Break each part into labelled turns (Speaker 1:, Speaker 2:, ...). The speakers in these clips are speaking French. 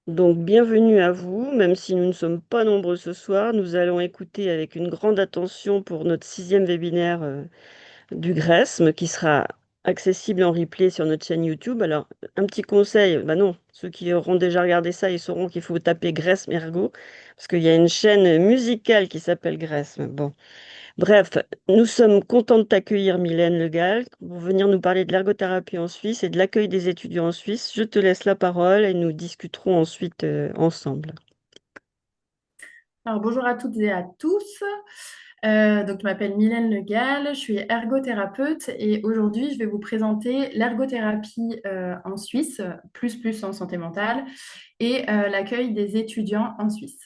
Speaker 1: Donc, bienvenue à vous, même si nous ne sommes pas nombreux ce soir. Nous allons écouter avec une grande attention pour notre sixième webinaire du GRESM qui sera accessible en replay sur notre chaîne YouTube. Alors, un petit conseil, bah non, ceux qui auront déjà regardé ça, ils sauront qu'il faut taper GRESM Ergo, parce qu'il y a une chaîne musicale qui s'appelle GRESM. Bon. Bref, nous sommes contents de t'accueillir, Mylène Le Gall, pour venir nous parler de l'ergothérapie en Suisse et de l'accueil des étudiants en Suisse. Je te laisse la parole et nous discuterons ensuite ensemble.
Speaker 2: Alors, bonjour à toutes et à tous. Je m'appelle Mylène Le Gall, je suis ergothérapeute et aujourd'hui, je vais vous présenter l'ergothérapie en Suisse, plus en santé mentale, et l'accueil des étudiants en Suisse.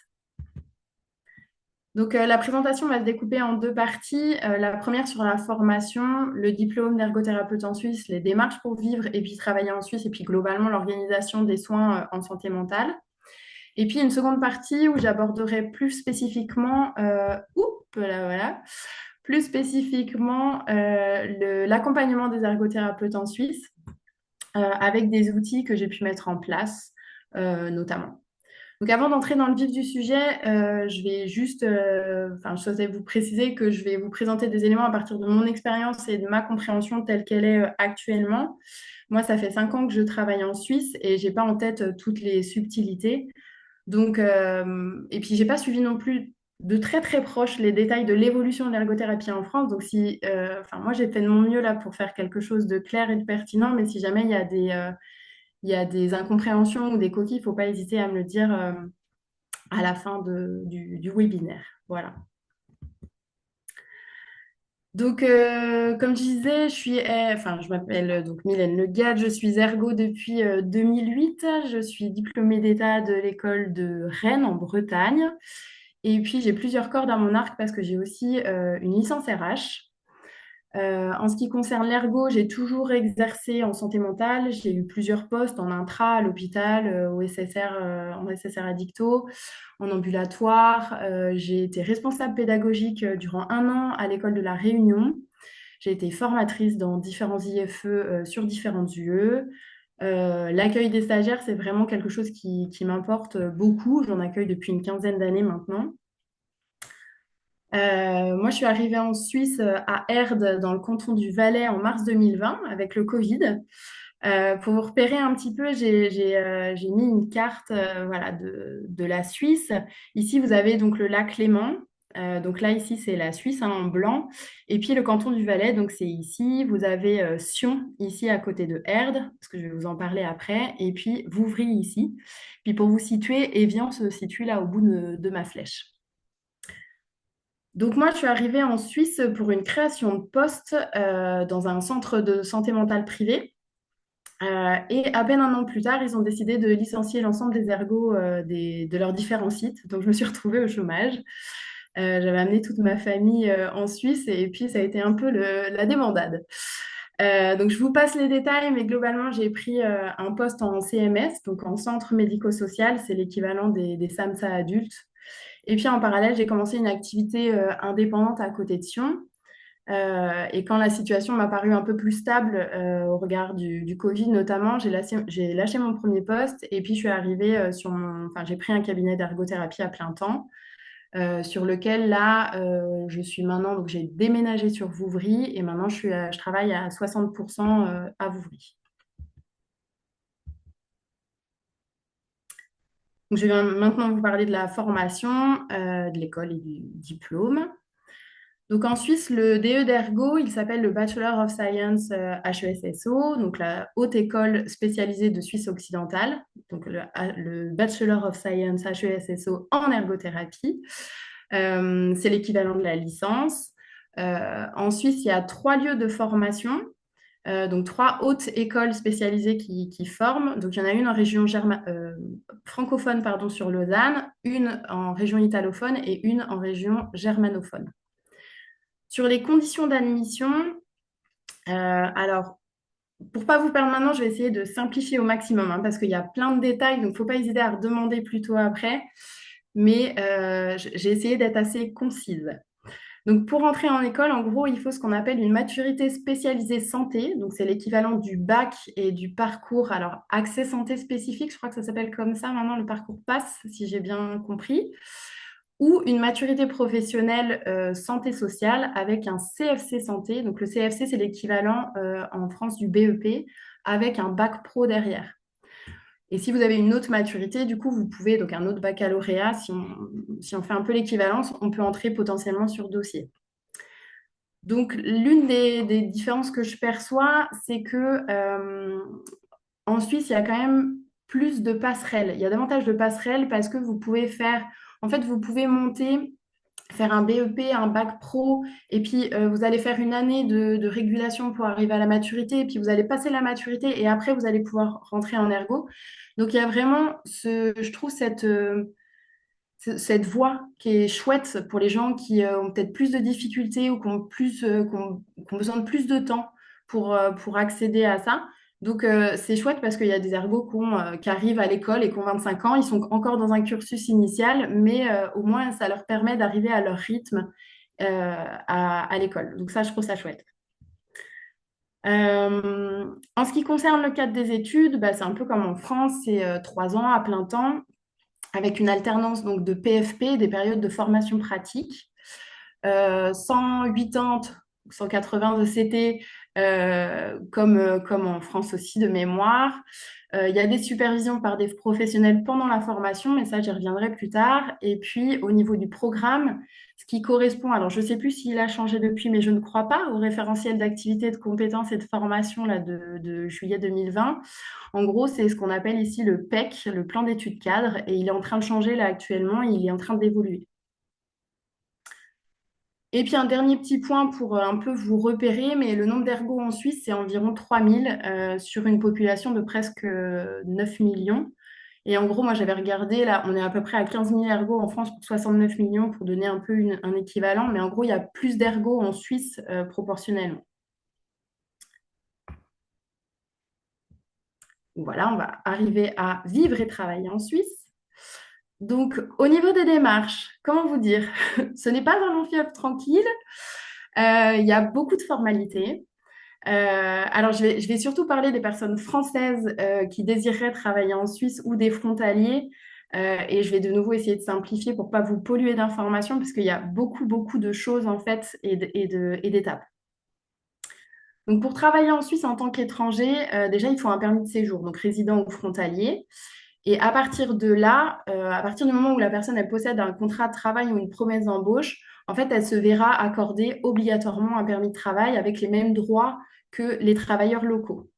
Speaker 2: La présentation va se découper en deux parties. La première sur la formation, le diplôme d'ergothérapeute en Suisse, les démarches pour vivre et puis travailler en Suisse, et puis globalement l'organisation des soins en santé mentale. Et puis une seconde partie où j'aborderai plus spécifiquement, plus spécifiquement l'accompagnement des ergothérapeutes en Suisse avec des outils que j'ai pu mettre en place notamment. Donc avant d'entrer dans le vif du sujet, je vais juste, je souhaitais vous préciser que je vais vous présenter des éléments à partir de mon expérience et de ma compréhension telle qu'elle est actuellement. Moi, ça fait 5 ans que je travaille en Suisse et j'ai pas en tête toutes les subtilités. Et puis, j'ai pas suivi non plus de très très proche les détails de l'évolution de l'ergothérapie en France. Donc, moi, j'ai fait de mon mieux là pour faire quelque chose de clair et de pertinent, mais si jamais il y a des incompréhensions ou des coquilles, il faut pas hésiter à me le dire à la fin du webinaire. Voilà. Comme je disais, je m'appelle donc Mylène Le Gall, je suis ergo depuis 2008. Je suis diplômée d'État de l'école de Rennes en Bretagne. Et puis, j'ai plusieurs cordes à mon arc parce que j'ai aussi une licence RH. En ce qui concerne l'ergo, j'ai toujours exercé en santé mentale. J'ai eu plusieurs postes en intra, à l'hôpital, au SSR, en SSR Addicto, en ambulatoire. J'ai été responsable pédagogique durant 1 an à l'école de la Réunion. J'ai été formatrice dans différents IFE sur différentes UE. L'accueil des stagiaires, c'est vraiment quelque chose qui m'importe beaucoup. J'en accueille depuis une quinzaine d'années maintenant. Moi, je suis arrivée en Suisse à Erd, dans le canton du Valais, en mars 2020, avec le Covid. Pour vous repérer un petit peu, j'ai mis une carte voilà, de la Suisse. Ici, vous avez donc le lac Léman. Donc là, ici, c'est la Suisse hein, en blanc. Et puis le canton du Valais, donc c'est ici. Vous avez Sion, ici à côté de Erd, parce que je vais vous en parler après. Et puis Vouvry, ici. Puis pour vous situer, Évian se situe là au bout de ma flèche. Donc moi, je suis arrivée en Suisse pour une création de poste dans un centre de santé mentale privé. Et à peine 1 an plus tard, ils ont décidé de licencier l'ensemble des ergots de leurs différents sites. Donc je me suis retrouvée au chômage. J'avais amené toute ma famille en Suisse et puis ça a été un peu la débandade. Donc je vous passe les détails, mais globalement, j'ai pris un poste en CMS, donc en centre médico-social. C'est l'équivalent des SAMSA adultes. Et puis en parallèle, j'ai commencé une activité indépendante à côté de Sion. Et quand la situation m'a paru un peu plus stable au regard du Covid notamment, j'ai lâché mon premier poste et puis je suis arrivée j'ai pris un cabinet d'ergothérapie à plein temps sur lequel là, je suis maintenant, donc j'ai déménagé sur Vouvry et maintenant je travaille à 60% à Vouvry. Donc, je vais maintenant vous parler de la formation, de l'école et du diplôme. Donc en Suisse, le DE d'Ergo, il s'appelle le Bachelor of Science HESSO, donc la haute école spécialisée de Suisse occidentale, donc le Bachelor of Science HESSO en ergothérapie. C'est l'équivalent de la licence. En Suisse, il y a 3 lieux de formation, donc 3 hautes écoles spécialisées qui forment. Donc il y en a une en région francophone pardon, sur Lausanne, une en région italophone et une en région germanophone. Sur les conditions d'admission, alors, pour ne pas vous perdre maintenant, je vais essayer de simplifier au maximum hein, parce qu'il y a plein de détails, donc il ne faut pas hésiter à redemander plutôt après. Mais j'ai essayé d'être assez concise. Donc, pour entrer en école, en gros, il faut ce qu'on appelle une maturité spécialisée santé. Donc, c'est l'équivalent du bac et du parcours. Alors, accès santé spécifique, je crois que ça s'appelle comme ça maintenant, le parcours passe, si j'ai bien compris. Ou une maturité professionnelle santé sociale avec un CFC santé. Donc, le CFC, c'est l'équivalent en France du BEP avec un bac pro derrière. Et si vous avez une autre maturité, du coup, vous pouvez, donc un autre baccalauréat, si on fait un peu l'équivalence, on peut entrer potentiellement sur dossier. Donc, l'une des différences que je perçois, c'est que en Suisse, il y a quand même plus de passerelles. Il y a davantage de passerelles parce que vous pouvez faire, en fait, vous pouvez monter, faire un BEP, un bac pro, et puis vous allez faire une année de régulation pour arriver à la maturité, et puis vous allez passer la maturité, et après, vous allez pouvoir rentrer en ergo. Donc, il y a vraiment, je trouve, cette voie qui est chouette pour les gens qui ont peut-être plus de difficultés ou qui ont besoin de plus de temps pour accéder à ça. Donc, c'est chouette parce qu'il y a des ergots qui arrivent à l'école et qui ont 25 ans. Ils sont encore dans un cursus initial, mais au moins, ça leur permet d'arriver à leur rythme à l'école. Donc, ça, je trouve ça chouette. En ce qui concerne le cadre des études, bah, c'est un peu comme en France, c'est 3 ans à plein temps avec une alternance donc, de PFP, des périodes de formation pratique, 180, 180 de CT, comme en France aussi de mémoire. Il y a des supervisions par des professionnels pendant la formation, mais ça, j'y reviendrai plus tard. Et puis, au niveau du programme, ce qui correspond, alors je ne sais plus s'il a changé depuis, mais je ne crois pas, au référentiel d'activité, de compétences et de formation là, de juillet 2020. En gros, c'est ce qu'on appelle ici le PEC, le plan d'études cadre, et il est en train de changer là actuellement, il est en train d'évoluer. Et puis un dernier petit point pour un peu vous repérer, mais le nombre d'ergots en Suisse, c'est environ 3000 sur une population de presque 9 millions. Et en gros, moi j'avais regardé, là, on est à peu près à 15 000 ergots en France pour 69 millions pour donner un peu un équivalent, mais en gros, il y a plus d'ergots en Suisse proportionnellement. Voilà, on va arriver à vivre et travailler en Suisse. Donc, au niveau des démarches, comment vous dire? Ce n'est pas un long fleuve tranquille. Il y a beaucoup de formalités. Alors, je vais surtout parler des personnes françaises qui désireraient travailler en Suisse ou des frontaliers. Et je vais de nouveau essayer de simplifier pour ne pas vous polluer d'informations parce qu'il y a beaucoup, beaucoup de choses en fait et d'étapes. Donc, pour travailler en Suisse en tant qu'étranger, déjà, il faut un permis de séjour, donc résident ou frontalier. Et à partir de là, à partir du moment où la personne elle possède un contrat de travail ou une promesse d'embauche, en fait, elle se verra accorder obligatoirement un permis de travail avec les mêmes droits que les travailleurs locaux.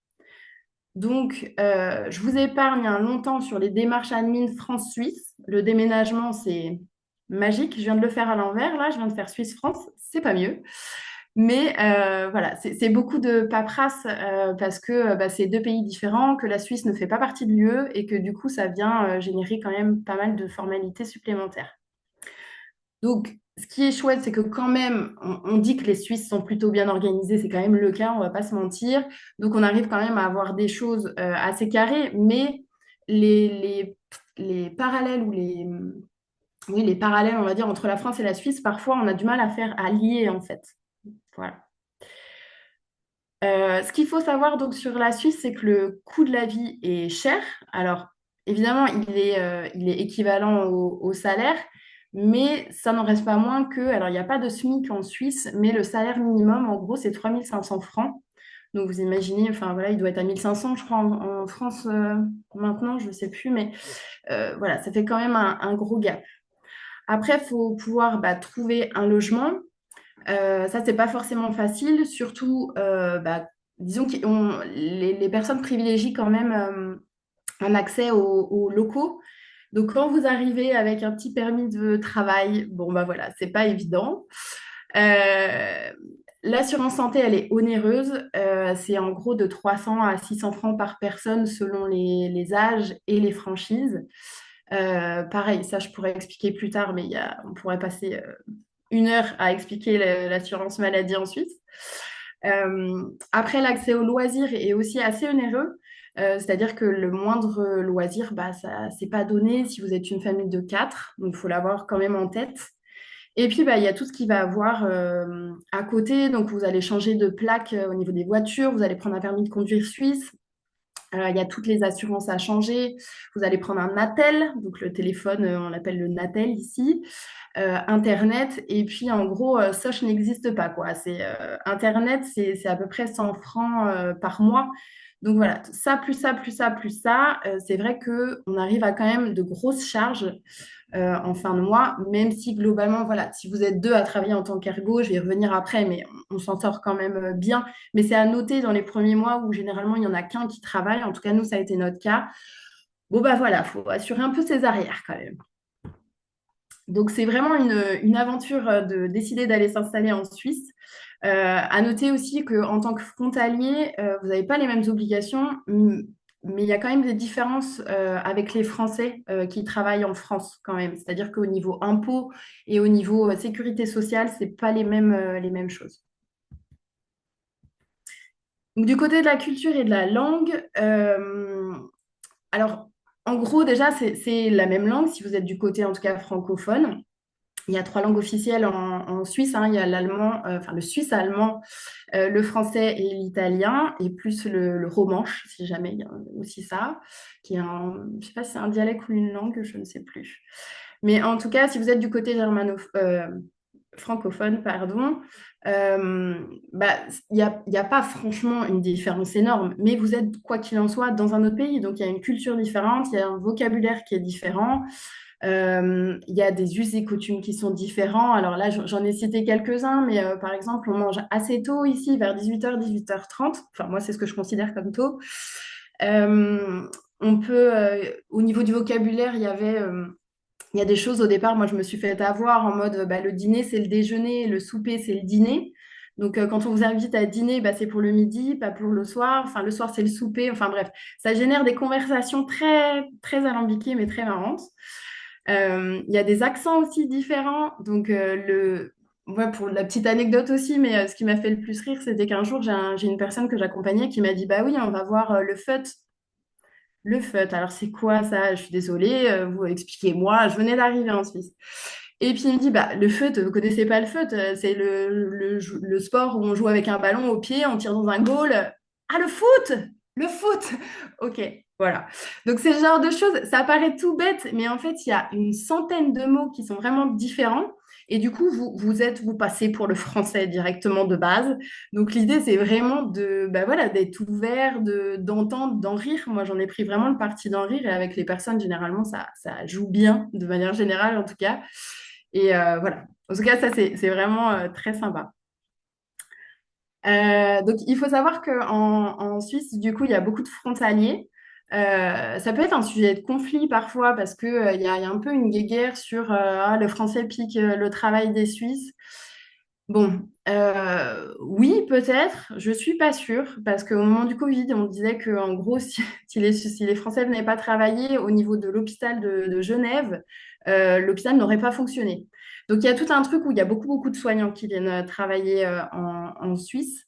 Speaker 2: Donc, je vous épargne un long temps sur les démarches admin France-Suisse. Le déménagement, c'est magique. Je viens de le faire à l'envers, là, je viens de faire Suisse-France, c'est pas mieux. Mais voilà, c'est beaucoup de paperasse parce que bah, c'est deux pays différents, que la Suisse ne fait pas partie de l'UE et que du coup, ça vient générer quand même pas mal de formalités supplémentaires. Donc, ce qui est chouette, c'est que quand même, on dit que les Suisses sont plutôt bien organisés, c'est quand même le cas, on va pas se mentir. Donc, on arrive quand même à avoir des choses assez carrées, mais les parallèles oui, les parallèles, on va dire, entre la France et la Suisse, parfois, on a du mal à lier, en fait. Voilà. Ce qu'il faut savoir donc sur la Suisse, c'est que le coût de la vie est cher. Alors, évidemment, il est équivalent au salaire, mais ça n'en reste pas moins que, alors il n'y a pas de SMIC en Suisse, mais le salaire minimum, en gros, c'est 3500 francs. Donc, vous imaginez, enfin voilà, il doit être à 1500, je crois, en France maintenant, je ne sais plus, mais voilà, ça fait quand même un gros gap. Après, il faut pouvoir trouver un logement. Ça, c'est pas forcément facile, surtout, disons que les personnes privilégient quand même un accès aux locaux. Donc, quand vous arrivez avec un petit permis de travail, bon, bah voilà, c'est pas évident. Euh, L'assurance santé, elle est onéreuse. C'est en gros de 300 à 600 francs par personne selon les âges et les franchises. Pareil, ça, je pourrais expliquer plus tard, mais on pourrait passer 1 heure à expliquer l'assurance maladie en Suisse. Après, l'accès aux loisirs est aussi assez onéreux. C'est-à-dire que le moindre loisir, ça c'est pas donné si vous êtes une famille de 4, donc il faut l'avoir quand même en tête. Et puis, bah, il y a tout ce qui va avoir à côté. Donc, vous allez changer de plaque au niveau des voitures, vous allez prendre un permis de conduire suisse. Il y a toutes les assurances à changer. Vous allez prendre un Natel, donc le téléphone, on l'appelle le Natel ici, Internet. Et puis, en gros, Soch n'existe pas, quoi. Internet, c'est à peu près 100 francs par mois. Donc voilà, ça, plus ça, plus ça, plus ça, c'est vrai qu'on arrive à quand même de grosses charges en fin de mois, même si globalement, voilà, si vous êtes deux à travailler en tant qu'ergo, je vais y revenir après, mais on s'en sort quand même bien. Mais c'est à noter dans les premiers mois où généralement il n'y en a qu'un qui travaille. En tout cas, nous, ça a été notre cas. Bon, bah voilà, il faut assurer un peu ses arrières quand même. Donc, c'est vraiment une aventure de décider d'aller s'installer en Suisse. À noter aussi qu'en tant que frontalier, vous n'avez pas les mêmes obligations, mais il y a quand même des différences avec les Français qui travaillent en France quand même. C'est-à-dire qu'au niveau impôt et au niveau sécurité sociale, ce n'est pas les mêmes choses. Donc, du côté de la culture et de la langue, alors en gros, déjà, c'est la même langue si vous êtes du côté en tout cas francophone. Il y a trois langues officielles en Suisse, hein. Il y a l'allemand, enfin le suisse-allemand, le français et l'italien, et plus le romanche, si jamais il y a aussi ça, qui est je ne sais pas si c'est un dialecte ou une langue, je ne sais plus. Mais en tout cas, si vous êtes du côté francophone, pardon, euh, bah, il y a pas franchement une différence énorme, mais vous êtes, quoi qu'il en soit, dans un autre pays, donc il y a une culture différente, il y a un vocabulaire qui est différent. Il y a des us et coutumes qui sont différents. Alors là, j'en ai cité quelques-uns, mais par exemple, on mange assez tôt ici, vers 18h, 18h30. Enfin, moi, c'est ce que je considère comme tôt. Euh, au niveau du vocabulaire, il y a des choses au départ, moi, je me suis fait avoir en mode, bah, le dîner, c'est le déjeuner, le souper, c'est le dîner. Donc, quand on vous invite à dîner, bah, c'est pour le midi, pas pour le soir. Enfin, le soir, c'est le souper. Enfin, bref, ça génère des conversations très, très alambiquées, mais très marrantes. Il y a des accents aussi différents. Donc, ouais, pour la petite anecdote aussi, mais ce qui m'a fait le plus rire, c'était qu'un jour, j'ai une personne que j'accompagnais qui m'a dit, bah oui, on va voir le FUT. Le FUT, alors c'est quoi ça? Je suis désolée, vous expliquez-moi, je venais d'arriver en Suisse. Et puis il me dit, bah, le FUT, vous connaissez pas le FUT, c'est le sport où on joue avec un ballon au pied, on tire dans un goal. Ah, le foot! Le foot! Ok, voilà. Donc c'est ce genre de choses, ça paraît tout bête, mais en fait, il y a une centaine de mots qui sont vraiment différents. Et du coup, vous passez pour le français directement de base. Donc l'idée, c'est vraiment bah voilà, d'être ouvert, d'entendre, d'en rire. Moi, j'en ai pris vraiment le parti d'en rire et avec les personnes, généralement, ça joue bien, de manière générale en tout cas. Et voilà. En tout cas, ça, c'est vraiment très sympa. Donc, il faut savoir en Suisse, du coup, il y a beaucoup de frontaliers. Ça peut être un sujet de conflit parfois parce qu'il y a un peu une guéguerre sur ah, le français pique le travail des Suisses. Bon, oui, peut-être, je suis pas sûre, parce qu'au moment du Covid, on disait que en gros, si les Français venaient pas travailler au niveau de l'hôpital de Genève, l'hôpital n'aurait pas fonctionné. Donc, il y a tout un truc où il y a beaucoup, beaucoup de soignants qui viennent travailler en Suisse.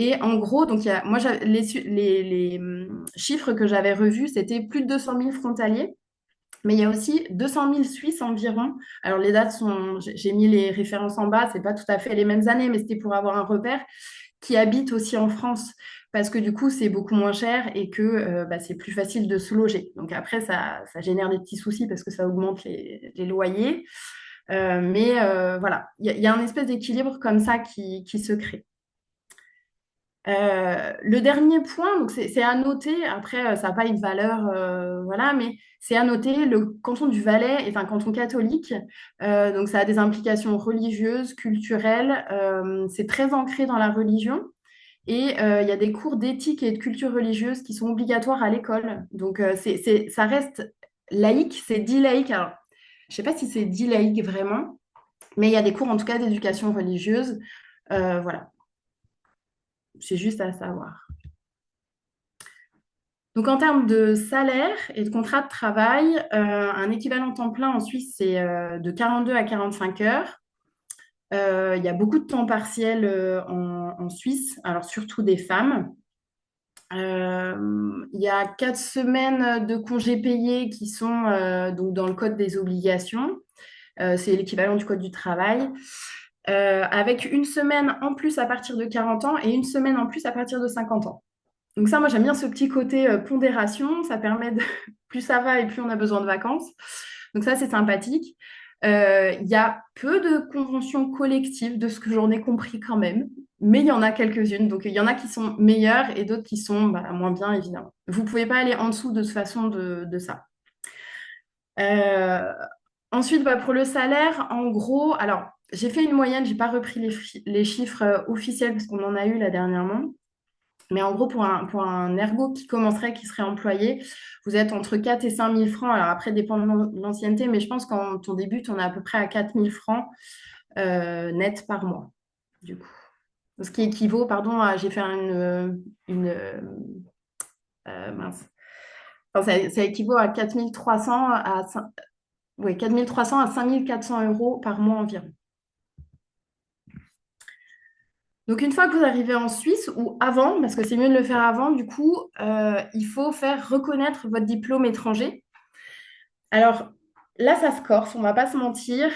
Speaker 2: Et en gros, donc, moi, les chiffres que j'avais revus, c'était plus de 200 000 frontaliers. Mais il y a aussi 200 000 Suisses environ. Alors, les dates sont, j'ai mis les références en bas, c'est pas tout à fait les mêmes années, mais c'était pour avoir un repère, qui habitent aussi en France. Parce que du coup, c'est beaucoup moins cher et que bah, c'est plus facile de se loger. Donc après, ça génère des petits soucis parce que ça augmente les loyers. Mais voilà, il y a un espèce d'équilibre comme ça qui se crée. Le dernier point, donc c'est à noter, après ça n'a pas une valeur, voilà, mais c'est à noter, le canton du Valais est un canton catholique, donc ça a des implications religieuses, culturelles, c'est très ancré dans la religion, et il y a des cours d'éthique et de culture religieuse qui sont obligatoires à l'école, donc ça reste laïque, c'est dit laïque, alors je ne sais pas si c'est dit laïque vraiment, mais il y a des cours en tout cas d'éducation religieuse, voilà, c'est juste à savoir. Donc, en termes de salaire et de contrat de travail, un équivalent temps plein en Suisse, c'est de 42 à 45 heures. Il y a beaucoup de temps partiel en Suisse, alors surtout des femmes. Il y a 4 semaines de congés payés qui sont donc dans le code des obligations. C'est l'équivalent du Code du travail. Avec une semaine en plus à partir de 40 ans et une semaine en plus à partir de 50 ans. Donc ça, moi, j'aime bien ce petit côté pondération. Ça permet de... plus ça va et plus on a besoin de vacances. Donc ça, c'est sympathique. Il y a peu de conventions collectives de ce que j'en ai compris quand même, mais il y en a quelques-unes. Donc il y en a qui sont meilleures et d'autres qui sont moins bien, évidemment. Vous ne pouvez pas aller en dessous de toute façon de ça. Euh, Ensuite, pour le salaire, en gros, alors j'ai fait une moyenne, j'ai pas repris les chiffres officiels parce qu'on en a eu là dernièrement. Mais en gros, pour un ergo qui commencerait, qui serait employé, vous êtes entre 4 et 5 000 francs. Alors après, dépend de l'ancienneté, mais je pense que quand on débute, on est à peu près à 4 000 francs net par mois, du coup. Ce qui équivaut, pardon, j'ai fait mince. Enfin, ça équivaut à 4 300 ouais, 4 300 à 5 400 euros par mois environ. Donc, une fois que vous arrivez en Suisse, ou avant, parce que c'est mieux de le faire avant, du coup, il faut faire reconnaître votre diplôme étranger. Alors, là, ça se corse, on ne va pas se mentir.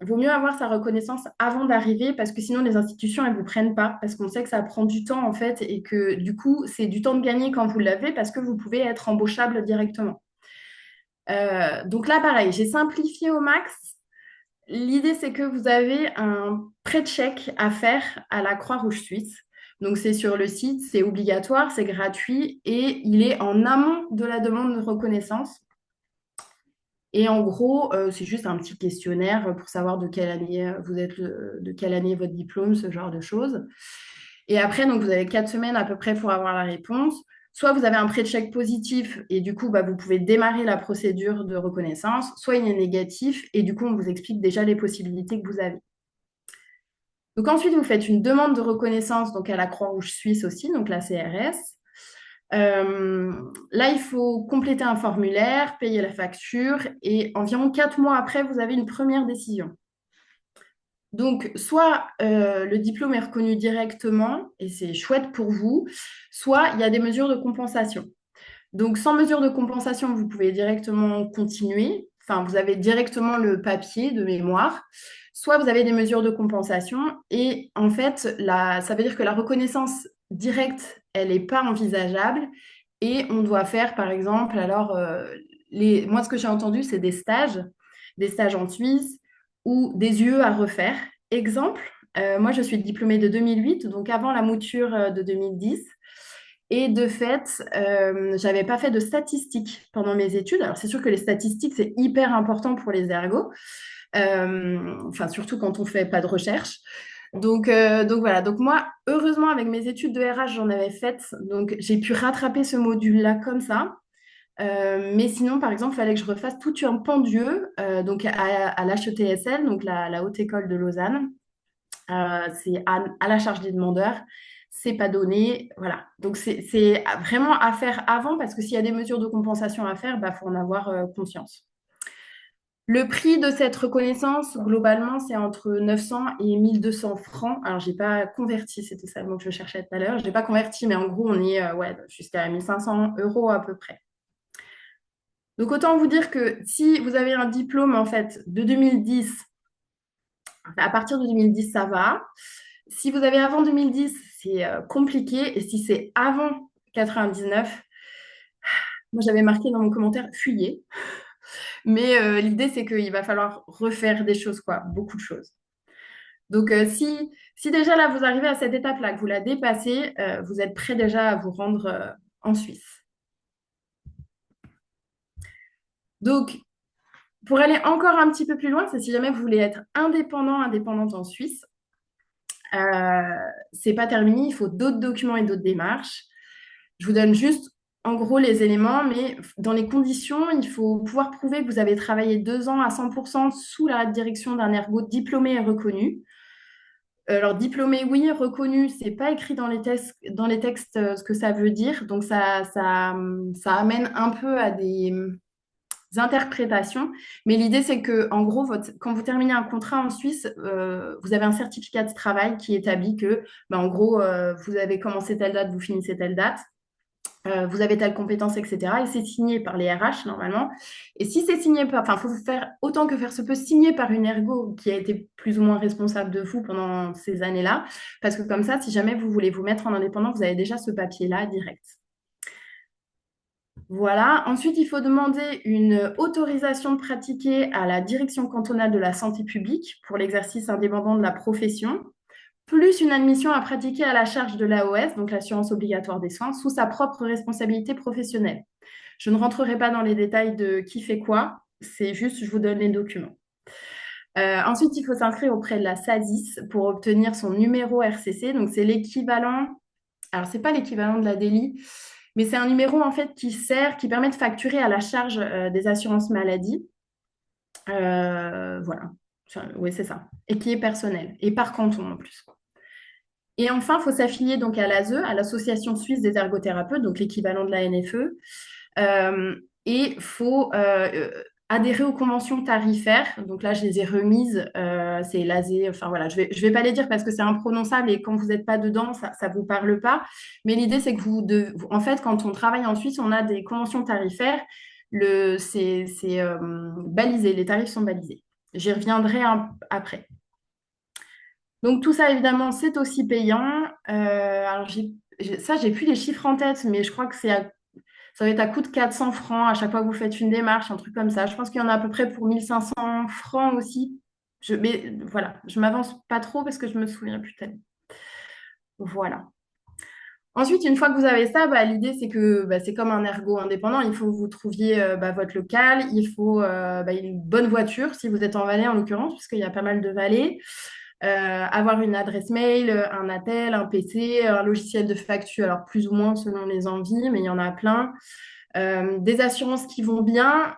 Speaker 2: Vaut mieux avoir sa reconnaissance avant d'arriver, parce que sinon, les institutions, elles ne vous prennent pas, parce qu'on sait que ça prend du temps, en fait, et que du coup, c'est du temps de gagner quand vous l'avez, parce que vous pouvez être embauchable directement. Donc là, pareil, j'ai simplifié au max. L'idée, c'est que vous avez un pré-check à faire à la Croix-Rouge suisse. Donc, c'est sur le site, c'est obligatoire, c'est gratuit et il est en amont de la demande de reconnaissance. Et en gros, c'est juste un petit questionnaire pour savoir de quelle année vous êtes, de quelle année est votre diplôme, ce genre de choses. Et après, donc, vous avez 4 semaines à peu près pour avoir la réponse. Soit vous avez un pré-check positif et du coup, vous pouvez démarrer la procédure de reconnaissance, soit il est négatif et du coup, on vous explique déjà les possibilités que vous avez. Donc ensuite, vous faites une demande de reconnaissance donc à la Croix-Rouge suisse aussi, donc la CRS. Là, il faut compléter un formulaire, payer la facture et environ 4 mois après, vous avez une première décision. Donc, soit le diplôme est reconnu directement et c'est chouette pour vous, soit il y a des mesures de compensation. Donc, sans mesure de compensation, vous pouvez directement continuer. Enfin, vous avez directement le papier de mémoire. Soit vous avez des mesures de compensation. Et en fait, ça veut dire que la reconnaissance directe, elle n'est pas envisageable. Et on doit faire, par exemple, alors, moi, ce que j'ai entendu, c'est des stages en Suisse ou des UE à refaire. Exemple, moi, je suis diplômée de 2008, donc avant la mouture de 2010. Et de fait, j'avais pas fait de statistiques pendant mes études. Alors, c'est sûr que les statistiques, c'est hyper important pour les ergos. Enfin, surtout quand on fait pas de recherche. Donc voilà. Donc moi, heureusement, avec mes études de RH, j'en avais faites. Donc, j'ai pu rattraper ce module-là comme ça. Mais sinon, par exemple, il fallait que je refasse tout un pendieu donc à l'HETSL, donc la Haute École de Lausanne. C'est à la charge des demandeurs. C'est pas donné. Voilà. Donc, c'est vraiment à faire avant parce que s'il y a des mesures de compensation à faire, faut en avoir conscience. Le prix de cette reconnaissance, globalement, c'est entre 900 et 1200 francs. Alors, j'ai pas converti, c'était ça le mot que je cherchais tout à l'heure. Je n'ai pas converti, mais en gros, on est jusqu'à 1500 euros à peu près. Donc, autant vous dire que si vous avez un diplôme, en fait, de 2010, à partir de 2010, ça va. Si vous avez avant 2010, c'est compliqué. Et si c'est avant 99, moi, j'avais marqué dans mon commentaire, fuyez. Mais l'idée, c'est qu'il va falloir refaire des choses, quoi, beaucoup de choses. Donc, si déjà là, vous arrivez à cette étape-là, que vous la dépassez, vous êtes prêt déjà à vous rendre en Suisse. Donc, pour aller encore un petit peu plus loin, c'est si jamais vous voulez être indépendante en Suisse, c'est pas terminé, il faut d'autres documents et d'autres démarches. Je vous donne juste en gros les éléments, mais dans les conditions, il faut pouvoir prouver que vous avez travaillé 2 ans à 100% sous la direction d'un ergo diplômé et reconnu. Alors, diplômé, oui, reconnu, c'est pas écrit dans les textes ce que ça veut dire. Donc, ça amène un peu à des interprétations. Mais l'idée, c'est que, en gros, quand vous terminez un contrat en Suisse, vous avez un certificat de travail qui établit que, en gros, vous avez commencé telle date, vous finissez telle date. Vous avez telle compétence, etc. Et c'est signé par les RH normalement. Et si c'est signé par, enfin, il faut faire autant que faire se peut signer par une ergo qui a été plus ou moins responsable de vous pendant ces années-là, parce que comme ça, si jamais vous voulez vous mettre en indépendant, vous avez déjà ce papier-là direct. Voilà. Ensuite, il faut demander une autorisation de pratiquer à la direction cantonale de la santé publique pour l'exercice indépendant de la profession, plus une admission à pratiquer à la charge de l'AOS, donc l'assurance obligatoire des soins, sous sa propre responsabilité professionnelle. Je ne rentrerai pas dans les détails de qui fait quoi, c'est juste, je vous donne les documents. Ensuite, il faut s'inscrire auprès de la SASIS pour obtenir son numéro RCC. Donc, c'est l'équivalent, alors, c'est pas l'équivalent de la DELI, mais c'est un numéro en fait qui permet de facturer à la charge des assurances maladie. Voilà. Enfin, oui, c'est ça. Et qui est personnel. Et par canton en plus. Et enfin, il faut s'affilier donc à l'ASE, à l'Association suisse des ergothérapeutes, donc l'équivalent de la NFE. Et il faut adhérer aux conventions tarifaires. Donc là, je les ai remises. C'est l'ASE. Enfin voilà, je vais pas les dire parce que c'est imprononçable et quand vous n'êtes pas dedans, ça ne vous parle pas. Mais l'idée, c'est que en fait, quand on travaille en Suisse, on a des conventions tarifaires. C'est balisé, les tarifs sont balisés. J'y reviendrai après. Donc tout ça, évidemment, c'est aussi payant. Alors, j'ai plus les chiffres en tête, mais je crois que ça va être à coût de 400 francs à chaque fois que vous faites une démarche, un truc comme ça. Je pense qu'il y en a à peu près pour 1500 francs aussi. Mais voilà, je m'avance pas trop parce que je me souviens plus tellement. Voilà. Ensuite, une fois que vous avez ça, l'idée, c'est que c'est comme un ergo indépendant. Il faut que vous trouviez votre local. Il faut une bonne voiture, si vous êtes en Valais en l'occurrence, puisqu'il y a pas mal de vallées. Avoir une adresse mail, un attel, un PC, un logiciel de facture, alors plus ou moins selon les envies, mais il y en a plein. Des assurances qui vont bien,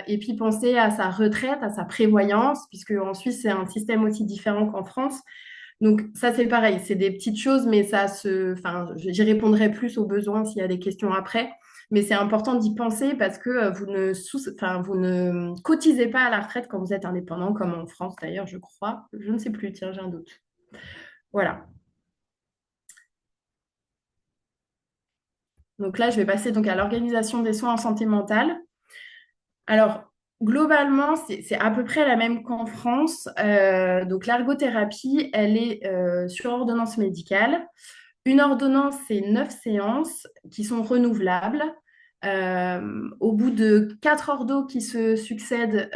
Speaker 2: et puis penser à sa retraite, à sa prévoyance, puisque en Suisse, c'est un système aussi différent qu'en France. Donc ça, c'est pareil, c'est des petites choses, mais enfin, j'y répondrai plus aux besoins s'il y a des questions après. Mais c'est important d'y penser parce que enfin, vous ne cotisez pas à la retraite quand vous êtes indépendant, comme en France d'ailleurs, je crois. Je ne sais plus, tiens, j'ai un doute. Voilà. Donc là, je vais passer donc à l'organisation des soins en santé mentale. Alors, globalement, c'est à peu près la même qu'en France. Donc, l'ergothérapie, elle est sur ordonnance médicale. Une ordonnance, c'est 9 séances qui sont renouvelables. Au bout de 4 ordos qui se succèdent,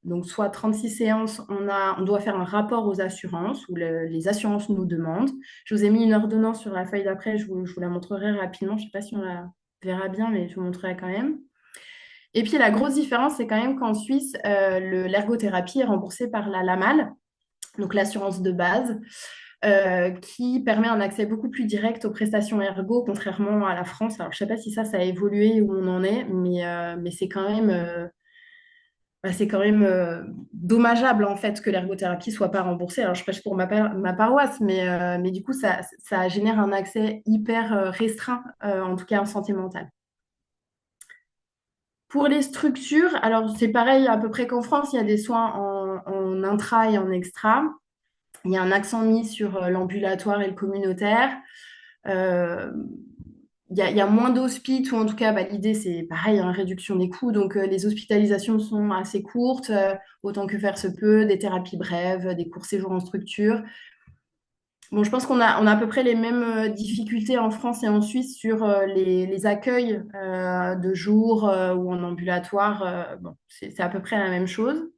Speaker 2: donc soit 36 séances, on doit faire un rapport aux assurances, ou les assurances nous demandent. Je vous ai mis une ordonnance sur la feuille d'après, je vous la montrerai rapidement. Je ne sais pas si on la verra bien, mais je vous montrerai quand même. Et puis la grosse différence, c'est quand même qu'en Suisse, l'ergothérapie est remboursée par la LAMAL, donc l'assurance de base, qui permet un accès beaucoup plus direct aux prestations ergo, contrairement à la France. Alors je ne sais pas si ça a évolué où on en est, mais c'est quand même dommageable en fait que l'ergothérapie soit pas remboursée. Alors je prêche pour ma paroisse, mais du coup ça génère un accès hyper restreint, en tout cas en santé mentale. Pour les structures, alors c'est pareil à peu près qu'en France, il y a des soins en intra et en extra. Il y a un accent mis sur l'ambulatoire et le communautaire. Euh, il y a moins d'hospices, ou en tout cas, l'idée, c'est pareil, une réduction des coûts. Donc, les hospitalisations sont assez courtes, autant que faire se peut, des thérapies brèves, des courts séjours en structure. Bon, je pense qu'on a à peu près les mêmes difficultés en France et en Suisse sur les accueils de jour ou en ambulatoire. Bon, c'est à peu près la même chose.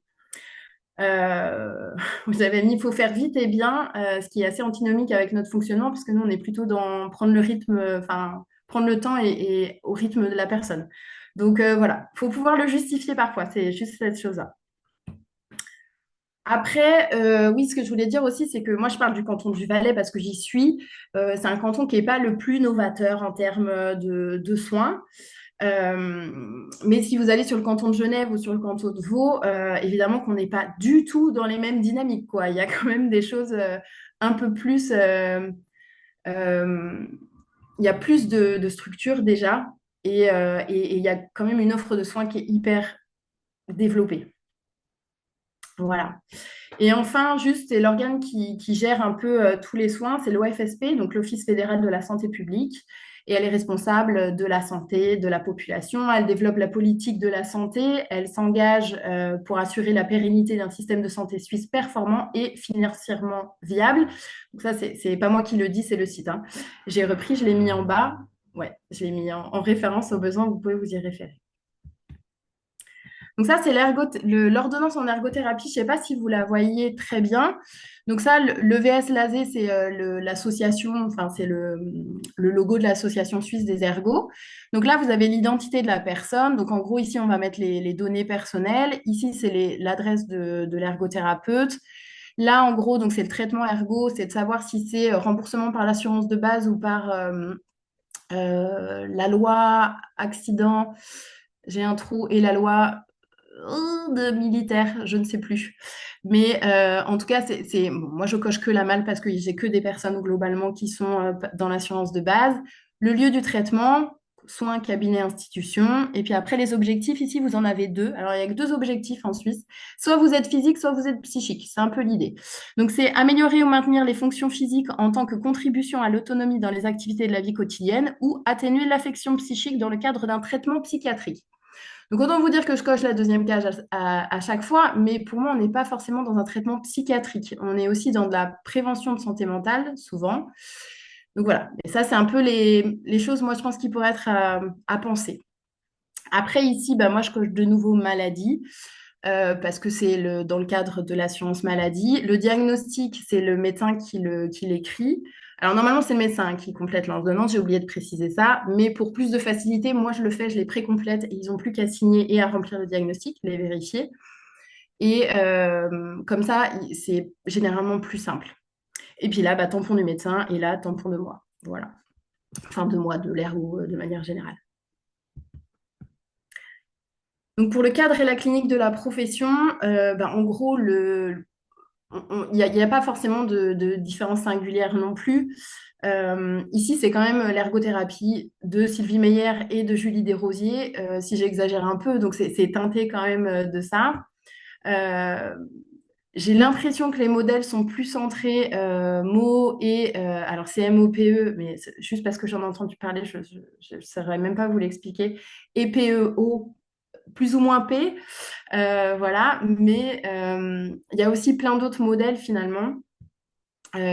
Speaker 2: Vous avez mis, il faut faire vite et bien, ce qui est assez antinomique avec notre fonctionnement, parce que nous, on est plutôt dans prendre le rythme, enfin, prendre le temps et au rythme de la personne. Donc voilà, il faut pouvoir le justifier parfois, c'est juste cette chose-là. Après, oui, ce que je voulais dire aussi, c'est que moi, je parle du canton du Valais parce que j'y suis. C'est un canton qui n'est pas le plus novateur en termes de soins. Mais si vous allez sur le canton de Genève ou sur le canton de Vaud, évidemment qu'on n'est pas du tout dans les mêmes dynamiques, quoi. Il y a quand même des choses un peu plus. Euh, il y a plus de structures déjà et il y a quand même une offre de soins qui est hyper développée. Voilà. Et enfin, juste, c'est l'organe qui gère un peu tous les soins, c'est l'OFSP, donc l'Office fédéral de la santé publique. et elle est responsable de la santé de la population. Elle développe la politique de la santé, elle s'engage pour assurer la pérennité d'un système de santé suisse performant et financièrement viable. Donc ça, c'est pas moi qui le dis, c'est le site, hein. J'ai repris, je l'ai mis en bas. Ouais, je l'ai mis en référence au besoin, vous pouvez vous y référer. Donc ça, c'est l'ordonnance en ergothérapie. Je ne sais pas si vous la voyez très bien. Donc ça, le VS Lazé, c'est l'association, enfin c'est le logo de l'association suisse des ergots. Donc là, vous avez l'identité de la personne. Donc en gros, ici, on va mettre les données personnelles. Ici, c'est l'adresse de l'ergothérapeute. Là, en gros, donc c'est le traitement ergo, c'est de savoir si c'est remboursement par l'assurance de base ou par la loi accident. J'ai un trou et la loi de militaire, je ne sais plus. Mais en tout cas, bon, moi, je coche que la malle parce que j'ai que des personnes globalement qui sont dans l'assurance de base. Le lieu du traitement, soins, cabinet, institution. Et puis après, les objectifs, ici, vous en avez deux. Alors, il y a que deux objectifs en Suisse. Soit vous êtes physique, soit vous êtes psychique. C'est un peu l'idée. Donc, c'est améliorer ou maintenir les fonctions physiques en tant que contribution à l'autonomie dans les activités de la vie quotidienne ou atténuer l'affection psychique dans le cadre d'un traitement psychiatrique. Donc, autant vous dire que je coche la deuxième case à chaque fois, mais pour moi, on n'est pas forcément dans un traitement psychiatrique. On est aussi dans de la prévention de santé mentale, souvent. Donc voilà, et ça, c'est un peu les choses, moi, je pense, qui pourraient être à penser. Après, ici, bah, moi, je coche de nouveau maladie. Parce que c'est dans le cadre de l'assurance maladie. Le diagnostic, c'est le médecin qui l'écrit. Alors normalement, c'est le médecin qui complète l'ordonnance, j'ai oublié de préciser ça, mais pour plus de facilité, moi je le fais, je les précomplète et ils n'ont plus qu'à signer et à remplir le diagnostic, les vérifier. Et comme ça, c'est généralement plus simple. Et puis là, bah, tampon du médecin et là, tampon de moi. Voilà. Enfin, de moi, de l'air ou de manière générale. Donc pour le cadre et la clinique de la profession, bah, en gros, il n'y a pas forcément de différence singulière non plus. Ici, c'est quand même l'ergothérapie de Sylvie Meyer et de Julie Desrosiers, si j'exagère un peu, donc c'est teinté quand même de ça. Euh, j'ai l'impression que les modèles sont plus centrés mots et alors c'est MOPE, mais juste parce que j'en ai entendu parler, je ne saurais même pas vous l'expliquer, et PEO, plus ou moins P. Voilà, mais il y a aussi plein d'autres modèles finalement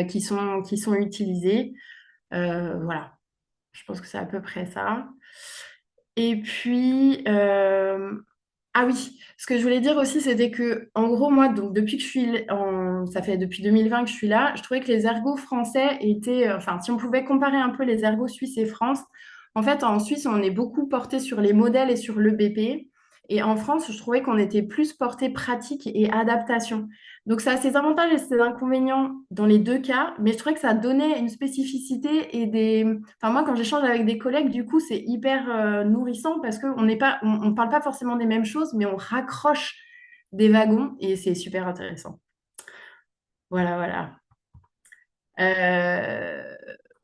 Speaker 2: qui sont utilisés. Voilà, je pense que c'est à peu près ça. Et puis, ah oui, ce que je voulais dire aussi, c'était que, en gros, moi, donc, depuis que je suis ça fait depuis 2020 que je suis là, je trouvais que les ergots français étaient, enfin, si on pouvait comparer un peu les ergots suisses et France, en fait, en Suisse, on est beaucoup porté sur les modèles et sur l'EBP. Et en France, je trouvais qu'on était plus porté pratique et adaptation. Donc, ça a ses avantages et ses inconvénients dans les deux cas, mais je trouvais que ça donnait une spécificité et des. Enfin, moi, quand j'échange avec des collègues, du coup, c'est hyper nourrissant parce qu'on n'est pas, on parle pas forcément des mêmes choses, mais on raccroche des wagons et c'est super intéressant. Voilà, voilà. Euh,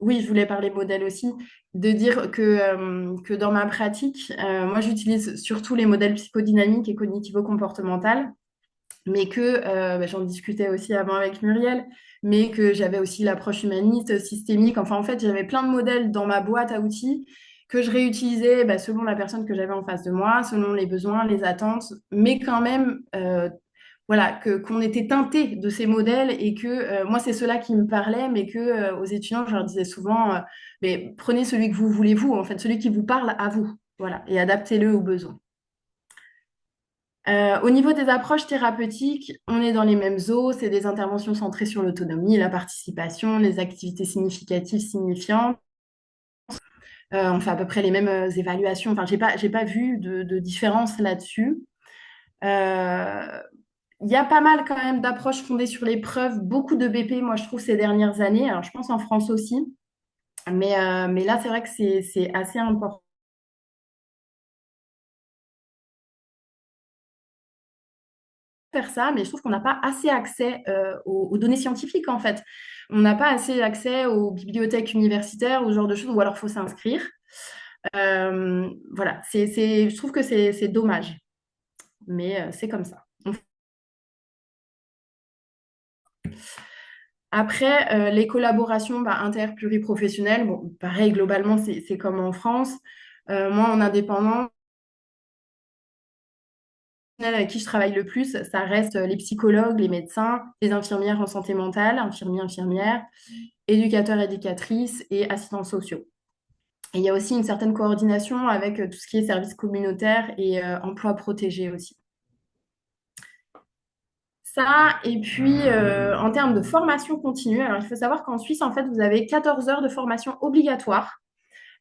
Speaker 2: Oui, je voulais parler modèle aussi, de dire que dans ma pratique, moi, j'utilise surtout les modèles psychodynamiques et cognitivo-comportementaux, mais que bah, j'en discutais aussi avant avec Muriel, mais que j'avais aussi l'approche humaniste, systémique. Enfin, en fait, j'avais plein de modèles dans ma boîte à outils que je réutilisais bah, selon la personne que j'avais en face de moi, selon les besoins, les attentes, mais quand même, voilà, qu'on était teinté de ces modèles et que moi, c'est ceux-là qui me parlaient, mais que aux étudiants, je leur disais souvent, mais prenez celui que vous voulez vous, en fait, celui qui vous parle à vous, voilà, et adaptez-le aux besoins. Au niveau des approches thérapeutiques, on est dans les mêmes eaux, c'est des interventions centrées sur l'autonomie, la participation, les activités significatives, signifiantes. On fait à peu près les mêmes évaluations. Enfin, j'ai pas vu de différence là-dessus. Euh, Il y a pas mal quand même d'approches fondées sur les preuves, beaucoup de BP, moi je trouve, ces dernières années. Alors, je pense en France aussi, mais là, c'est vrai que c'est assez important faire ça, mais je trouve qu'on n'a pas assez accès aux données scientifiques en fait. On n'a pas assez accès aux bibliothèques universitaires, ou ce genre de choses, ou alors il faut s'inscrire. Voilà, je trouve que c'est dommage, mais c'est comme ça. Après, les collaborations bah, inter-pluriprofessionnelles, bon, pareil, globalement, c'est comme en France. Moi, en indépendant, avec qui je travaille le plus, ça reste les psychologues, les médecins, les infirmières en santé mentale, infirmiers, infirmières, éducateurs, éducatrices et assistants sociaux. Et il y a aussi une certaine coordination avec tout ce qui est services communautaires et emploi protégé aussi. Ça, et puis en termes de formation continue, alors il faut savoir qu'en Suisse, en fait, vous avez 14 heures de formation obligatoire.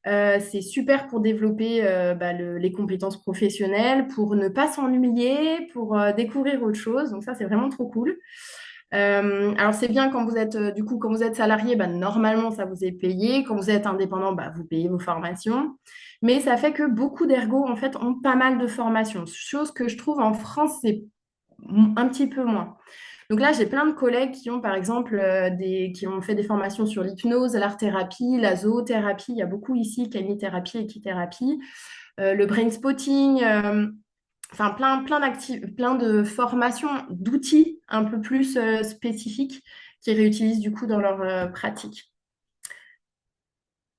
Speaker 2: C'est super pour développer bah, les compétences professionnelles, pour ne pas s'ennuyer, pour découvrir autre chose. Donc ça, c'est vraiment trop cool. Alors c'est bien quand vous êtes du coup quand vous êtes salarié, bah, normalement ça vous est payé. Quand vous êtes indépendant, bah, vous payez vos formations. Mais ça fait que beaucoup d'ergos en fait ont pas mal de formations. Chose que je trouve en France c'est un petit peu moins. Donc là, j'ai plein de collègues qui ont, par exemple, qui ont fait des formations sur l'hypnose, l'art-thérapie, la zoothérapie. Il y a beaucoup ici, canithérapie, équithérapie, le brain spotting, enfin plein de formations, d'outils un peu plus spécifiques qu'ils réutilisent du coup dans leur pratique.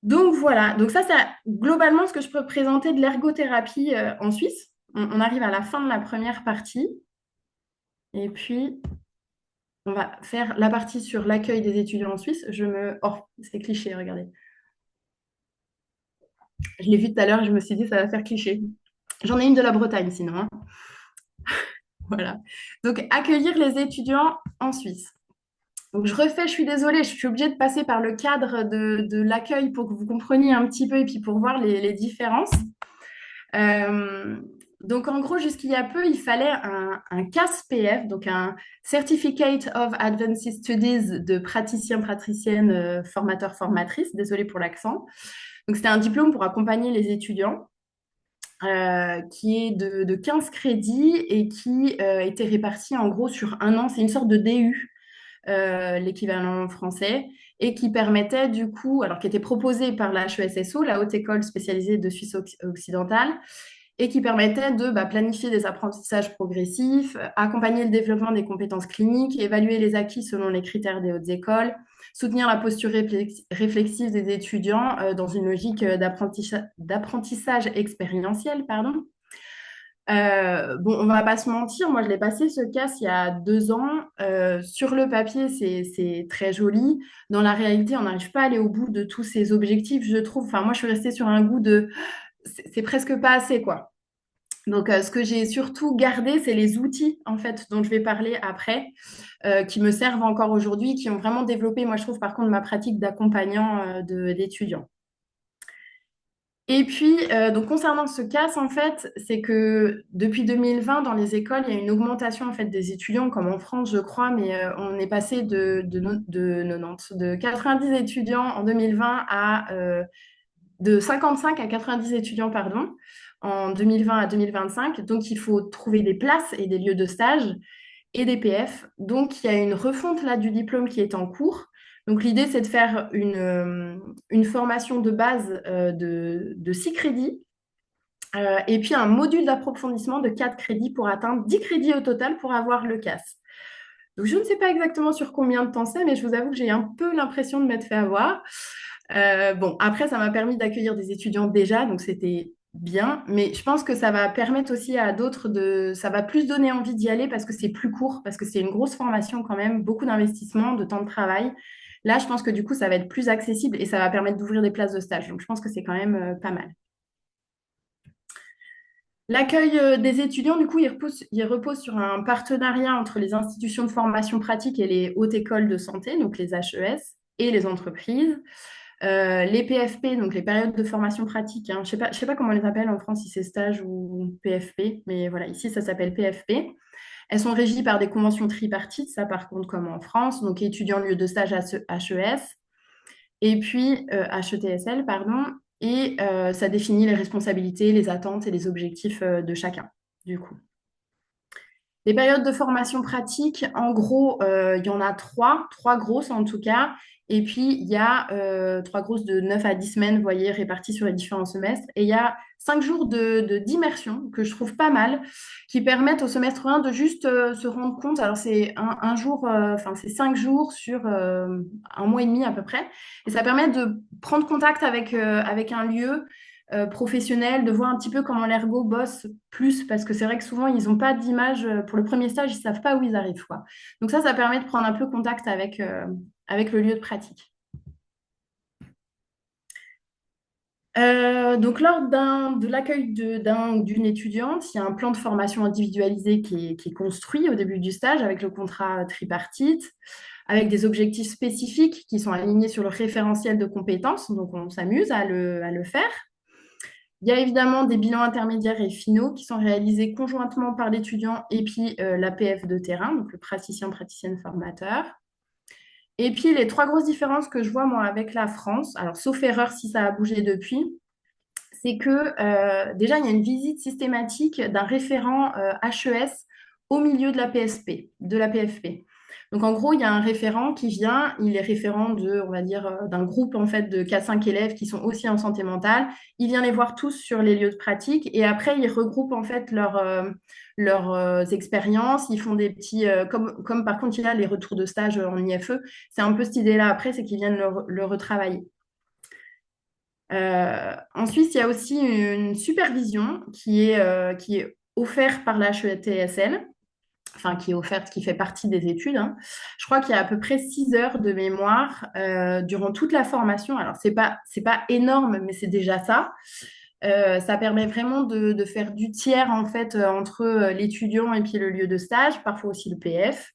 Speaker 2: Donc voilà, donc ça, c'est globalement ce que je peux présenter de l'ergothérapie en Suisse. On arrive à la fin de la première partie. Et puis, on va faire la partie sur l'accueil des étudiants en Suisse. Oh, c'est cliché, regardez. Je l'ai vu tout à l'heure et je me suis dit, ça va faire cliché. J'en ai une de la Bretagne, sinon, hein. Voilà. Donc, accueillir les étudiants en Suisse. Donc, je suis désolée, je suis obligée de passer par le cadre de l'accueil pour que vous compreniez un petit peu et puis pour voir les différences. Euh, donc, en gros, jusqu'il y a peu, il fallait un CAS-PF, donc un Certificate of Advanced Studies de praticien, praticienne, formateur, formatrice. Désolée pour l'accent. Donc, c'était un diplôme pour accompagner les étudiants qui est de 15 crédits et qui était réparti en gros sur un an. C'est une sorte de DU, l'équivalent français, et qui permettait du coup, alors qui était proposé par la HESSO, la Haute École spécialisée de Suisse occidentale, et qui permettait de planifier des apprentissages progressifs, accompagner le développement des compétences cliniques, évaluer les acquis selon les critères des hautes écoles, soutenir la posture réflexive des étudiants dans une logique d'apprentissage expérientiel, pardon. Bon, on va pas se mentir, moi je l'ai passé ce CAS il y a 2 ans. Sur le papier, c'est très joli. Dans la réalité, on n'arrive pas à aller au bout de tous ces objectifs, je trouve. Enfin, moi, je suis restée sur un goût de c'est presque pas assez, quoi. Donc, ce que j'ai surtout gardé, c'est les outils, en fait, dont je vais parler après, qui me servent encore aujourd'hui, qui ont vraiment développé, moi, je trouve, par contre, ma pratique d'accompagnant d'étudiants. Et puis, donc, concernant ce CAS, en fait, c'est que depuis 2020, dans les écoles, il y a une augmentation, en fait, des étudiants, comme en France, je crois, mais on est passé de 90 étudiants en 2020 de 55 à 90 étudiants, pardon, en 2020 à 2025. Donc, il faut trouver des places et des lieux de stage et des PF. Donc, il y a une refonte là du diplôme qui est en cours. Donc, l'idée, c'est de faire une formation de base de 6 crédits et puis un module d'approfondissement de 4 crédits pour atteindre 10 crédits au total pour avoir le CAS. Donc, je ne sais pas exactement sur combien de temps c'est, mais je vous avoue que j'ai un peu l'impression de m'être fait avoir. Bon, après, ça m'a permis d'accueillir des étudiants déjà, donc c'était bien, mais je pense que ça va permettre aussi à d'autres ça va plus donner envie d'y aller parce que c'est plus court, parce que c'est une grosse formation quand même, beaucoup d'investissement, de temps de travail. Là, je pense que du coup, ça va être plus accessible et ça va permettre d'ouvrir des places de stage. Donc, je pense que c'est quand même pas mal. L'accueil des étudiants, du coup, il repose sur un partenariat entre les institutions de formation pratique et les hautes écoles de santé, donc les HES, et les entreprises. Les PFP, donc les périodes de formation pratique, hein, je sais pas comment on les appelle en France, si c'est stage ou PFP, mais voilà, ici ça s'appelle PFP. Elles sont régies par des conventions tripartites, ça par contre comme en France, donc étudiants lieu de stage HES, et puis HETSL, pardon, et ça définit les responsabilités, les attentes et les objectifs de chacun, du coup. Les périodes de formation pratique, en gros, il y en a trois grosses en tout cas. Et puis, il y a trois grosses de 9 à 10 semaines, vous voyez, réparties sur les différents semestres. Et il y a 5 jours d'immersion que je trouve pas mal, qui permettent au semestre 1 de juste se rendre compte. Alors, c'est un jour, enfin, c'est 5 jours sur un mois et demi à peu près. Et ça permet de prendre contact avec un lieu professionnel, de voir un petit peu comment l'ergo bosse plus, parce que c'est vrai que souvent, ils n'ont pas d'image pour le premier stage, ils ne savent pas où ils arrivent, quoi. Donc ça permet de prendre un peu contact avec le lieu de pratique. Donc, lors de l'accueil d'un ou d'une étudiante, il y a un plan de formation individualisé qui est construit au début du stage avec le contrat tripartite, avec des objectifs spécifiques qui sont alignés sur le référentiel de compétences. Donc, on s'amuse à le faire. Il y a évidemment des bilans intermédiaires et finaux qui sont réalisés conjointement par l'étudiant et puis l'APF de terrain, donc le praticien, praticienne formateur. Et puis les trois grosses différences que je vois moi avec la France, alors sauf erreur si ça a bougé depuis, c'est que déjà il y a une visite systématique d'un référent HES au milieu de la PSP, de la PFP. Donc en gros, il y a un référent qui vient, il est référent on va dire, d'un groupe en fait de 4-5 élèves qui sont aussi en santé mentale. Il vient les voir tous sur les lieux de pratique et après il regroupe en fait leurs expériences. Ils font des petits, comme par contre il y a les retours de stage en IFE, c'est un peu cette idée-là après, c'est qu'ils viennent le retravailler. En Suisse, il y a aussi une supervision qui est offerte par la HETSL, enfin qui est offerte, qui fait partie des études, hein. Je crois qu'il y a à peu près 6 heures de mémoire durant toute la formation. Alors, c'est pas énorme, mais c'est déjà ça. Ça permet vraiment de faire du tiers en fait entre l'étudiant et puis le lieu de stage, parfois aussi le PF.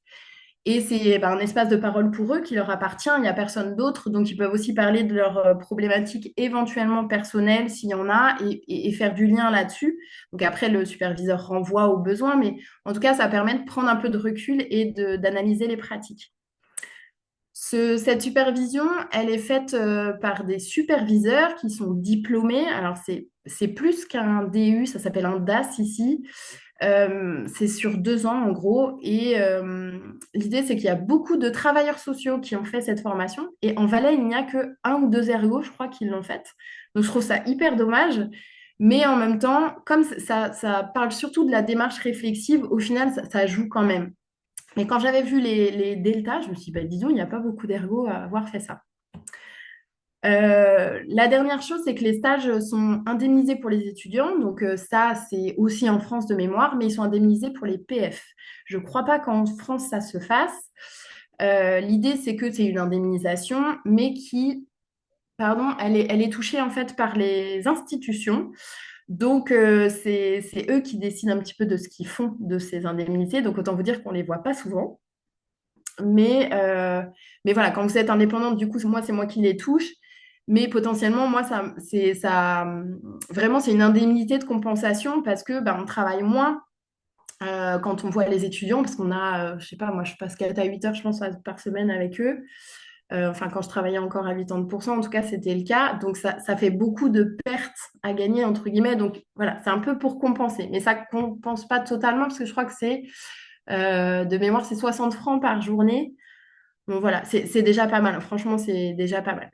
Speaker 2: Et c'est un espace de parole pour eux qui leur appartient. Il n'y a personne d'autre, donc ils peuvent aussi parler de leurs problématiques éventuellement personnelles s'il y en a et faire du lien là-dessus. Donc après, le superviseur renvoie aux besoins, mais en tout cas, ça permet de prendre un peu de recul et d'analyser les pratiques. Cette supervision, elle est faite par des superviseurs qui sont diplômés. Alors, c'est plus qu'un DU, ça s'appelle un DAS ici. C'est sur 2 ans en gros. Et l'idée, c'est qu'il y a beaucoup de travailleurs sociaux qui ont fait cette formation. Et en Valais, il n'y a que un ou deux ergots, je crois, qui l'ont faite. Donc, je trouve ça hyper dommage. Mais en même temps, comme ça parle surtout de la démarche réflexive, au final, ça joue quand même. Mais quand j'avais vu les deltas, je me suis dit, bah, dis donc, il n'y a pas beaucoup d'ergots à avoir fait ça. La dernière chose, c'est que les stages sont indemnisés pour les étudiants. Donc ça, c'est aussi en France de mémoire, mais ils sont indemnisés pour les PF. Je ne crois pas qu'en France, ça se fasse. L'idée, c'est que c'est une indemnisation, mais pardon, elle est touchée en fait par les institutions. Donc, c'est eux qui décident un petit peu de ce qu'ils font de ces indemnités. Donc, autant vous dire qu'on ne les voit pas souvent. Mais voilà, quand vous êtes indépendante, du coup, moi, c'est moi qui les touche. Mais potentiellement, moi, vraiment, c'est une indemnité de compensation parce que on travaille moins quand on voit les étudiants, parce qu'on a, je sais pas, moi, je passe 4 à 8 heures, je pense, par semaine avec eux. Enfin, quand je travaillais encore à 80%, en tout cas, c'était le cas. Donc, ça fait beaucoup de pertes à gagner, entre guillemets. Donc, voilà, c'est un peu pour compenser. Mais ça ne compense pas totalement, parce que je crois que de mémoire, c'est 60 francs par journée. Donc voilà, c'est déjà pas mal. Franchement, c'est déjà pas mal.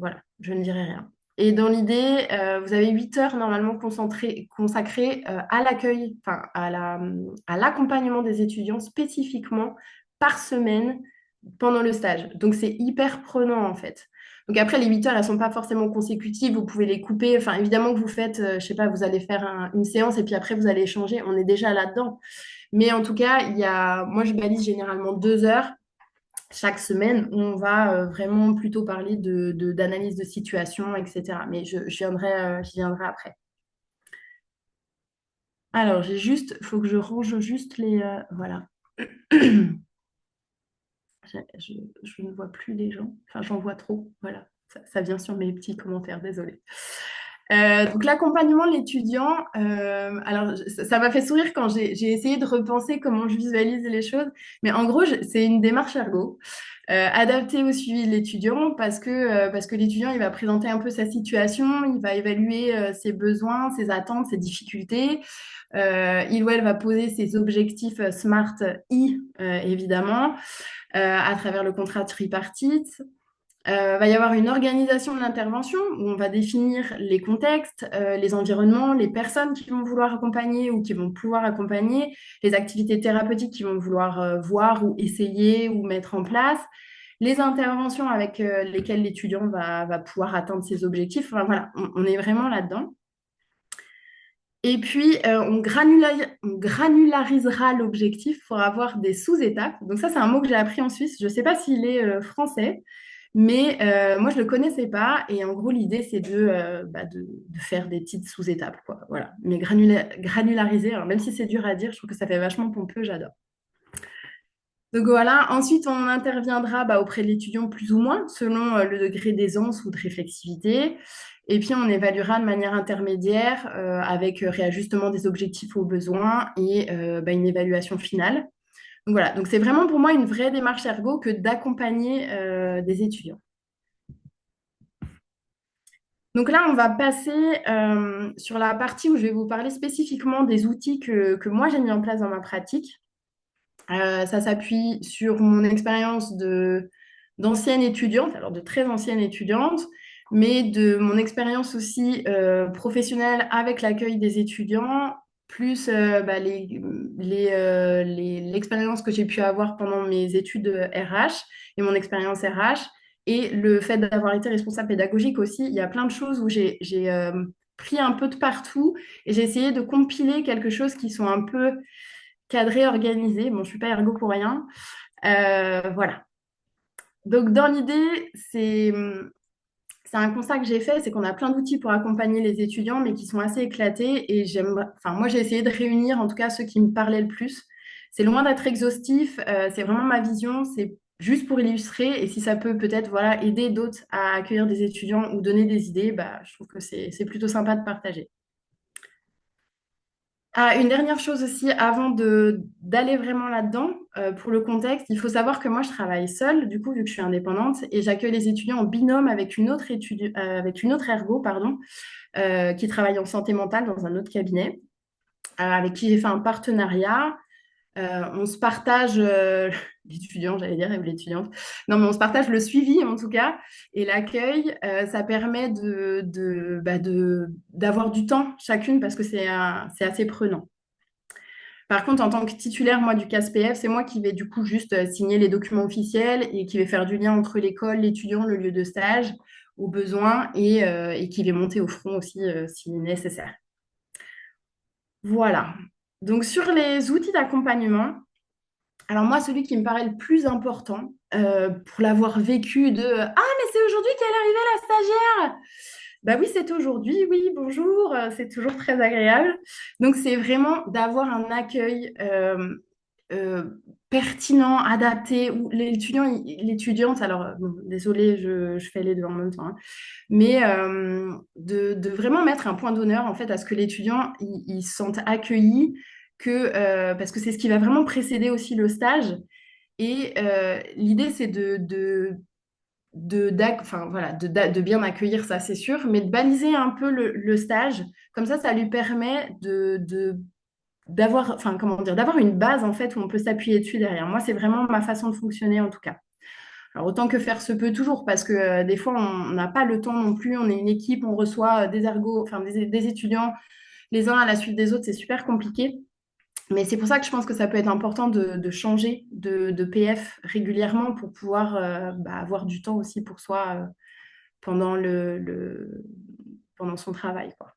Speaker 2: Voilà, je ne dirai rien. Et dans l'idée, vous avez 8 heures normalement consacrées à l'accueil, enfin à l'accompagnement des étudiants spécifiquement par semaine pendant le stage. Donc c'est hyper prenant en fait. Donc après, les 8 heures, elles ne sont pas forcément consécutives, vous pouvez les couper. Enfin, évidemment que vous faites, je sais pas, vous allez faire une séance et puis après vous allez échanger. On est déjà là-dedans. Mais en tout cas, moi je balise généralement 2 heures chaque semaine, on va vraiment plutôt parler d'analyse de situation, etc. Mais j'y viendrai après. Alors, il faut que je range juste voilà. Je ne vois plus les gens. Enfin, j'en vois trop. Voilà. Ça vient sur mes petits commentaires, désolée. Donc l'accompagnement de l'étudiant, alors ça m'a fait sourire quand j'ai essayé de repenser comment je visualise les choses, mais en gros c'est une démarche ergo adaptée au suivi de l'étudiant parce que l'étudiant il va présenter un peu sa situation, il va évaluer ses besoins, ses attentes, ses difficultés, il ou elle va poser ses objectifs SMART I évidemment à travers le contrat tripartite. Va y avoir une organisation de l'intervention où on va définir les contextes, les environnements, les personnes qui vont vouloir accompagner ou qui vont pouvoir accompagner, les activités thérapeutiques qu'ils vont vouloir voir ou essayer ou mettre en place, les interventions avec lesquelles l'étudiant va pouvoir atteindre ses objectifs. Enfin, voilà, on est vraiment là-dedans. Et puis, on granularisera l'objectif pour avoir des sous-étapes. Donc ça, c'est un mot que j'ai appris en Suisse. Je ne sais pas s'il est français, mais moi, je ne le connaissais pas. Et en gros, l'idée, c'est de faire des petites sous-étapes, quoi. Voilà. Mais granulariser, alors, même si c'est dur à dire, je trouve que ça fait vachement pompeux, j'adore. Donc voilà, ensuite on interviendra auprès de l'étudiant plus ou moins selon le degré d'aisance ou de réflexivité. Et puis on évaluera de manière intermédiaire avec réajustement des objectifs aux besoins et une évaluation finale. Donc voilà, donc c'est vraiment pour moi une vraie démarche ergo que d'accompagner des étudiants. Donc là, on va passer sur la partie où je vais vous parler spécifiquement des outils que moi j'ai mis en place dans ma pratique. Ça s'appuie sur mon expérience d'ancienne étudiante, alors de très ancienne étudiante, mais de mon expérience aussi professionnelle avec l'accueil des étudiants, plus l'expérience que j'ai pu avoir pendant mes études RH et mon expérience RH, et le fait d'avoir été responsable pédagogique aussi. Il y a plein de choses où j'ai pris un peu de partout et j'ai essayé de compiler quelque chose qui sont un peu cadré, organisé. Bon, je suis pas ergo pour rien. Voilà. Donc, dans l'idée, c'est un constat que j'ai fait, c'est qu'on a plein d'outils pour accompagner les étudiants, mais qui sont assez éclatés. Et moi, j'ai essayé de réunir, en tout cas, ceux qui me parlaient le plus. C'est loin d'être exhaustif. C'est vraiment ma vision. C'est juste pour illustrer. Et si ça peut peut-être, voilà, aider d'autres à accueillir des étudiants ou donner des idées, je trouve que c'est plutôt sympa de partager. Ah, une dernière chose aussi, avant d'aller vraiment là-dedans, pour le contexte, il faut savoir que moi, je travaille seule, du coup, vu que je suis indépendante, et j'accueille les étudiants en binôme avec avec une autre ergo, pardon, qui travaille en santé mentale dans un autre cabinet, avec qui j'ai fait un partenariat. On se partage l'étudiant, j'allais dire, ou l'étudiante. Non, mais on se partage le suivi en tout cas et l'accueil. Ça permet d'avoir du temps chacune parce que c'est assez prenant. Par contre, en tant que titulaire, moi, du CASPF, c'est moi qui vais du coup juste signer les documents officiels et qui vais faire du lien entre l'école, l'étudiant, le lieu de stage, au besoin et qui vais monter au front aussi si nécessaire. Voilà. Donc, sur les outils d'accompagnement, alors moi, celui qui me paraît le plus important pour l'avoir vécu Ah, mais c'est aujourd'hui qu'elle est arrivée, la stagiaire! Bah oui, c'est aujourd'hui, oui, bonjour, c'est toujours très agréable. Donc, c'est vraiment d'avoir un accueil euh, pertinent, adapté, où l'étudiant, l'étudiante, alors, bon, désolée, je fais les deux en même temps, hein, mais de vraiment mettre un point d'honneur, en fait, à ce que l'étudiant, il se sente accueilli, parce que c'est ce qui va vraiment précéder aussi le stage. Et l'idée, c'est enfin, voilà, de bien accueillir ça, c'est sûr, mais de baliser un peu le stage. Comme ça lui permet d'avoir, enfin, comment dire, d'avoir une base en fait où on peut s'appuyer dessus derrière. Moi, c'est vraiment ma façon de fonctionner en tout cas. Alors autant que faire se peut toujours, parce que des fois on n'a pas le temps non plus. On est une équipe, on reçoit des ergots, enfin des étudiants les uns à la suite des autres, c'est super compliqué. Mais c'est pour ça que je pense que ça peut être important de changer de PF régulièrement pour pouvoir avoir du temps aussi pour soi pendant pendant son travail, quoi.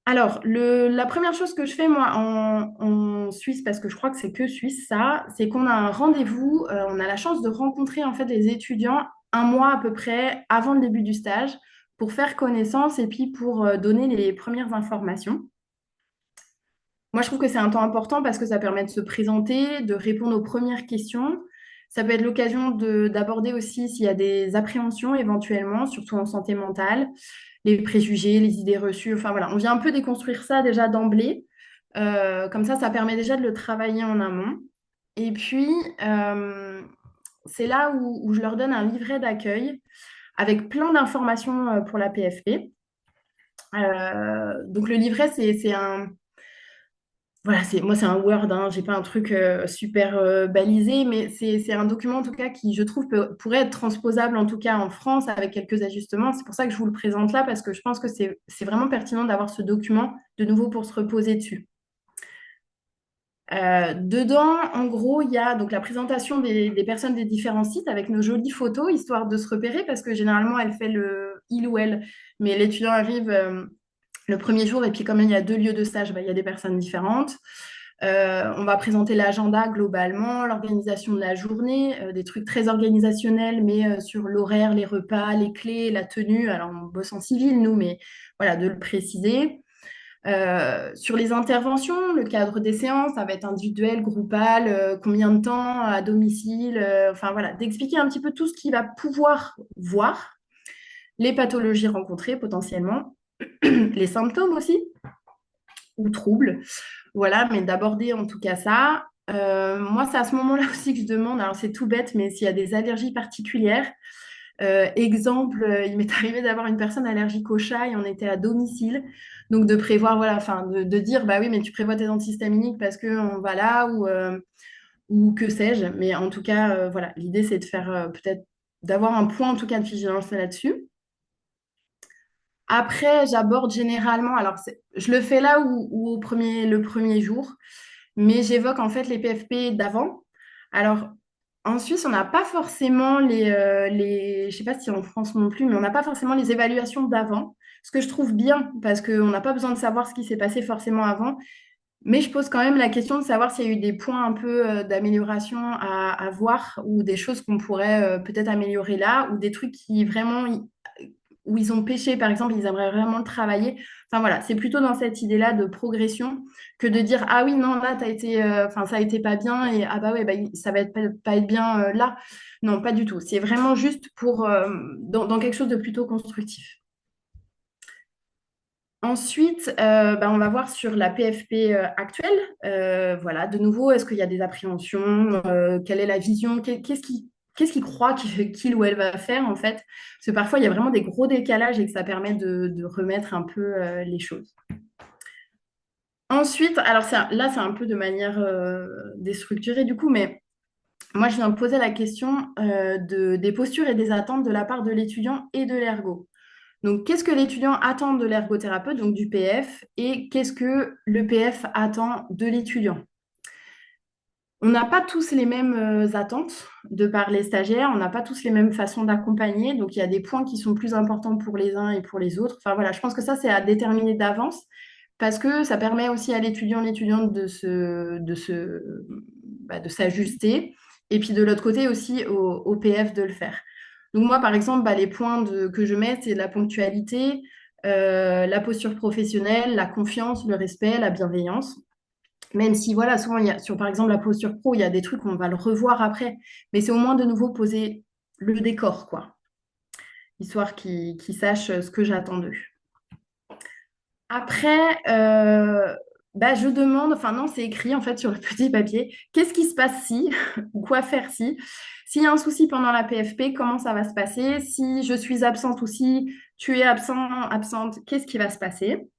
Speaker 2: Alors, la première chose que je fais, moi, en Suisse, parce que je crois que c'est que Suisse, ça, c'est qu'on a un rendez-vous, on a la chance de rencontrer, en fait, les étudiants un mois à peu près avant le début du stage pour faire connaissance et puis pour donner les premières informations. Moi, je trouve que c'est un temps important parce que ça permet de se présenter, de répondre aux premières questions. Ça peut être l'occasion d'aborder aussi s'il y a des appréhensions éventuellement, surtout en santé mentale, les préjugés, les idées reçues. Enfin voilà, on vient un peu déconstruire ça déjà d'emblée. Comme ça permet déjà de le travailler en amont. Et puis, euh, c'est là où je leur donne un livret d'accueil avec plein d'informations pour la PFP. Donc le livret, c'est un, voilà, moi, c'est un Word, hein, j'ai pas un truc super balisé, mais c'est un document en tout cas qui, je trouve, pourrait être transposable en tout cas en France avec quelques ajustements. C'est pour ça que je vous le présente là, parce que je pense que c'est vraiment pertinent d'avoir ce document de nouveau pour se reposer dessus. Dedans, en gros, il y a donc la présentation des personnes des différents sites avec nos jolies photos, histoire de se repérer, parce que généralement, elle fait il ou elle, mais l'étudiant arrive le premier jour, et puis comme il y a 2 lieux de stage, bah, il y a des personnes différentes. On va présenter l'agenda globalement, l'organisation de la journée, des trucs très organisationnels, mais sur l'horaire, les repas, les clés, la tenue. Alors, on bosse en civil, nous, mais voilà, de le préciser. Sur les interventions, le cadre des séances, ça va être individuel, groupal, combien de temps à domicile, enfin voilà, d'expliquer un petit peu tout ce qu'il va pouvoir voir, les pathologies rencontrées potentiellement, les symptômes aussi, ou troubles. Voilà, mais d'aborder en tout cas ça. Moi, c'est à ce moment-là aussi que je demande, alors c'est tout bête, mais s'il y a des allergies particulières. Exemple, il m'est arrivé d'avoir une personne allergique au chat et on était à domicile. Donc de prévoir, voilà, enfin de dire, bah oui, mais tu prévois tes antihistaminiques parce qu'on va là ou que sais-je. Mais en tout cas, voilà, l'idée c'est de faire peut-être d'avoir un point en tout cas de vigilance là-dessus. Après, j'aborde généralement, alors je le fais là ou le premier jour, mais j'évoque en fait les PFP d'avant. Alors, en Suisse, on n'a pas forcément je sais pas si en France non plus, mais on n'a pas forcément les évaluations d'avant, ce que je trouve bien, parce qu'on n'a pas besoin de savoir ce qui s'est passé forcément avant, mais je pose quand même la question de savoir s'il y a eu des points un peu d'amélioration à voir, ou des choses qu'on pourrait peut-être améliorer là, ou des trucs qui vraiment où ils ont pêché, par exemple, ils aimeraient vraiment le travailler. Enfin voilà, c'est plutôt dans cette idée-là de progression que de dire ah oui, non, là, t'as été, enfin, ça a été pas bien et ah bah ouais, bah, ça va être pas être bien là. Non, pas du tout. C'est vraiment juste pour dans quelque chose de plutôt constructif. Ensuite, bah, on va voir sur la PFP actuelle. Voilà, de nouveau, est-ce qu'il y a des appréhensions? Quelle est la vision? Qu'est-ce qu'il croit qu'il ou elle va faire en fait? Parce que parfois, il y a vraiment des gros décalages et que ça permet de remettre un peu les choses. Ensuite, alors là, c'est un peu de manière déstructurée du coup, mais moi, je viens de poser la question des postures et des attentes de la part de l'étudiant et de l'ergo. Donc, qu'est-ce que l'étudiant attend de l'ergothérapeute, donc du PF, et qu'est-ce que le PF attend de l'étudiant? On n'a pas tous les mêmes attentes de par les stagiaires, on n'a pas tous les mêmes façons d'accompagner, donc il y a des points qui sont plus importants pour les uns et pour les autres. Enfin voilà, je pense que ça, c'est à déterminer d'avance parce que ça permet aussi à l'étudiante de s'ajuster et puis de l'autre côté aussi au PF de le faire. Donc moi, par exemple, bah, les points que je mets, c'est la ponctualité, la posture professionnelle, la confiance, le respect, la bienveillance. Même si, voilà, souvent, sur par exemple la posture pro, il y a des trucs, on va le revoir après. Mais c'est au moins de nouveau poser le décor, quoi. Histoire qu'ils sachent ce que j'attends d'eux. Après, bah, je demande, enfin non, c'est écrit en fait sur le petit papier, qu'est-ce qui se passe si, ou quoi faire si, s'il y a un souci pendant la PFP, comment ça va se passer, si je suis absente ou si tu es absent, absente, qu'est-ce qui va se passer?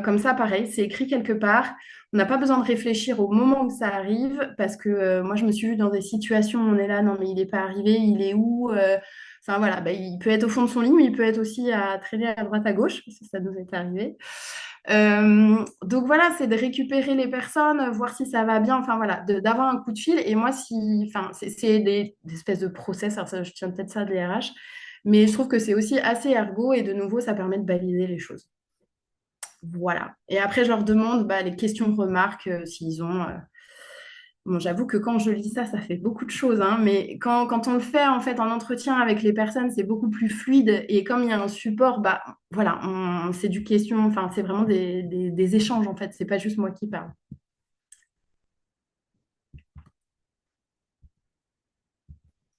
Speaker 2: Comme ça, pareil, c'est écrit quelque part. On n'a pas besoin de réfléchir au moment où ça arrive, parce que moi, je me suis vue dans des situations où on est là, non, mais il n'est pas arrivé, il est où? Enfin, voilà, bah, il peut être au fond de son lit, mais il peut être aussi à traîner à droite, à gauche, parce que ça nous est arrivé. Donc voilà, c'est de récupérer les personnes, voir si ça va bien, enfin voilà, d'avoir un coup de fil. Et moi, enfin, c'est des espèces de process, alors ça, je tiens peut-être ça de l'IRH, mais je trouve que c'est aussi assez ergo et de nouveau, ça permet de baliser les choses. Voilà. Et après, je leur demande bah, les questions remarques s'ils ont. Bon, j'avoue que quand je lis ça, ça fait beaucoup de choses, hein, mais quand on le fait en fait en entretien avec les personnes, c'est beaucoup plus fluide. Et comme il y a un support, bah voilà, c'est du question, enfin, c'est vraiment des échanges en fait, c'est pas juste moi qui parle.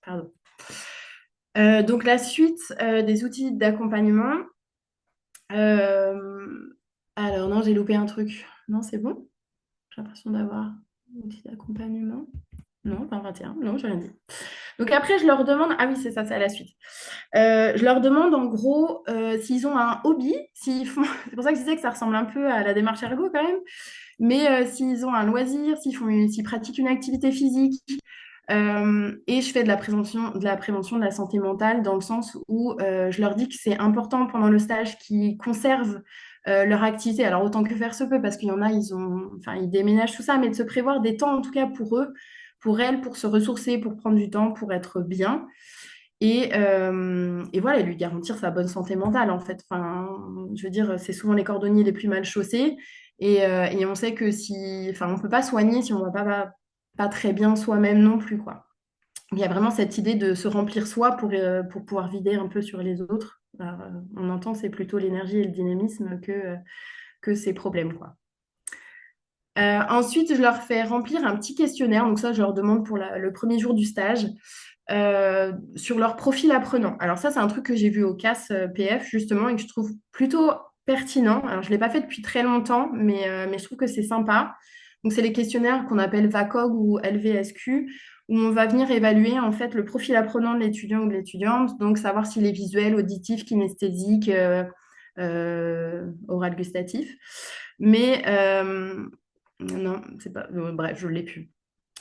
Speaker 2: Pardon. Donc la suite des outils d'accompagnement. Euh, alors non, j'ai loupé un truc. Non, c'est bon? J'ai l'impression d'avoir outil d'accompagnement. Non, 2021. Non, j'ai rien dit. Donc après, je leur demande, ah oui, c'est ça, c'est à la suite. Je leur demande en gros s'ils ont un hobby, s'ils font, c'est pour ça que je disais que ça ressemble un peu à la démarche ergo quand même, mais s'ils ont un loisir, s'ils pratiquent une activité physique. Et je fais de la santé mentale dans le sens où je leur dis que c'est important pendant le stage qu'ils conservent leur activité. Alors autant que faire se peut, parce qu'il y en a, enfin, ils déménagent tout ça, mais de se prévoir des temps en tout cas pour eux, pour elles, pour se ressourcer, pour prendre du temps, pour être bien. Et voilà, et lui garantir sa bonne santé mentale, en fait. Enfin, je veux dire, c'est souvent les cordonniers les plus mal chaussés. Et on sait que si, enfin, on ne peut pas soigner si on ne va pas très bien soi-même non plus, quoi. Il y a vraiment cette idée de se remplir soi pour pouvoir vider un peu sur les autres. Alors, on entend c'est plutôt l'énergie et le dynamisme que ces problèmes, quoi. Ensuite, je leur fais remplir un petit questionnaire. Donc ça, je leur demande pour le premier jour du stage sur leur profil apprenant. Alors ça, c'est un truc que j'ai vu au CAS PF justement et que je trouve plutôt pertinent. Alors je ne l'ai pas fait depuis très longtemps, mais je trouve que c'est sympa. Donc c'est les questionnaires qu'on appelle VACOG ou LVSQ, où on va venir évaluer en fait le profil apprenant de l'étudiant ou de l'étudiante, donc savoir s'il est visuel, auditif, kinesthésique, oral gustatif. Mais non, c'est pas. Bref, je ne l'ai plus.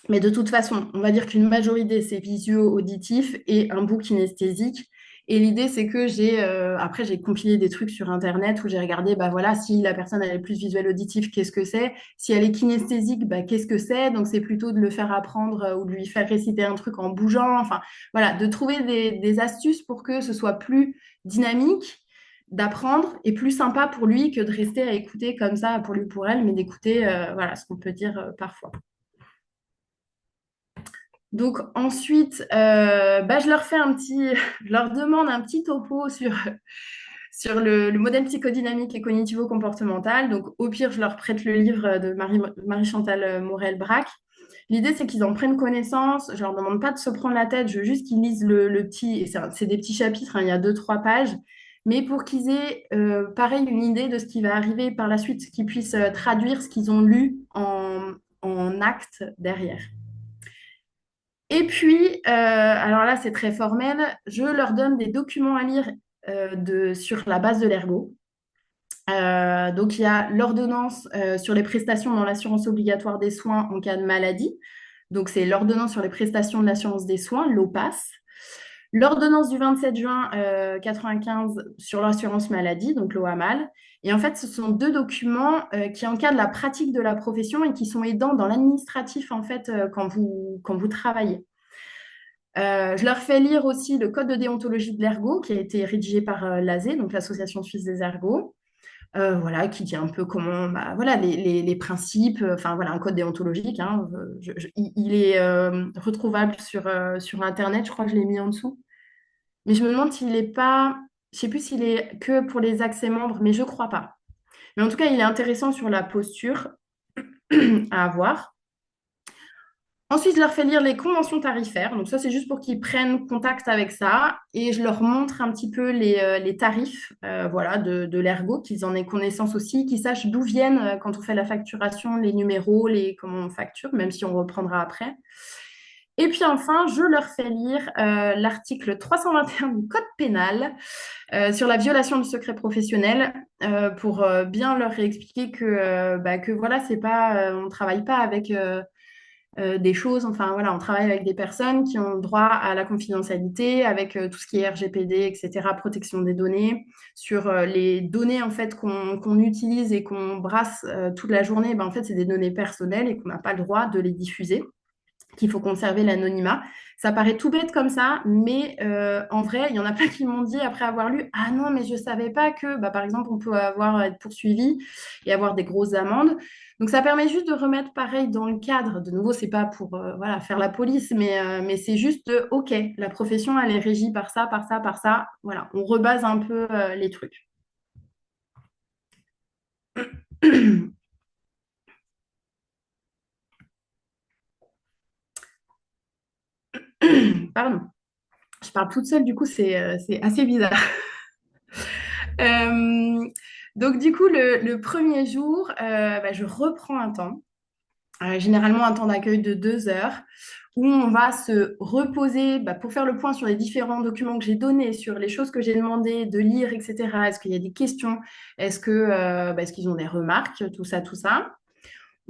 Speaker 2: Mais de toute façon, on va dire qu'une majorité, c'est visio-auditif et un bout kinesthésique. Et l'idée, c'est que après, j'ai compilé des trucs sur Internet où j'ai regardé, bah voilà, si la personne elle est plus visuelle auditive, qu'est-ce que c'est? Si elle est kinesthésique, bah, qu'est-ce que c'est? Donc, c'est plutôt de le faire apprendre ou de lui faire réciter un truc en bougeant. Enfin, voilà, de trouver des astuces pour que ce soit plus dynamique d'apprendre et plus sympa pour lui que de rester à écouter comme ça pour lui pour elle, mais d'écouter voilà ce qu'on peut dire parfois. Donc ensuite, bah, je leur demande un petit topo sur le modèle psychodynamique et cognitivo-comportemental. Donc au pire, je leur prête le livre de Marie-Chantal Morel-Brac. L'idée, c'est qu'ils en prennent connaissance. Je leur demande pas de se prendre la tête, je veux juste qu'ils lisent le petit, et c'est des petits chapitres, hein, il y a deux, trois pages, mais pour qu'ils aient, pareil, une idée de ce qui va arriver par la suite, qu'ils puissent traduire ce qu'ils ont lu en actes derrière. Et puis, alors là, c'est très formel, je leur donne des documents à lire sur la base de l'ergo. Donc, il y a l'ordonnance sur les prestations dans l'assurance obligatoire des soins en cas de maladie. Donc, c'est l'ordonnance sur les prestations de l'assurance des soins, l'OPAS. L'ordonnance du 27 juin 95 sur l'assurance maladie, donc l'OAMAL. Et en fait, ce sont deux documents qui encadrent la pratique de la profession et qui sont aidants dans l'administratif, en fait, quand vous travaillez. Je leur fais lire aussi le code de déontologie de l'ergo qui a été rédigé par l'ASE, donc l'Association suisse des ergos, voilà, qui dit un peu comment, bah, voilà, les principes, enfin voilà, un code déontologique. Hein, il est retrouvable sur Internet, je crois que je l'ai mis en dessous. Mais je me demande s'il n'est pas, je sais plus s'il est que pour les accès membres, mais je crois pas. Mais en tout cas, il est intéressant sur la posture à avoir. Ensuite, je leur fais lire les conventions tarifaires. Donc ça, c'est juste pour qu'ils prennent contact avec ça. Et je leur montre un petit peu les tarifs voilà, de l'ergo, qu'ils en aient connaissance aussi, qu'ils sachent d'où viennent, quand on fait la facturation, les numéros, comment on facture, même si on reprendra après. Et puis enfin, je leur fais lire l'article 321 du Code pénal sur la violation du secret professionnel pour bien leur réexpliquer que voilà, c'est pas, on ne travaille pas avec des choses. Enfin, voilà, on travaille avec des personnes qui ont droit à la confidentialité, avec tout ce qui est RGPD, etc., protection des données, sur les données en fait qu'on utilise et qu'on brasse toute la journée. Ben, en fait, c'est des données personnelles et qu'on n'a pas le droit de les diffuser, qu'il faut conserver l'anonymat. Ça paraît tout bête comme ça, mais en vrai, il y en a plein qui m'ont dit après avoir lu, ah non, mais je ne savais pas que, bah, par exemple, on peut être poursuivi et avoir des grosses amendes. Donc ça permet juste de remettre pareil dans le cadre. De nouveau, c'est pas pour voilà, faire la police, mais c'est juste de, OK, la profession, elle est régie par ça, par ça, par ça. Voilà, on rebase un peu les trucs. Pardon, je parle toute seule, du coup, c'est assez bizarre. Euh, donc, du coup, le premier jour, bah, je reprends un temps, généralement un temps d'accueil de 2 heures, où on va se reposer bah, pour faire le point sur les différents documents que j'ai donnés, sur les choses que j'ai demandé de lire, etc. Est-ce qu'il y a des questions? Est-ce qu'ils ont des remarques? Tout ça, tout ça.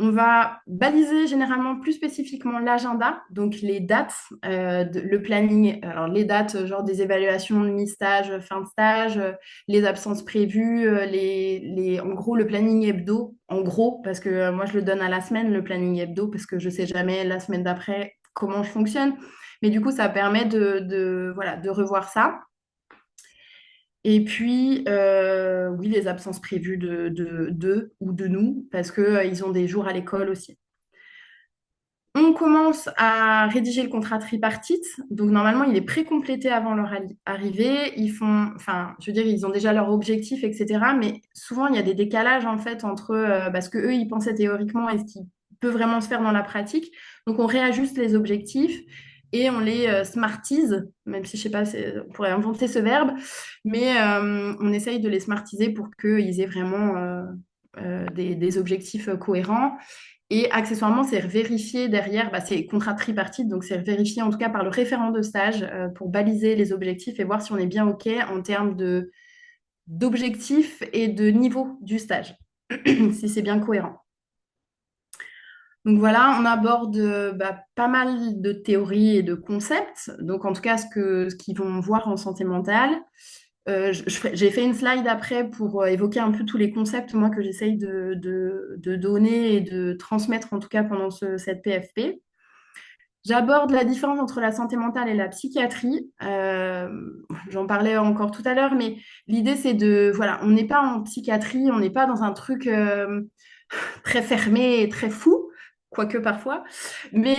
Speaker 2: On va baliser généralement plus spécifiquement l'agenda, donc les dates, le planning, alors les dates, genre des évaluations de mi-stage, fin de stage, les absences prévues, en gros le planning hebdo, en gros, parce que moi je le donne à la semaine, le planning hebdo, parce que je ne sais jamais la semaine d'après comment je fonctionne. Mais du coup, ça permet voilà, de revoir ça. Et puis, oui, les absences prévues d'eux ou de nous, parce qu'ils ont des jours à l'école aussi. On commence à rédiger le contrat tripartite. Donc, normalement, il est pré-complété avant leur arrivée. Enfin, je veux dire, ils ont déjà leur objectif, etc. Mais souvent, il y a des décalages, en fait, entre ce que eux, ils pensaient théoriquement et ce qui peut vraiment se faire dans la pratique. Donc, on réajuste les objectifs et on les smartise, même si je sais pas, on pourrait inventer ce verbe, mais on essaye de les smartiser pour qu'ils aient vraiment des objectifs cohérents. Et accessoirement, c'est vérifié derrière, bah, c'est contrat tripartite, donc c'est vérifié en tout cas par le référent de stage pour baliser les objectifs et voir si on est bien OK en termes d'objectifs et de niveau du stage, si c'est bien cohérent. Donc voilà, on aborde pas mal de théories et de concepts, donc en tout cas ce qu'ils vont voir en santé mentale. J'ai fait une slide après pour évoquer un peu tous les concepts, moi, que j'essaye de donner et de transmettre, en tout cas, pendant cette PFP. J'aborde la différence entre la santé mentale et la psychiatrie. J'en parlais encore tout à l'heure, mais l'idée, c'est voilà, on n'est pas en psychiatrie, on n'est pas dans un truc très fermé et très fou, quoique parfois. Mais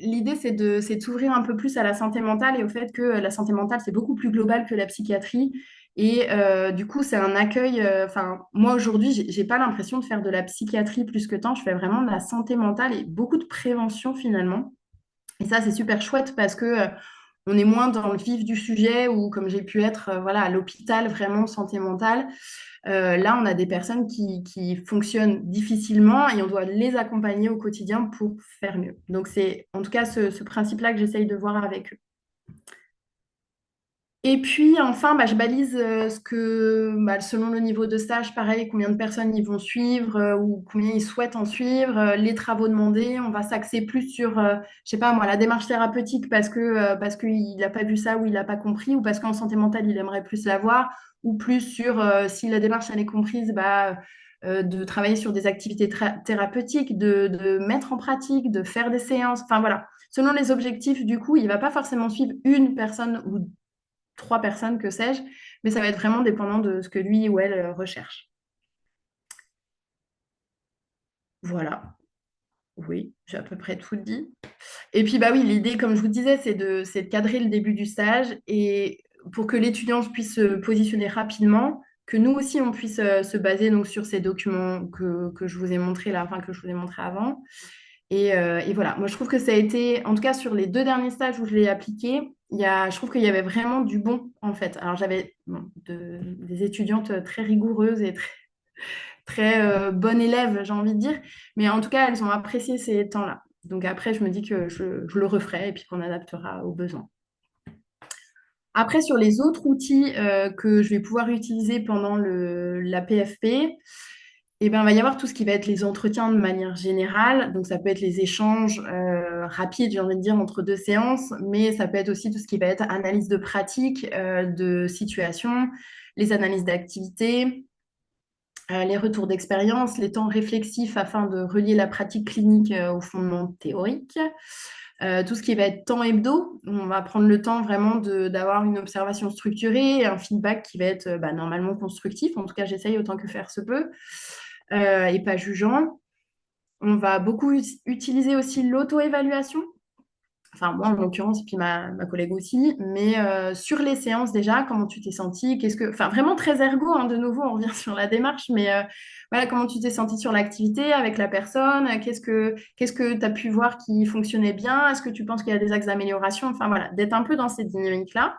Speaker 2: l'idée, c'est de s'ouvrir un peu plus à la santé mentale et au fait que la santé mentale, c'est beaucoup plus global que la psychiatrie. Et du coup, c'est un accueil. Enfin, moi, aujourd'hui, j'ai pas l'impression de faire de la psychiatrie plus que tant. Je fais vraiment de la santé mentale et beaucoup de prévention finalement. Et ça, c'est super chouette parce que on est moins dans le vif du sujet ou comme j'ai pu être voilà, à l'hôpital, vraiment santé mentale. Là, on a des personnes qui fonctionnent difficilement et on doit les accompagner au quotidien pour faire mieux. Donc, c'est en tout cas ce principe-là que j'essaye de voir avec eux. Et puis, enfin, bah, je balise selon le niveau de stage, pareil, combien de personnes ils vont suivre ou combien ils souhaitent en suivre, les travaux demandés. On va s'axer plus sur, je sais pas moi, la démarche thérapeutique parce qu'il n'a pas vu ça ou il n'a pas compris ou parce qu'en santé mentale, il aimerait plus l'avoir ou plus sur si la démarche, elle est comprise, de travailler sur des activités thérapeutiques, de mettre en pratique, de faire des séances. Enfin, voilà. Selon les objectifs, du coup, il ne va pas forcément suivre une personne ou 3 personnes, que sais-je, mais ça va être vraiment dépendant de ce que lui ou elle recherche. Voilà, oui, j'ai à peu près tout dit. Et puis, bah oui, l'idée, comme je vous disais, c'est de cadrer le début du stage et pour que l'étudiant puisse se positionner rapidement, que nous aussi, on puisse se baser donc, sur ces documents que je vous ai montrés là, enfin, que je vous ai montrés avant. Et voilà, moi je trouve que ça a été, en tout cas sur les 2 derniers stages où je l'ai appliqué, je trouve qu'il y avait vraiment du bon en fait. Alors j'avais des étudiantes très rigoureuses et très, très bonnes élèves, j'ai envie de dire, mais en tout cas elles ont apprécié ces temps-là. Donc après, je me dis que je le referai et puis qu'on adaptera aux besoins. Après, sur les autres outils que je vais pouvoir utiliser pendant la PFP, eh ben, il va y avoir tout ce qui va être les entretiens de manière générale. Donc, ça peut être les échanges rapides, j'ai envie de dire, entre 2 séances, mais ça peut être aussi tout ce qui va être analyse de pratique, de situation, les analyses d'activité, les retours d'expérience, les temps réflexifs afin de relier la pratique clinique au fondement théorique. Tout ce qui va être temps hebdo, on va prendre le temps vraiment d'avoir une observation structurée, un feedback qui va être normalement constructif. En tout cas, j'essaye autant que faire se peut et pas jugeant. On va beaucoup utiliser aussi l'auto-évaluation. enfin moi en l'occurrence, et puis ma collègue aussi, mais sur les séances déjà, comment tu t'es sentie, enfin vraiment très ergo, hein, de nouveau, on revient sur la démarche, mais voilà, comment tu t'es sentie sur l'activité avec la personne, qu'est-ce que tu as pu voir qui fonctionnait bien, est-ce que tu penses qu'il y a des axes d'amélioration, enfin voilà, d'être un peu dans cette dynamique-là.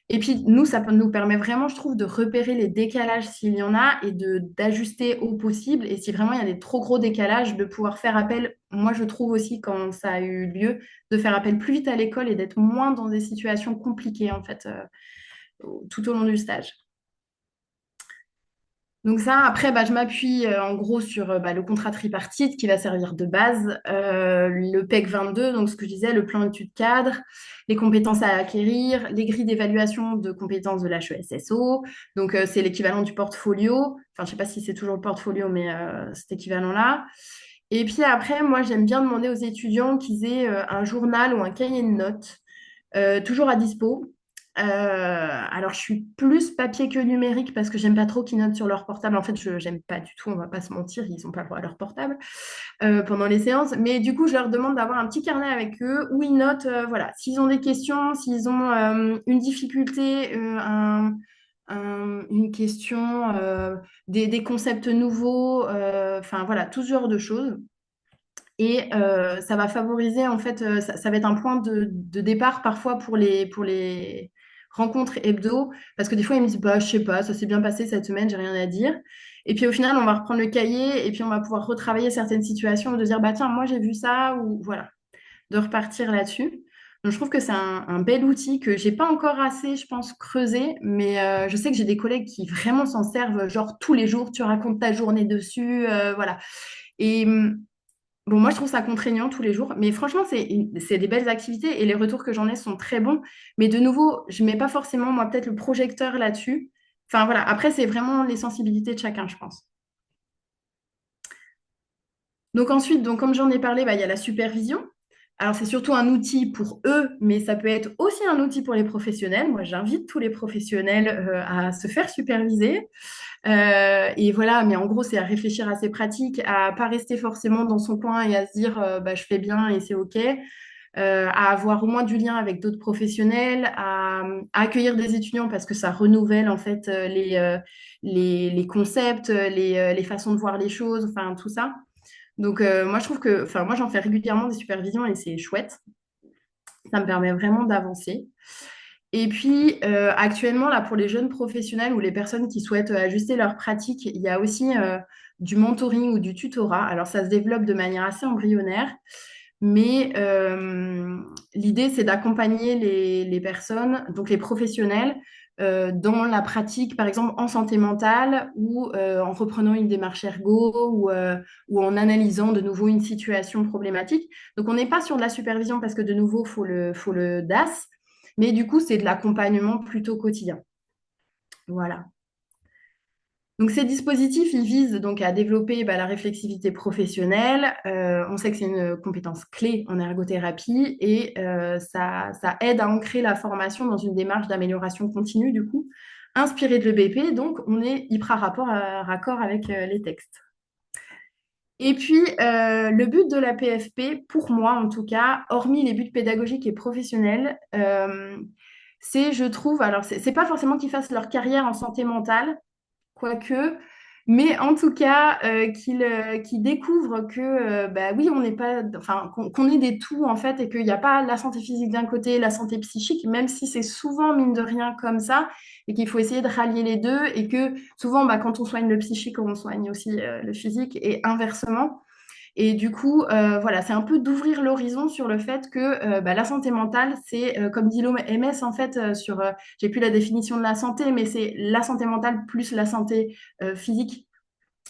Speaker 2: Et puis, nous, nous permet vraiment, je trouve, de repérer les décalages s'il y en a et d'ajuster au possible. Et si vraiment il y a des trop gros décalages, de pouvoir faire appel, moi, je trouve aussi, quand ça a eu lieu, de faire appel plus vite à l'école et d'être moins dans des situations compliquées, en fait, tout au long du stage. Donc ça, après, bah, je m'appuie en gros sur bah, le contrat tripartite qui va servir de base, le PEC 22, donc ce que je disais, le plan études cadre, les compétences à acquérir, les grilles d'évaluation de compétences de l'HESSO, donc c'est l'équivalent du portfolio, enfin je ne sais pas si c'est toujours le portfolio, mais cet équivalent-là. Et puis après, moi j'aime bien demander aux étudiants qu'ils aient un journal ou un cahier de notes, toujours à dispo. Alors, je suis plus papier que numérique parce que j'aime pas trop qu'ils notent sur leur portable. En fait, je j'aime pas du tout, on va pas se mentir, ils n'ont pas le droit à leur portable pendant les séances. Mais du coup, je leur demande d'avoir un petit carnet avec eux où ils notent, voilà, s'ils ont des questions, s'ils ont une difficulté, une question, des concepts nouveaux, enfin voilà, tout ce genre de choses. Et ça va favoriser, en fait, ça va être un point de départ parfois pour les rencontres hebdo, parce que des fois, ils me disent, bah, je sais pas, ça s'est bien passé cette semaine, j'ai rien à dire. Et puis au final, on va reprendre le cahier et puis on va pouvoir retravailler certaines situations, de dire, bah tiens, moi j'ai vu ça, ou voilà, de repartir là-dessus. Donc je trouve que c'est un bel outil que j'ai pas encore assez, je pense, creusé, mais je sais que j'ai des collègues qui vraiment s'en servent, genre tous les jours, tu racontes ta journée dessus, voilà. Et bon, moi, je trouve ça contraignant tous les jours, mais franchement, c'est des belles activités et les retours que j'en ai sont très bons. Mais de nouveau, je mets pas forcément, moi, peut-être le projecteur là-dessus. Enfin, voilà. Après, c'est vraiment les sensibilités de chacun, je pense. Donc ensuite, donc, comme j'en ai parlé, bah, il y a la supervision. Alors, c'est surtout un outil pour eux, mais ça peut être aussi un outil pour les professionnels. Moi, j'invite tous les professionnels à se faire superviser. Et voilà, mais en gros, c'est à réfléchir à ses pratiques, à pas rester forcément dans son coin et à se dire bah, je fais bien et c'est OK, à avoir au moins du lien avec d'autres professionnels, à accueillir des étudiants parce que ça renouvelle en fait les concepts, les façons de voir les choses, enfin tout ça. Donc moi, je trouve que, enfin moi, j'en fais régulièrement des supervisions et c'est chouette. Ça me permet vraiment d'avancer. Et puis, actuellement, là, pour les jeunes professionnels ou les personnes qui souhaitent ajuster leur pratique, il y a aussi du mentoring ou du tutorat. Alors, ça se développe de manière assez embryonnaire, mais l'idée, c'est d'accompagner les personnes, donc les professionnels, dans la pratique, par exemple, en santé mentale ou en reprenant une démarche ergo ou en analysant de nouveau une situation problématique. Donc, on n'est pas sur de la supervision parce que, de nouveau, faut le DAS. Mais du coup, c'est de l'accompagnement plutôt quotidien. Voilà. Donc, ces dispositifs, ils visent donc à développer bah, la réflexivité professionnelle. On sait que c'est une compétence clé en ergothérapie et ça aide à ancrer la formation dans une démarche d'amélioration continue, du coup, inspirée de l'EBP. Donc, on est hyper raccord avec les textes. Et puis, le but de la PFP, pour moi en tout cas, hormis les buts pédagogiques et professionnels, c'est, je trouve, alors c'est pas forcément qu'ils fassent leur carrière en santé mentale, quoique, mais en tout cas, qu'ils découvrent que, bah oui, on n'est pas, enfin, qu'on est des tout, en fait, et qu'il n'y a pas la santé physique d'un côté, la santé psychique, même si c'est souvent, mine de rien, comme ça, et qu'il faut essayer de rallier les deux, et que souvent, bah, quand on soigne le psychique, on soigne aussi le physique, et inversement. Et du coup, voilà, c'est un peu d'ouvrir l'horizon sur le fait que bah, la santé mentale, c'est, comme dit l'OMS, en fait, j'ai plus la définition de la santé, mais c'est la santé mentale plus la santé physique.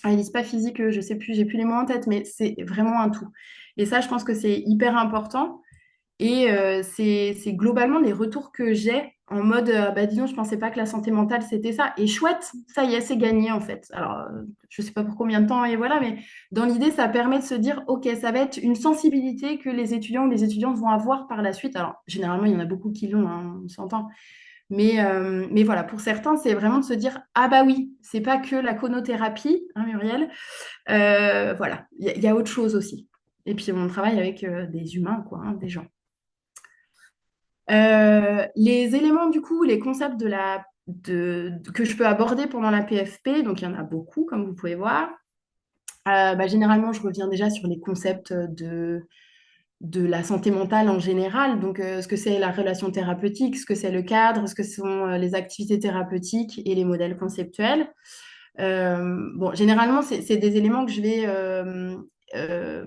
Speaker 2: Ah, ils disent pas physique, je sais plus, j'ai plus les mots en tête, mais c'est vraiment un tout. Et ça, je pense que c'est hyper important. Et c'est globalement les retours que j'ai en mode, bah dis donc, je pensais pas que la santé mentale c'était ça. Et chouette, ça y est, c'est gagné en fait. Alors, je sais pas pour combien de temps et voilà, mais dans l'idée, ça permet de se dire, ok, ça va être une sensibilité que les étudiants ou les étudiantes vont avoir par la suite. Alors, généralement, il y en a beaucoup qui l'ont, hein, on s'entend. Mais voilà, pour certains, c'est vraiment de se dire, ah bah oui, c'est pas que la conothérapie, hein, Muriel. Voilà, il y a autre chose aussi. Et puis, on travaille avec des humains, quoi, hein, des gens. Les éléments, du coup, les concepts que je peux aborder pendant la PFP, donc il y en a beaucoup, comme vous pouvez voir. Généralement, je reviens déjà sur les concepts de la santé mentale en général, donc ce que c'est la relation thérapeutique, ce que c'est le cadre, ce que sont les activités thérapeutiques et les modèles conceptuels. Bon, généralement, c'est des éléments que je vais euh,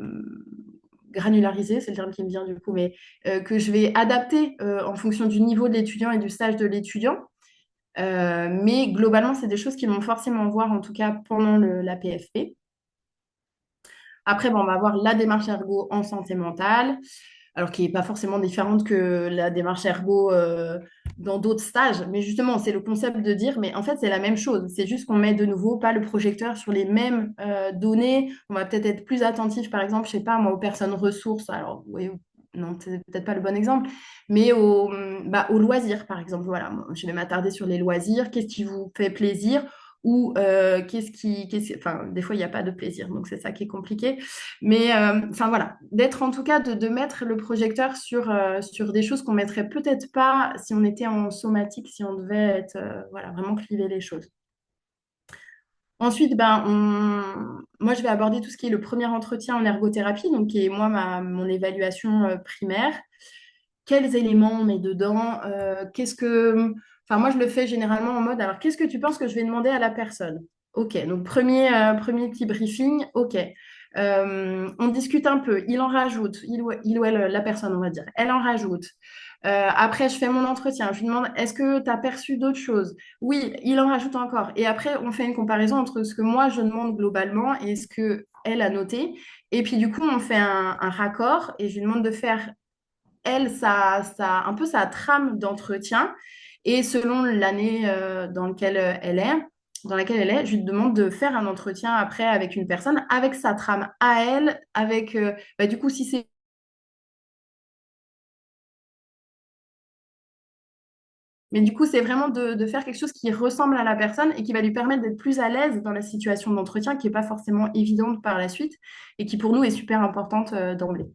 Speaker 2: granulariser, c'est le terme qui me vient du coup, mais que je vais adapter en fonction du niveau de l'étudiant et du stage de l'étudiant. Mais globalement, c'est des choses qui vont forcément voir, en tout cas pendant la PFP. Après, bon, on va avoir la démarche ergo en santé mentale, alors qui n'est pas forcément différente que la démarche ergo dans d'autres stages. Mais justement, c'est le concept de dire, mais en fait, c'est la même chose. C'est juste qu'on met de nouveau pas le projecteur sur les mêmes données. On va peut-être être plus attentif, par exemple, je sais pas, moi, aux personnes ressources. Alors, oui, non, c'est peut-être pas le bon exemple, mais aux loisirs, par exemple. Voilà, moi, je vais m'attarder sur les loisirs. Qu'est-ce qui vous fait plaisir? Ou enfin, des fois, il n'y a pas de plaisir, donc c'est ça qui est compliqué. Mais enfin voilà, d'être en tout cas de mettre le projecteur sur des choses qu'on mettrait peut-être pas si on était en somatique, si on devait être voilà, vraiment cliver les choses. Ensuite, moi, je vais aborder tout ce qui est le premier entretien en ergothérapie, donc qui est moi mon évaluation primaire. Quels éléments on met dedans? Enfin, moi, je le fais généralement en mode, alors, qu'est-ce que tu penses que je vais demander à la personne? Ok, donc premier petit briefing, ok. On discute un peu, il en rajoute, il ou elle, la personne, on va dire, elle en rajoute. Après, je fais mon entretien, je lui demande, est-ce que tu as perçu d'autres choses? Oui, il en rajoute encore. Et après, on fait une comparaison entre ce que moi, je demande globalement et ce que elle a noté. Et puis, du coup, on fait un raccord et je lui demande de faire elle, un peu sa trame d'entretien. Et selon l'année dans laquelle elle est, je lui demande de faire un entretien après avec une personne, avec sa trame à elle, avec, du coup, si c'est... Mais du coup, c'est vraiment de faire quelque chose qui ressemble à la personne et qui va lui permettre d'être plus à l'aise dans la situation d'entretien, qui n'est pas forcément évidente par la suite et qui, pour nous, est super importante d'emblée.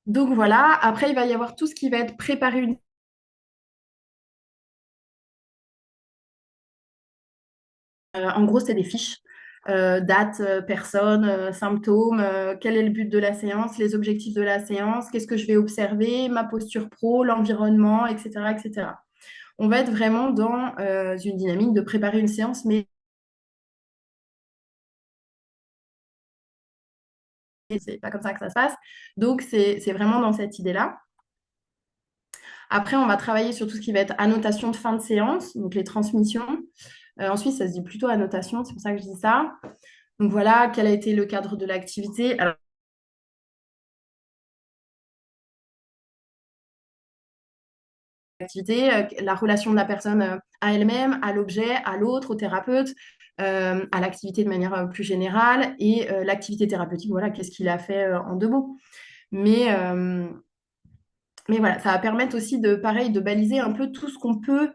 Speaker 2: Donc voilà, après, il va y avoir tout ce qui va être préparé en gros, c'est des fiches. Date, personne, symptômes, quel est le but de la séance, les objectifs de la séance, qu'est-ce que je vais observer, ma posture pro, l'environnement, etc., etc. On va être vraiment dans une dynamique de préparer une séance, mais c'est pas comme ça que ça se passe. Donc, c'est vraiment dans cette idée-là. Après, on va travailler sur tout ce qui va être annotation de fin de séance, donc les transmissions. En Suisse, ça se dit plutôt annotation, c'est pour ça que je dis ça. Donc voilà, quel a été le cadre de l'activité. Alors, l'activité, la relation de la personne à elle-même, à l'objet, à l'autre, au thérapeute, à l'activité de manière plus générale et l'activité thérapeutique, voilà, qu'est-ce qu'il a fait en deux mots. Mais, euh, mais voilà, ça va permettre aussi de, pareil, de baliser un peu tout ce qu'on peut,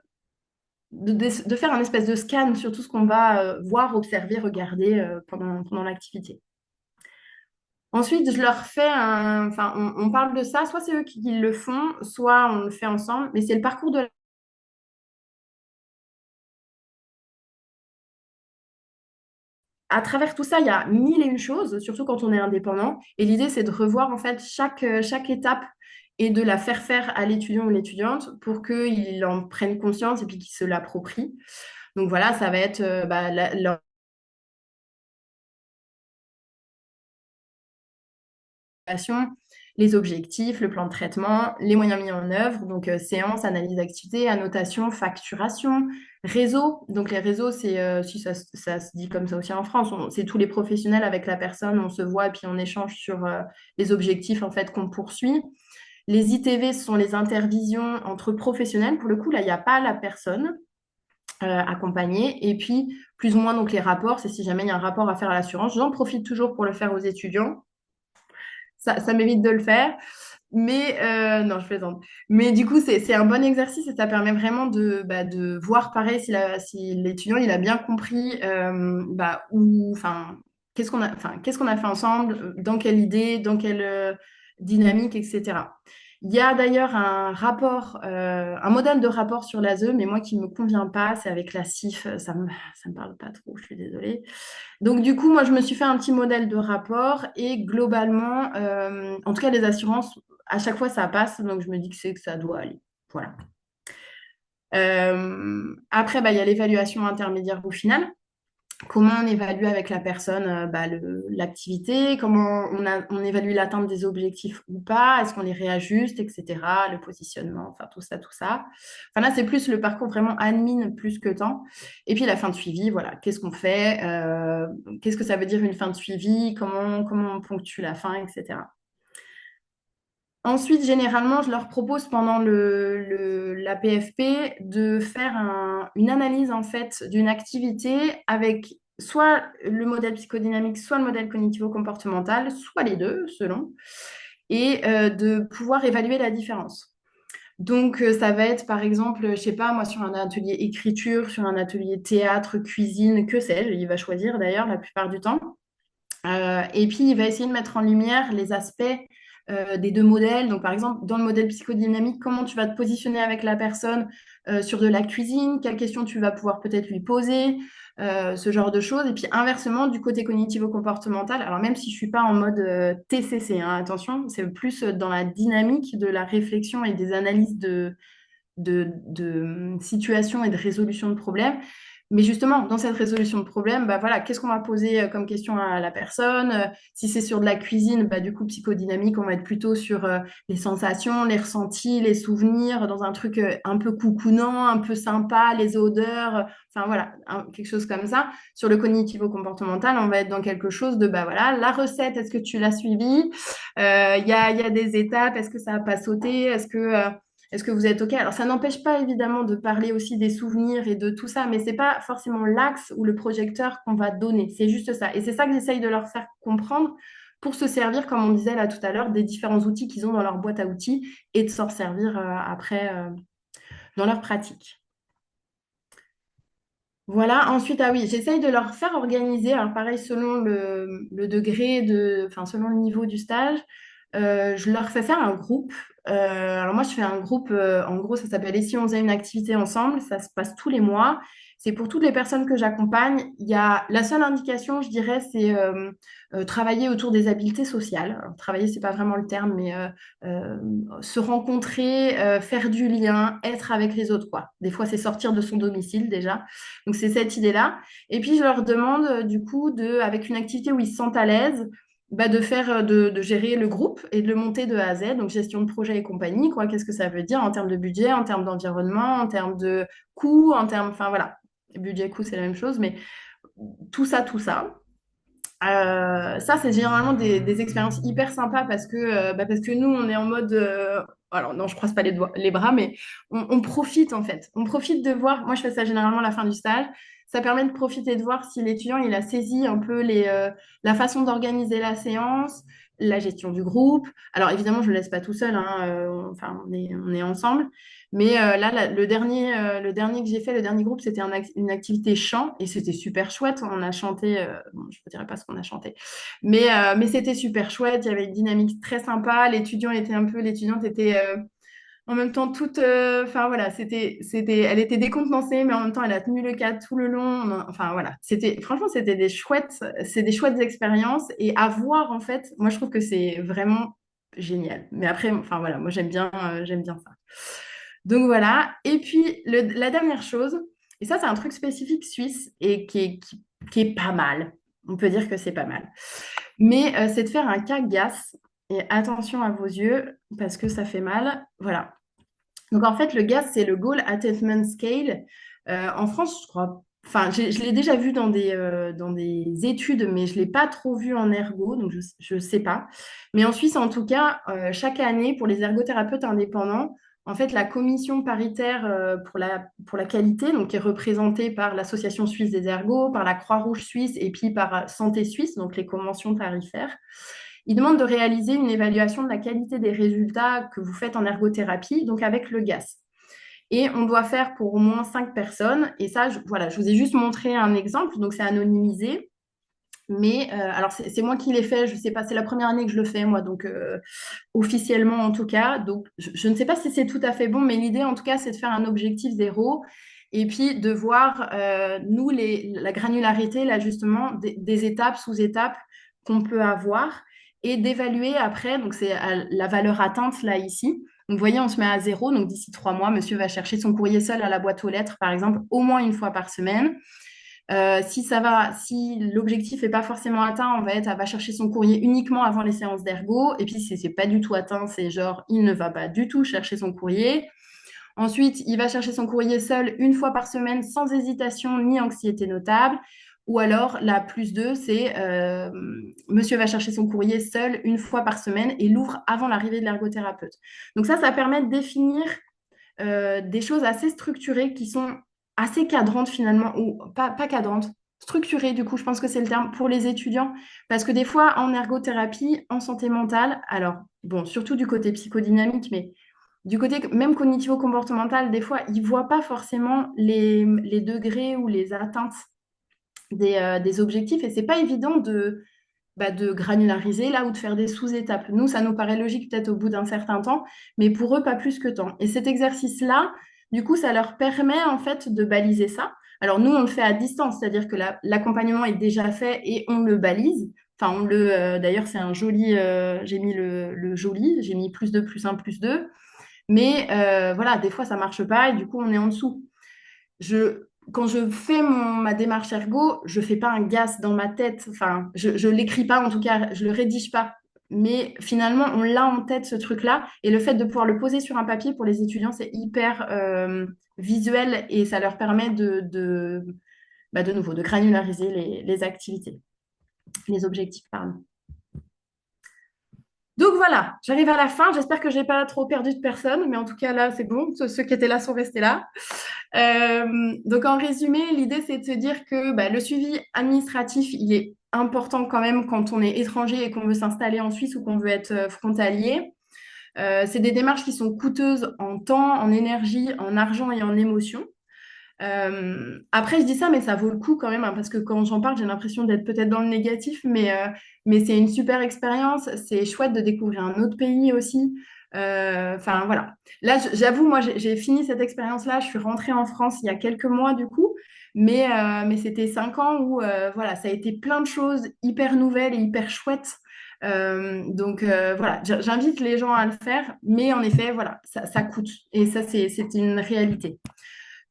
Speaker 2: de faire un espèce de scan sur tout ce qu'on va voir, observer, regarder pendant l'activité. Ensuite, je leur fais enfin, on parle de ça, soit c'est eux qui le font, soit on le fait ensemble, mais c'est le parcours de à travers tout ça, il y a mille et une choses, surtout quand on est indépendant. Et l'idée, c'est de revoir en fait chaque étape et de la faire faire à l'étudiant ou l'étudiante pour qu'il en prenne conscience et puis qu'il se l'approprie. Donc voilà, ça va être l'orientation, les objectifs, le plan de traitement, les moyens mis en œuvre, donc séance, analyse d'activité, annotation, facturation, réseau. Donc les réseaux, c'est, si ça se dit comme ça aussi en France, c'est tous les professionnels avec la personne, on se voit et puis on échange sur les objectifs en fait qu'on poursuit. Les ITV, ce sont les intervisions entre professionnels. Pour le coup, là, il n'y a pas la personne accompagnée. Et puis, plus ou moins, donc les rapports, c'est si jamais il y a un rapport à faire à l'assurance. J'en profite toujours pour le faire aux étudiants. Ça m'évite de le faire. Mais non, je plaisante. Mais du coup, c'est un bon exercice et ça permet vraiment de voir pareil si l'étudiant il a bien compris enfin, qu'est-ce qu'on a fait ensemble, dans quelle idée, dans quelle dynamique, etc. Il y a d'ailleurs un rapport, un modèle de rapport sur l'ASE, mais moi qui ne me convient pas, c'est avec la CIF, ça me parle pas trop, je suis désolée. Donc du coup, moi je me suis fait un petit modèle de rapport et globalement, en tout cas les assurances, à chaque fois ça passe, donc je me dis que c'est que ça doit aller. Voilà. Après, bah, il y a l'évaluation intermédiaire au final. Comment on évalue avec la personne bah, l'activité, comment on évalue l'atteinte des objectifs ou pas, est-ce qu'on les réajuste, etc., le positionnement, enfin tout ça, tout ça. Enfin là, c'est plus le parcours vraiment admin plus que temps. Et puis la fin de suivi, voilà, qu'est-ce qu'on fait, qu'est-ce que ça veut dire une fin de suivi, comment on ponctue la fin, etc. Ensuite, généralement, je leur propose pendant la PFP de faire une analyse en fait d'une activité avec soit le modèle psychodynamique, soit le modèle cognitivo-comportemental, soit les deux, selon, et de pouvoir évaluer la différence. Donc, ça va être par exemple, je sais pas, moi, sur un atelier écriture, sur un atelier théâtre, cuisine, que sais-je, il va choisir d'ailleurs la plupart du temps. Et puis, il va essayer de mettre en lumière les aspects des deux modèles. Donc, par exemple, dans le modèle psychodynamique, comment tu vas te positionner avec la personne sur de la cuisine, quelles questions tu vas pouvoir peut-être lui poser, ce genre de choses. Et puis, inversement, du côté cognitivo-comportemental, alors même si je ne suis pas en mode TCC, hein, attention, c'est plus dans la dynamique de la réflexion et des analyses de situations et de résolution de problèmes. Mais justement, dans cette résolution de problème, bah voilà, qu'est-ce qu'on va poser comme question à la personne? Si c'est sur de la cuisine, bah du coup, psychodynamique, on va être plutôt sur les sensations, les ressentis, les souvenirs, dans un truc un peu coucounant, un peu sympa, les odeurs, enfin voilà, quelque chose comme ça. Sur le cognitivo-comportemental, on va être dans quelque chose de, bah voilà, la recette, est-ce que tu l'as suivie? Il y a des étapes, est-ce que ça n'a pas sauté? Est-ce que vous êtes OK? Alors, ça n'empêche pas évidemment de parler aussi des souvenirs et de tout ça, mais ce n'est pas forcément l'axe ou le projecteur qu'on va donner. C'est juste ça. Et c'est ça que j'essaye de leur faire comprendre pour se servir, comme on disait là tout à l'heure, des différents outils qu'ils ont dans leur boîte à outils et de s'en servir après dans leur pratique. Voilà, ensuite, ah oui, j'essaye de leur faire organiser, alors pareil, selon le degré enfin, selon le niveau du stage, je leur fais faire un groupe. Alors moi, je fais un groupe, en gros, ça s'appelle «Et si on faisait une activité ensemble?» Ça se passe tous les mois. C'est pour toutes les personnes que j'accompagne. Il y a la seule indication, je dirais, c'est travailler autour des habiletés sociales. Alors, travailler, c'est pas vraiment le terme, mais euh, se rencontrer, faire du lien, être avec les autres, quoi. Des fois, c'est sortir de son domicile déjà. Donc, c'est cette idée-là. Et puis, je leur demande, du coup, avec une activité où ils se sentent à l'aise, bah, de faire, de gérer le groupe et de le monter de A à Z. Donc, gestion de projet et compagnie, quoi. Qu'est-ce que ça veut dire en termes de budget, en termes d'environnement, en termes de coûts, en termes, enfin, voilà. Budget, coût, c'est la même chose, mais tout ça, tout ça. Ça, c'est généralement des expériences hyper sympas parce que nous, on est en mode. Alors, non, je croise pas les bras, mais on profite en fait. On profite de voir. Moi, je fais ça généralement à la fin du stage. Ça permet de profiter de voir si l'étudiant il a saisi un peu la façon d'organiser la séance, la gestion du groupe. Alors, évidemment, je ne le laisse pas tout seul, hein, enfin, on est ensemble. Mais le dernier que j'ai fait, le dernier groupe, c'était une activité chant et c'était super chouette. On a chanté, bon, je ne dirais pas ce qu'on a chanté, mais c'était super chouette. Il y avait une dynamique très sympa. L'étudiante était en même temps toute, enfin voilà, elle était décontenancée, mais en même temps, elle a tenu le cadre tout le long. Enfin voilà, franchement, c'est des chouettes expériences et à voir en fait. Moi, je trouve que c'est vraiment génial. Mais après, enfin voilà, moi j'aime bien ça. Donc voilà. Et puis, la dernière chose, et ça, c'est un truc spécifique suisse et qui est pas mal. On peut dire que c'est pas mal. Mais c'est de faire un CAGAS. Et attention à vos yeux, parce que ça fait mal. Voilà. Donc en fait, le GAS, c'est le Goal Attainment Scale. En France, je crois. Enfin, je l'ai déjà vu dans des études, mais je ne l'ai pas trop vu en ergo, donc je ne sais pas. Mais en Suisse, en tout cas, chaque année, pour les ergothérapeutes indépendants, en fait, la commission paritaire pour la qualité, donc qui est représentée par l'Association suisse des ergos, par la Croix-Rouge suisse et puis par Santé suisse, donc les conventions tarifaires, il demande de réaliser une évaluation de la qualité des résultats que vous faites en ergothérapie, donc avec le GAS. Et on doit faire pour au moins 5 personnes. Et ça, voilà, je vous ai juste montré un exemple, donc c'est anonymisé. Mais alors, c'est moi qui l'ai fait, je sais pas, c'est la première année que je le fais, moi, donc officiellement en tout cas. Donc, je ne sais pas si c'est tout à fait bon, mais l'idée en tout cas, c'est de faire un objectif zéro et puis de voir, nous, la granularité, là, justement, des étapes, sous-étapes qu'on peut avoir et d'évaluer après, donc c'est la valeur atteinte, là, ici. Donc, vous voyez, on se met à zéro, donc d'ici 3 mois, monsieur va chercher son courrier seul à la boîte aux lettres, par exemple, au moins une fois par semaine. Si ça va, si l'objectif n'est pas forcément atteint, elle va chercher son courrier uniquement avant les séances d'ergo. Et puis, si c'est pas du tout atteint, c'est genre, il ne va pas du tout chercher son courrier. Ensuite, il va chercher son courrier seul une fois par semaine, sans hésitation ni anxiété notable. Ou alors, la plus 2, c'est monsieur va chercher son courrier seul une fois par semaine et l'ouvre avant l'arrivée de l'ergothérapeute. Donc ça permet de définir des choses assez structurées qui sont assez cadrantes finalement, ou pas cadrantes, structurées du coup, je pense que c'est le terme pour les étudiants, parce que des fois en ergothérapie, en santé mentale, alors bon, surtout du côté psychodynamique, mais du côté même cognitivo-comportemental, des fois, ils ne voient pas forcément les degrés ou les atteintes des objectifs, et c'est pas évident de granulariser là ou de faire des sous-étapes. Nous, ça nous paraît logique peut-être au bout d'un certain temps, mais pour eux, pas plus que temps. Et cet exercice-là, du coup, ça leur permet en fait de baliser ça. Alors nous, on le fait à distance, c'est-à-dire que l'accompagnement est déjà fait et on le balise. Enfin, d'ailleurs, c'est un joli, j'ai mis le joli, j'ai mis plus 2 plus un plus 2. Mais voilà, des fois, ça marche pas et du coup, on est en dessous. Quand je fais ma démarche ergo, je fais pas un GAS dans ma tête. Enfin, je l'écris pas, en tout cas, je le rédige pas. Mais finalement, on l'a en tête, ce truc-là. Et le fait de pouvoir le poser sur un papier pour les étudiants, c'est hyper visuel et ça leur permet de nouveau, de granulariser les activités, les objectifs, pardon. Donc voilà, j'arrive à la fin. J'espère que j'ai pas trop perdu de personnes, mais en tout cas là, c'est bon. Ceux qui étaient là sont restés là. Donc en résumé, l'idée c'est de se dire que bah, le suivi administratif, il est important quand même quand on est étranger et qu'on veut s'installer en Suisse ou qu'on veut être frontalier. C'est des démarches qui sont coûteuses en temps, en énergie, en argent et en émotion. Après, je dis ça, mais ça vaut le coup quand même, hein, parce que quand j'en parle, j'ai l'impression d'être peut-être dans le négatif, mais c'est une super expérience. C'est chouette de découvrir un autre pays aussi. Enfin, voilà. Là, j'avoue, moi, j'ai fini cette expérience-là. Je suis rentrée en France il y a quelques mois, du coup, mais c'était 5 ans où, voilà, ça a été plein de choses hyper nouvelles et hyper chouettes. Donc, voilà, j'invite les gens à le faire, mais en effet, voilà, ça coûte. Et ça, c'est une réalité.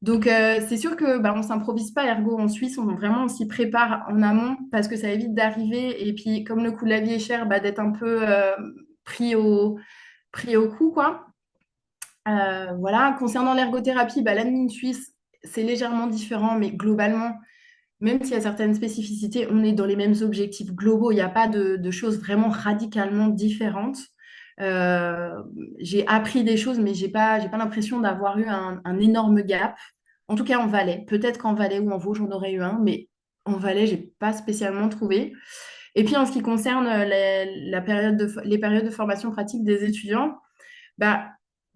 Speaker 2: Donc, c'est sûr que bah, on s'improvise pas ergo en Suisse, on s'y prépare en amont parce que ça évite d'arriver et puis comme le coût de la vie est cher, bah, d'être un peu pris au coup, quoi. Voilà. Concernant l'ergothérapie, bah, l'admin suisse, c'est légèrement différent, mais globalement, même s'il y a certaines spécificités, on est dans les mêmes objectifs globaux. Il n'y a pas de choses vraiment radicalement différentes. Euh, j'ai appris des choses, mais j'ai pas l'impression d'avoir eu un énorme gap. En tout cas, en Valais. Peut-être qu'en Valais ou en Vaud, j'en aurais eu un, mais en Valais, j'ai pas spécialement trouvé. Et puis, en ce qui concerne les périodes de formation pratique des étudiants, bah,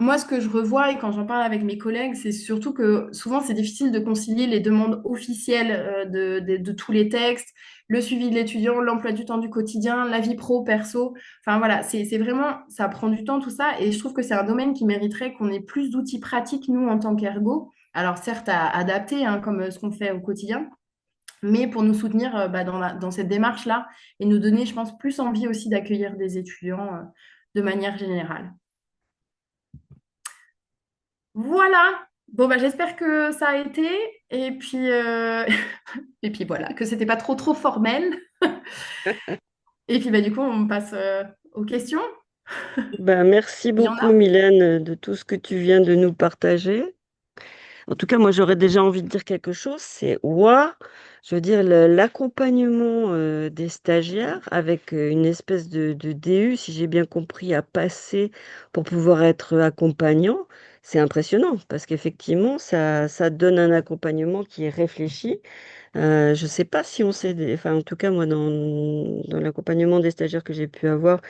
Speaker 2: moi, ce que je revois et quand j'en parle avec mes collègues, c'est surtout que souvent, c'est difficile de concilier les demandes officielles de tous les textes, le suivi de l'étudiant, l'emploi du temps du quotidien, la vie pro, perso. Enfin, voilà, c'est vraiment, ça prend du temps, tout ça. Et je trouve que c'est un domaine qui mériterait qu'on ait plus d'outils pratiques, nous, en tant qu'ergo. Alors, certes, à adapter, hein, comme ce qu'on fait au quotidien, mais pour nous soutenir bah, dans cette démarche-là et nous donner, je pense, plus envie aussi d'accueillir des étudiants de manière générale. Voilà. Bon, bah, j'espère que ça a été. Et puis, et puis voilà, que c'était pas trop formel. Et puis, bah, du coup, on passe aux questions.
Speaker 1: Ben, merci
Speaker 2: Il y en
Speaker 1: beaucoup,
Speaker 2: a.
Speaker 1: Mylène, de tout ce que tu viens de nous partager. En tout cas, moi, j'aurais déjà envie de dire quelque chose. C'est ouah, je veux dire, l'accompagnement des stagiaires avec une espèce de DU, si j'ai bien compris, à passer pour pouvoir être accompagnant. C'est impressionnant parce qu'effectivement, ça donne un accompagnement qui est réfléchi. Je ne sais pas si on sait, enfin, en tout cas, moi, dans l'accompagnement des stagiaires que j'ai pu avoir,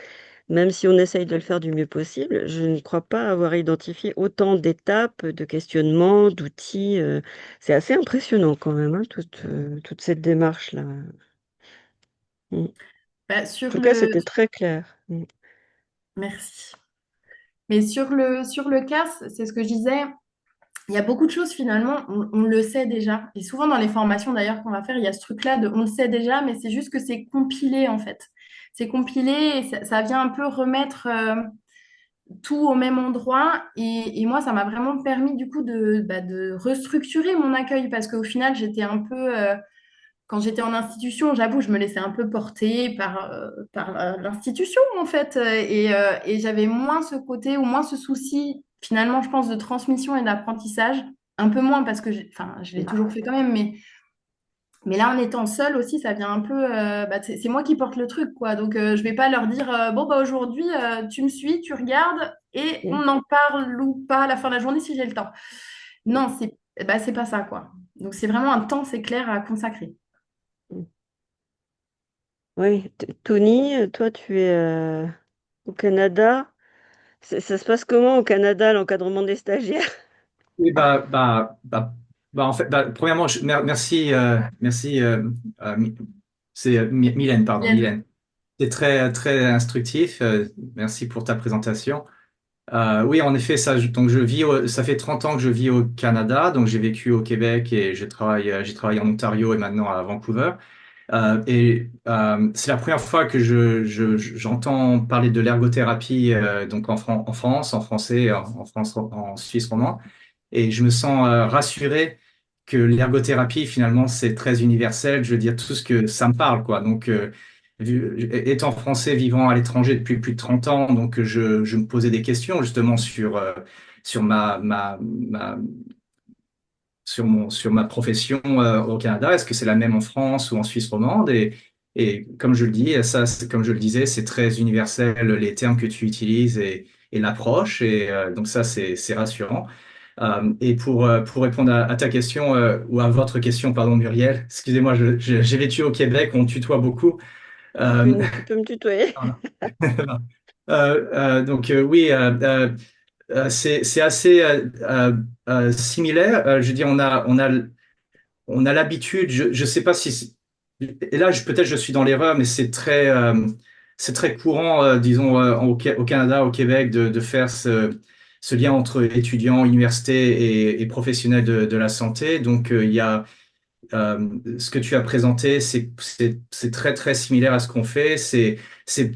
Speaker 1: même si on essaye de le faire du mieux possible, je ne crois pas avoir identifié autant d'étapes, de questionnements, d'outils. C'est assez impressionnant quand même, hein, toute cette démarche-là. Mmh. En
Speaker 2: Bah, sur
Speaker 1: tout cas,
Speaker 2: le...
Speaker 1: c'était très clair. Mmh.
Speaker 2: Merci. Mais sur le CAS, c'est ce que je disais, il y a beaucoup de choses finalement, on le sait déjà. Et souvent dans les formations d'ailleurs qu'on va faire, il y a ce truc-là de on le sait déjà, mais c'est juste que c'est compilé en fait. C'est compilé et ça vient un peu remettre tout au même endroit. Et moi, ça m'a vraiment permis du coup de restructurer mon accueil parce qu'au final, j'étais un peu, quand j'étais en institution, j'avoue, je me laissais un peu porter par l'institution en fait. Et j'avais moins ce côté ou moins ce souci finalement, je pense, de transmission et d'apprentissage. Un peu moins parce que enfin, je l'ai toujours fait quand même, mais là, en étant seule aussi, ça vient un peu. C'est moi qui porte le truc, quoi. Donc, je vais pas leur dire bon, bah, aujourd'hui, tu me suis, tu regardes et
Speaker 1: Mmh.
Speaker 2: on en parle ou pas à la fin de la journée si j'ai le temps. Non, c'est pas ça, quoi. Donc, c'est vraiment un temps, c'est clair, à consacrer.
Speaker 1: Mmh. Oui, Tony, toi, tu es au Canada. Ça se passe comment au Canada, l'encadrement des stagiaires?
Speaker 3: Oui, en fait, premièrement, merci, merci, c'est Mylène, pardon,
Speaker 2: Bien.
Speaker 3: Mylène. C'est très, très instructif. Merci pour ta présentation. Oui, en effet, donc ça fait 30 ans que je vis au Canada, donc j'ai vécu au Québec et j'ai travaillé en Ontario et maintenant à Vancouver. C'est la première fois que j'entends parler de l'ergothérapie donc en France, en français, en France, en Suisse romand. Et je me sens rassuré que l'ergothérapie, finalement, c'est très universel. Je veux dire, tout ce que ça me parle, quoi. Donc, étant français, vivant à l'étranger depuis plus de 30 ans, donc je me posais des questions justement sur sur ma profession au Canada. Est-ce que c'est la même en France ou en Suisse romande? Et comme je le dis, comme je le disais, c'est très universel, les termes que tu utilises et l'approche. Et donc ça, c'est rassurant. Et pour répondre à ta question, ou à votre question, pardon, Muriel, excusez-moi, j'ai vécu au Québec, on tutoie beaucoup. Euh,
Speaker 1: Tu peux me tutoyer?
Speaker 3: oui, c'est assez similaire. Je veux dire, on a l'habitude, je sais pas si, et là, peut-être je suis dans l'erreur, mais c'est très courant, disons, au Canada, au Québec, de faire ce lien entre étudiants, universités et professionnels de la santé. Donc, il y a ce que tu as présenté, c'est très, très similaire à ce qu'on fait. C'est, c'est,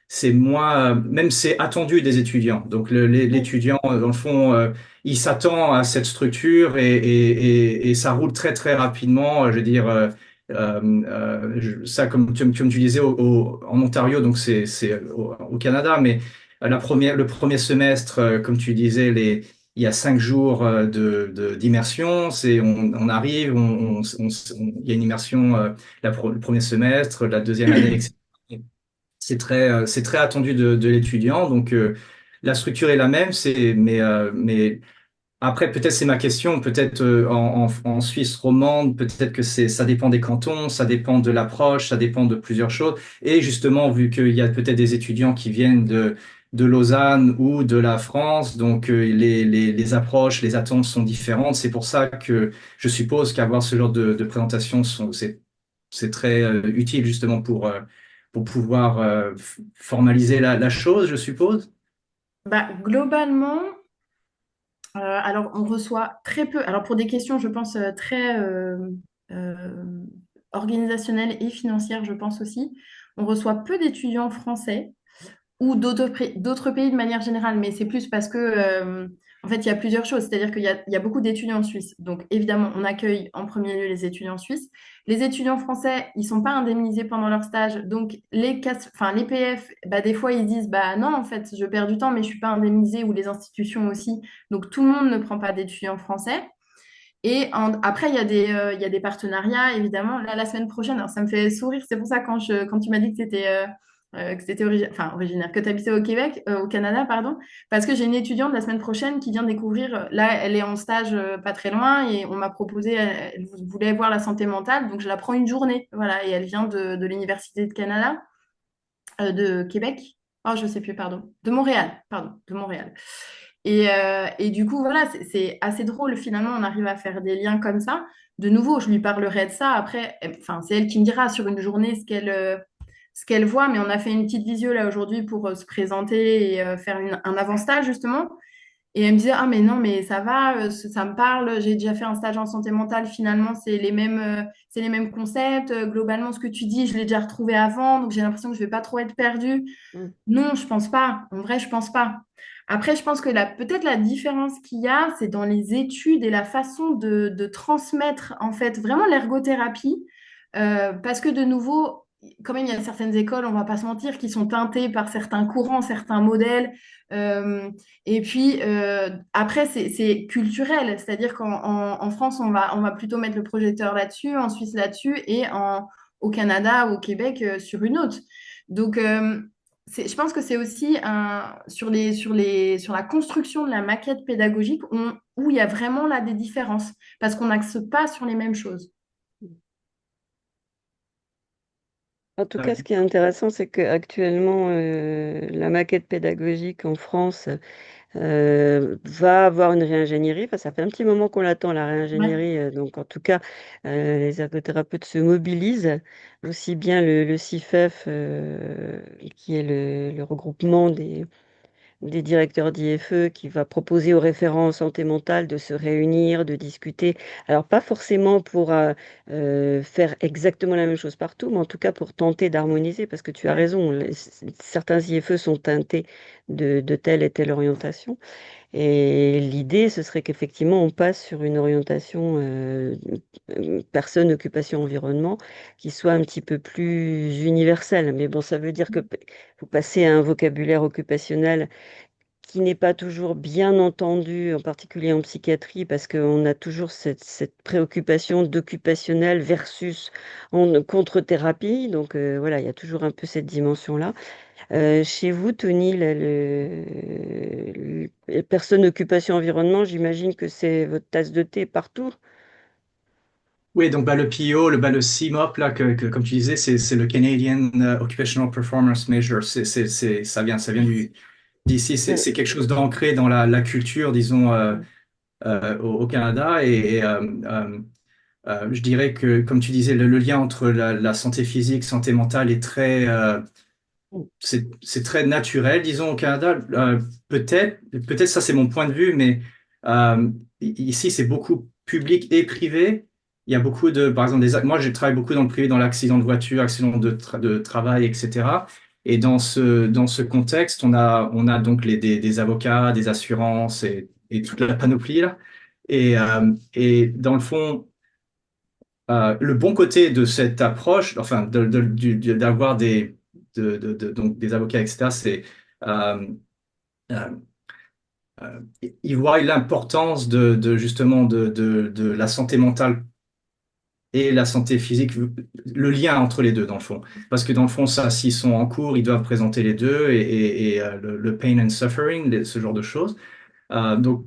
Speaker 3: c'est moins, même c'est attendu des étudiants. Donc l'étudiant, dans le fond, il s'attend à cette structure et ça roule très très rapidement. Je veux dire, ça comme tu disais en Ontario, donc c'est au Canada, mais le premier semestre, comme tu disais, il y a 5 jours d'immersion. On arrive, il y a une immersion le premier semestre, la deuxième année, etc. C'est très attendu de l'étudiant. Donc, la structure est la même, mais après, peut-être c'est ma question, peut-être en Suisse romande, peut-être que ça dépend des cantons, ça dépend de l'approche, ça dépend de plusieurs choses. Et justement, vu qu'il y a peut-être des étudiants qui viennent de Lausanne ou de la France, donc les approches, les attentes sont différentes. C'est pour ça que je suppose qu'avoir ce genre de présentation, c'est très utile justement pour pouvoir formaliser la chose, je suppose.
Speaker 2: Globalement, alors on reçoit très peu. Alors pour des questions, je pense, très euh, organisationnelles et financières, je pense aussi, on reçoit peu d'étudiants français ou d'autres pays de manière générale, mais c'est plus parce que, en fait, il y a plusieurs choses. C'est-à-dire qu'il y a beaucoup d'étudiants en Suisse. Donc, évidemment, on accueille en premier lieu les étudiants suisses. Les étudiants français, ils ne sont pas indemnisés pendant leur stage. Donc, les PF, des fois, ils disent, bah non, en fait, je perds du temps, mais je ne suis pas indemnisé, ou les institutions aussi. Donc, tout le monde ne prend pas d'étudiants français. Et après, il y a des partenariats, évidemment. Là, la semaine prochaine, alors ça me fait sourire, c'est pour ça quand tu m'as dit que tu étais originaire, que tu habitais au Québec, au Canada, pardon, parce que j'ai une étudiante la semaine prochaine qui vient découvrir, là, elle est en stage pas très loin et on m'a proposé, elle voulait voir la santé mentale, donc je la prends une journée, voilà, et elle vient de l'Université de Canada, de Québec, oh, je sais plus, pardon, de Montréal, pardon, de Montréal. Et du coup, voilà, c'est assez drôle. Finalement, on arrive à faire des liens comme ça. De nouveau, je lui parlerai de ça. Après, enfin, c'est elle qui me dira sur une journée ce qu'elle voit. Mais on a fait une petite visio là aujourd'hui pour se présenter et faire un avant-stage justement. Et elle me disait, ah mais non, mais ça va, ça me parle, j'ai déjà fait un stage en santé mentale, finalement, c'est les mêmes concepts. Globalement, ce que tu dis, je l'ai déjà retrouvé avant, donc j'ai l'impression que je vais pas trop être perdue.
Speaker 1: Mm.
Speaker 2: Non, je pense pas. En vrai, je pense pas. Après, je pense que peut-être la différence qu'il y a, c'est dans les études et la façon de transmettre, en fait, vraiment l'ergothérapie. Parce que de nouveau, quand même, il y a certaines écoles, on va pas se mentir, qui sont teintées par certains courants, certains modèles. Euh, et puis, après, c'est culturel. C'est-à-dire en France, on va plutôt mettre le projecteur là-dessus, en Suisse là-dessus, et au Canada ou au Québec sur une autre. Donc, je pense que c'est aussi sur la construction de la maquette pédagogique où il y a vraiment là des différences, parce qu'on n'axe pas sur les mêmes choses.
Speaker 1: En tout cas, ce
Speaker 3: Euh,
Speaker 1: qui est intéressant, c'est qu'actuellement, la maquette pédagogique en France va avoir une réingénierie. Enfin, ça fait un petit moment qu'on l'attend, la
Speaker 2: Ouais.
Speaker 1: réingénierie. Donc, en tout cas, les ergothérapeutes se mobilisent, aussi bien le CIFEF, qui est le regroupement des directeurs d'IFE qui va proposer aux référents en santé mentale de se réunir, de discuter. Alors, pas forcément pour faire exactement la même chose partout, mais en tout cas pour tenter d'harmoniser, parce que tu as
Speaker 2: Ouais.
Speaker 1: raison, certains IFE sont teintés de telle et telle orientation. Et l'idée, ce serait qu'effectivement, on passe sur une orientation personne, occupation, environnement qui soit un petit peu plus universelle. Mais bon, ça veut dire que vous passez à un vocabulaire occupationnel qui n'est pas toujours bien entendu, en particulier en psychiatrie, parce qu'on a toujours cette préoccupation d'occupationnel versus contre-thérapie. Donc voilà, il y a toujours un peu cette dimension-là. Chez vous, Tony, personne occupation environnement, j'imagine que c'est votre tasse de thé partout.
Speaker 3: oui, donc bah, le PO, le CMOP, là, comme tu disais, c'est le Canadian Occupational Performance Measure. Ça vient d'ici.
Speaker 1: Ouais.
Speaker 3: C'est quelque chose d'ancré dans la culture, disons, au Canada. Je dirais que, comme tu disais, le lien entre la santé physique, santé mentale est c'est très naturel, disons, au Canada. Peut-être ça c'est mon point de vue, mais ici c'est beaucoup public et privé. Il y a beaucoup par exemple, moi je travaille beaucoup dans le privé, dans l'accident de voiture, accident de travail, etc. Et dans ce contexte, on a donc des avocats, des assurances et toute la panoplie là. Et dans le fond, le bon côté de cette approche, enfin, d'avoir donc des avocats, etc., c'est euh, euh, ils voient l'importance justement de la santé mentale et la santé physique, le lien entre les deux, dans le fond. Parce que dans le fond, ça, s'ils sont en cours, ils doivent présenter les deux et le pain and suffering, ce genre de choses. Donc,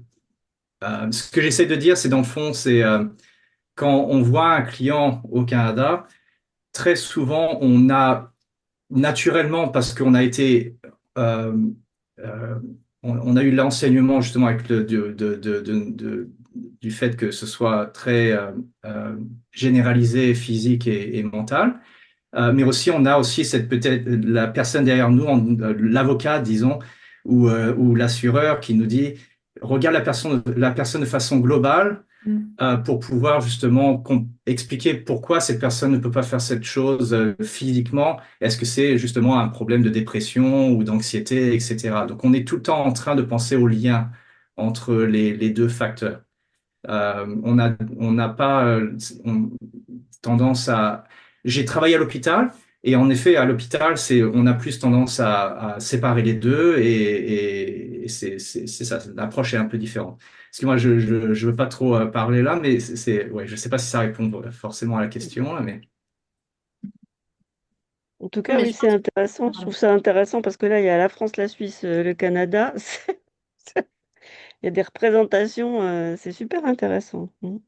Speaker 3: ce que j'essaie de dire, c'est dans le fond, c'est quand on voit un client au Canada, très souvent, on a naturellement, parce qu'on a été, euh, euh, on a eu l'enseignement justement avec du fait que ce soit très euh, généralisé, physique et mental. Mais aussi, on a aussi cette peut-être la personne derrière nous, l'avocat, disons, ou l'assureur qui nous dit, regarde la personne de façon globale
Speaker 2: Mm.
Speaker 3: pour pouvoir justement expliquer pourquoi cette personne ne peut pas faire cette chose physiquement. Est-ce que c'est justement un problème de dépression ou d'anxiété, etc. Donc on est tout le temps en train de penser au lien entre les deux facteurs. On n'a pas tendance à... J'ai travaillé à l'hôpital et en effet à l'hôpital, on a plus tendance à séparer les deux et c'est ça, l'approche est un peu différente. Parce que moi, je veux pas trop parler là, mais ouais, je sais pas si ça répond forcément à la question là, mais
Speaker 1: En tout
Speaker 2: Non,
Speaker 1: cas,
Speaker 2: mais
Speaker 1: oui,
Speaker 2: je
Speaker 1: c'est
Speaker 2: pense
Speaker 1: intéressant. Je trouve ça intéressant parce que là, il y a la France, la Suisse, le Canada. Il y a des représentations, c'est super intéressant. Mm.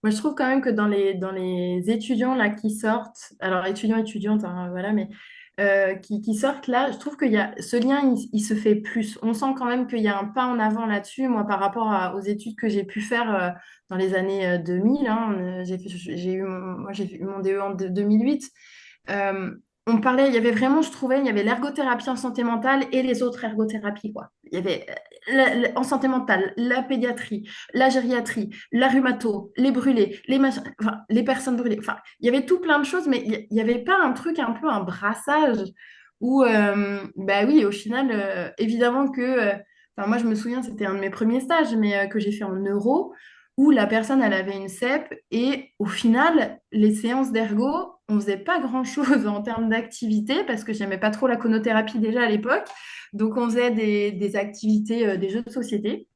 Speaker 2: Moi, je trouve quand même que dans les étudiants là qui sortent, alors étudiants, étudiantes, hein, voilà, mais qui sortent là. Je trouve qu'il y a ce lien, il se fait plus. On sent quand même qu'il y a un pas en avant là-dessus. Moi, par rapport aux études que j'ai pu faire dans les années 2000, hein, j'ai eu mon DE en 2008. Euh, on parlait, il y avait vraiment, je trouvais, il y avait l'ergothérapie en santé mentale et les autres ergothérapies, quoi. Il y avait en santé mentale, la pédiatrie, la gériatrie, la rhumato, les brûlés, enfin, les personnes brûlées. Enfin, il y avait tout plein de choses, mais il n'y avait pas un truc, un peu un brassage où, bah oui, au final, évidemment que, enfin, moi, je me souviens, c'était un de mes premiers stages, mais que j'ai fait en neuro, où la personne, elle avait une CEP, et au final, les séances d'ergo, on faisait pas grand-chose en termes d'activité, parce que j'aimais pas trop la conothérapie déjà à l'époque. Donc, on faisait des activités, des jeux de société.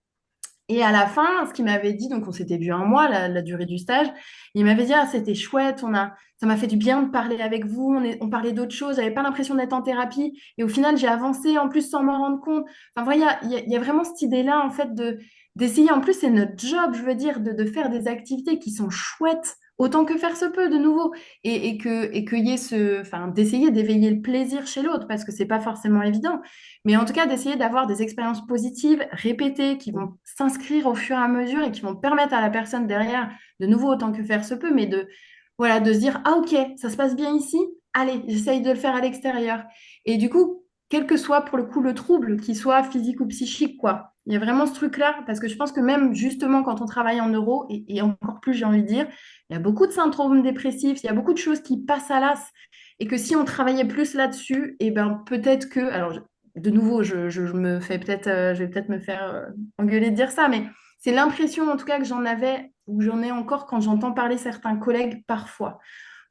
Speaker 2: Et à la fin, ce qu'il m'avait dit, donc on s'était vu un mois, la durée du stage, il m'avait dit, ah, c'était chouette, ça m'a fait du bien de parler avec vous, on parlait d'autres choses, j'avais pas l'impression d'être en thérapie, et au final, j'ai avancé en plus sans m'en rendre compte. Enfin, voilà, il y a vraiment cette idée-là, en fait, d'essayer, en plus, c'est notre job, je veux dire, de faire des activités qui sont chouettes, autant que faire se peut, de nouveau, et qu'il y ait enfin, d'essayer d'éveiller le plaisir chez l'autre, parce que c'est pas forcément évident. Mais en tout cas, d'essayer d'avoir des expériences positives, répétées, qui vont s'inscrire au fur et à mesure et qui vont permettre à la personne derrière, de nouveau autant que faire se peut, mais voilà, de se dire, ah ok, ça se passe bien ici, allez, j'essaye de le faire à l'extérieur. Et du coup, quel que soit pour le coup le trouble, qu'il soit physique ou psychique, quoi. Il y a vraiment ce truc-là, parce que je pense que même justement quand on travaille en neuro, et encore plus, j'ai envie de dire, il y a beaucoup de syndromes dépressifs, il y a beaucoup de choses qui passent à l'as, et que si on travaillait plus là-dessus, et ben peut-être que, alors de nouveau, je me fais peut-être, je vais peut-être me faire engueuler de dire ça, mais c'est l'impression en tout cas que j'en avais ou j'en ai encore quand j'entends parler certains collègues parfois.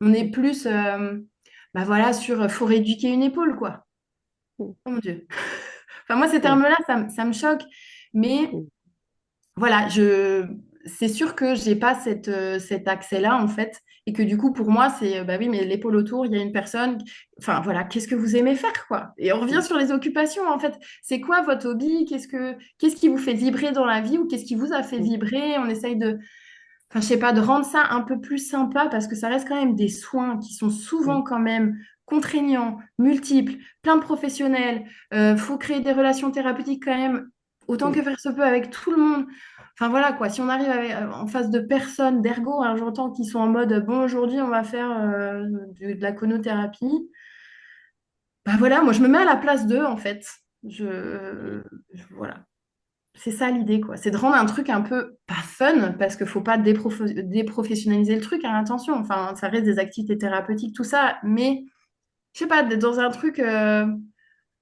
Speaker 2: On est plus, bah voilà, sur faut rééduquer une épaule, quoi.
Speaker 1: Mmh.
Speaker 2: Oh mon Dieu. Enfin, moi, ces
Speaker 1: Mmh.
Speaker 2: termes-là, ça me choque, mais
Speaker 1: Mmh.
Speaker 2: voilà, c'est sûr que j'ai pas cet accès-là, en fait, et que du coup, pour moi, c'est, bah oui, mais l'épaule autour, il y a une personne, enfin voilà, qu'est-ce que vous aimez faire, quoi? Et on revient
Speaker 1: Mmh.
Speaker 2: sur les occupations, en fait. C'est quoi votre hobby? Qu'est-ce qui vous fait vibrer dans la vie ou qu'est-ce qui vous a fait
Speaker 1: Mmh.
Speaker 2: vibrer? On essaye enfin, je sais pas, de rendre ça un peu plus sympa parce que ça reste quand même des soins qui sont
Speaker 1: Mmh.
Speaker 2: souvent quand même contraignants, multiples, plein de professionnels. Faut créer des relations thérapeutiques quand même autant
Speaker 1: Mmh.
Speaker 2: que faire se peut avec tout le monde. Enfin voilà quoi, si on arrive en face de personnes, d'ergo, alors j'entends qu'ils sont en mode bon aujourd'hui on va faire de la conothérapie. Bah voilà, moi je me mets à la place d'eux en fait. Voilà. C'est ça l'idée, quoi. C'est de rendre un truc un peu pas fun, parce qu'il faut pas déprofessionnaliser le truc, hein, attention. Enfin, ça reste des activités thérapeutiques, tout ça, mais je sais pas, d'être dans un truc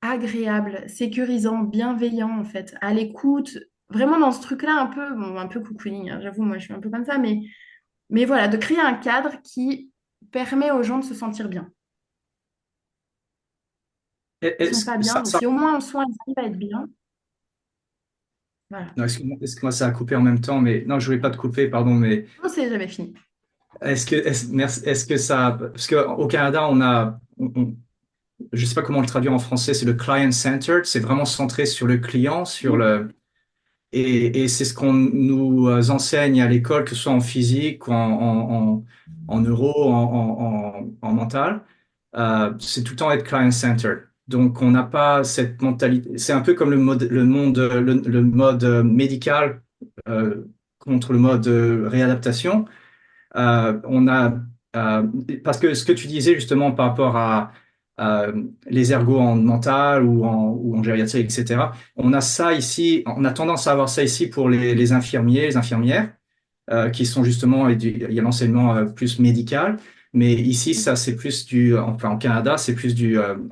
Speaker 2: agréable, sécurisant, bienveillant, en fait, à l'écoute, vraiment dans ce truc-là, un peu, bon, un peu cocooning, hein, j'avoue, moi je suis un peu comme ça, mais voilà, de créer un cadre qui permet aux gens de se sentir bien. Ils sont
Speaker 3: Est-ce
Speaker 2: pas
Speaker 3: que
Speaker 2: bien, donc si au moins en soin ils arrivent à être bien, voilà.
Speaker 3: non, excuse-moi, ça a coupé en même temps, mais non, je voulais pas te couper, pardon, mais
Speaker 2: Non, c'est jamais fini.
Speaker 3: est-ce que ça, parce qu'au Canada, on a, je sais pas comment le traduire en français, c'est le client-centered, c'est vraiment centré sur le client, et c'est ce qu'on nous enseigne à l'école, que ce soit en physique, en neuro, en mental. C'est tout le temps être client-centered. Donc, on n'a pas cette mentalité. C'est un peu comme le mode médical euh, contre le mode réadaptation. On a, euh, parce que ce que tu disais justement par rapport à les ergots en mental ou en gériatrie, etc., on a ça ici, on a tendance à avoir ça ici pour les infirmiers, les infirmières, qui sont justement, il y a l'enseignement plus médical, mais ici, ça, c'est plus enfin, en Canada, c'est plus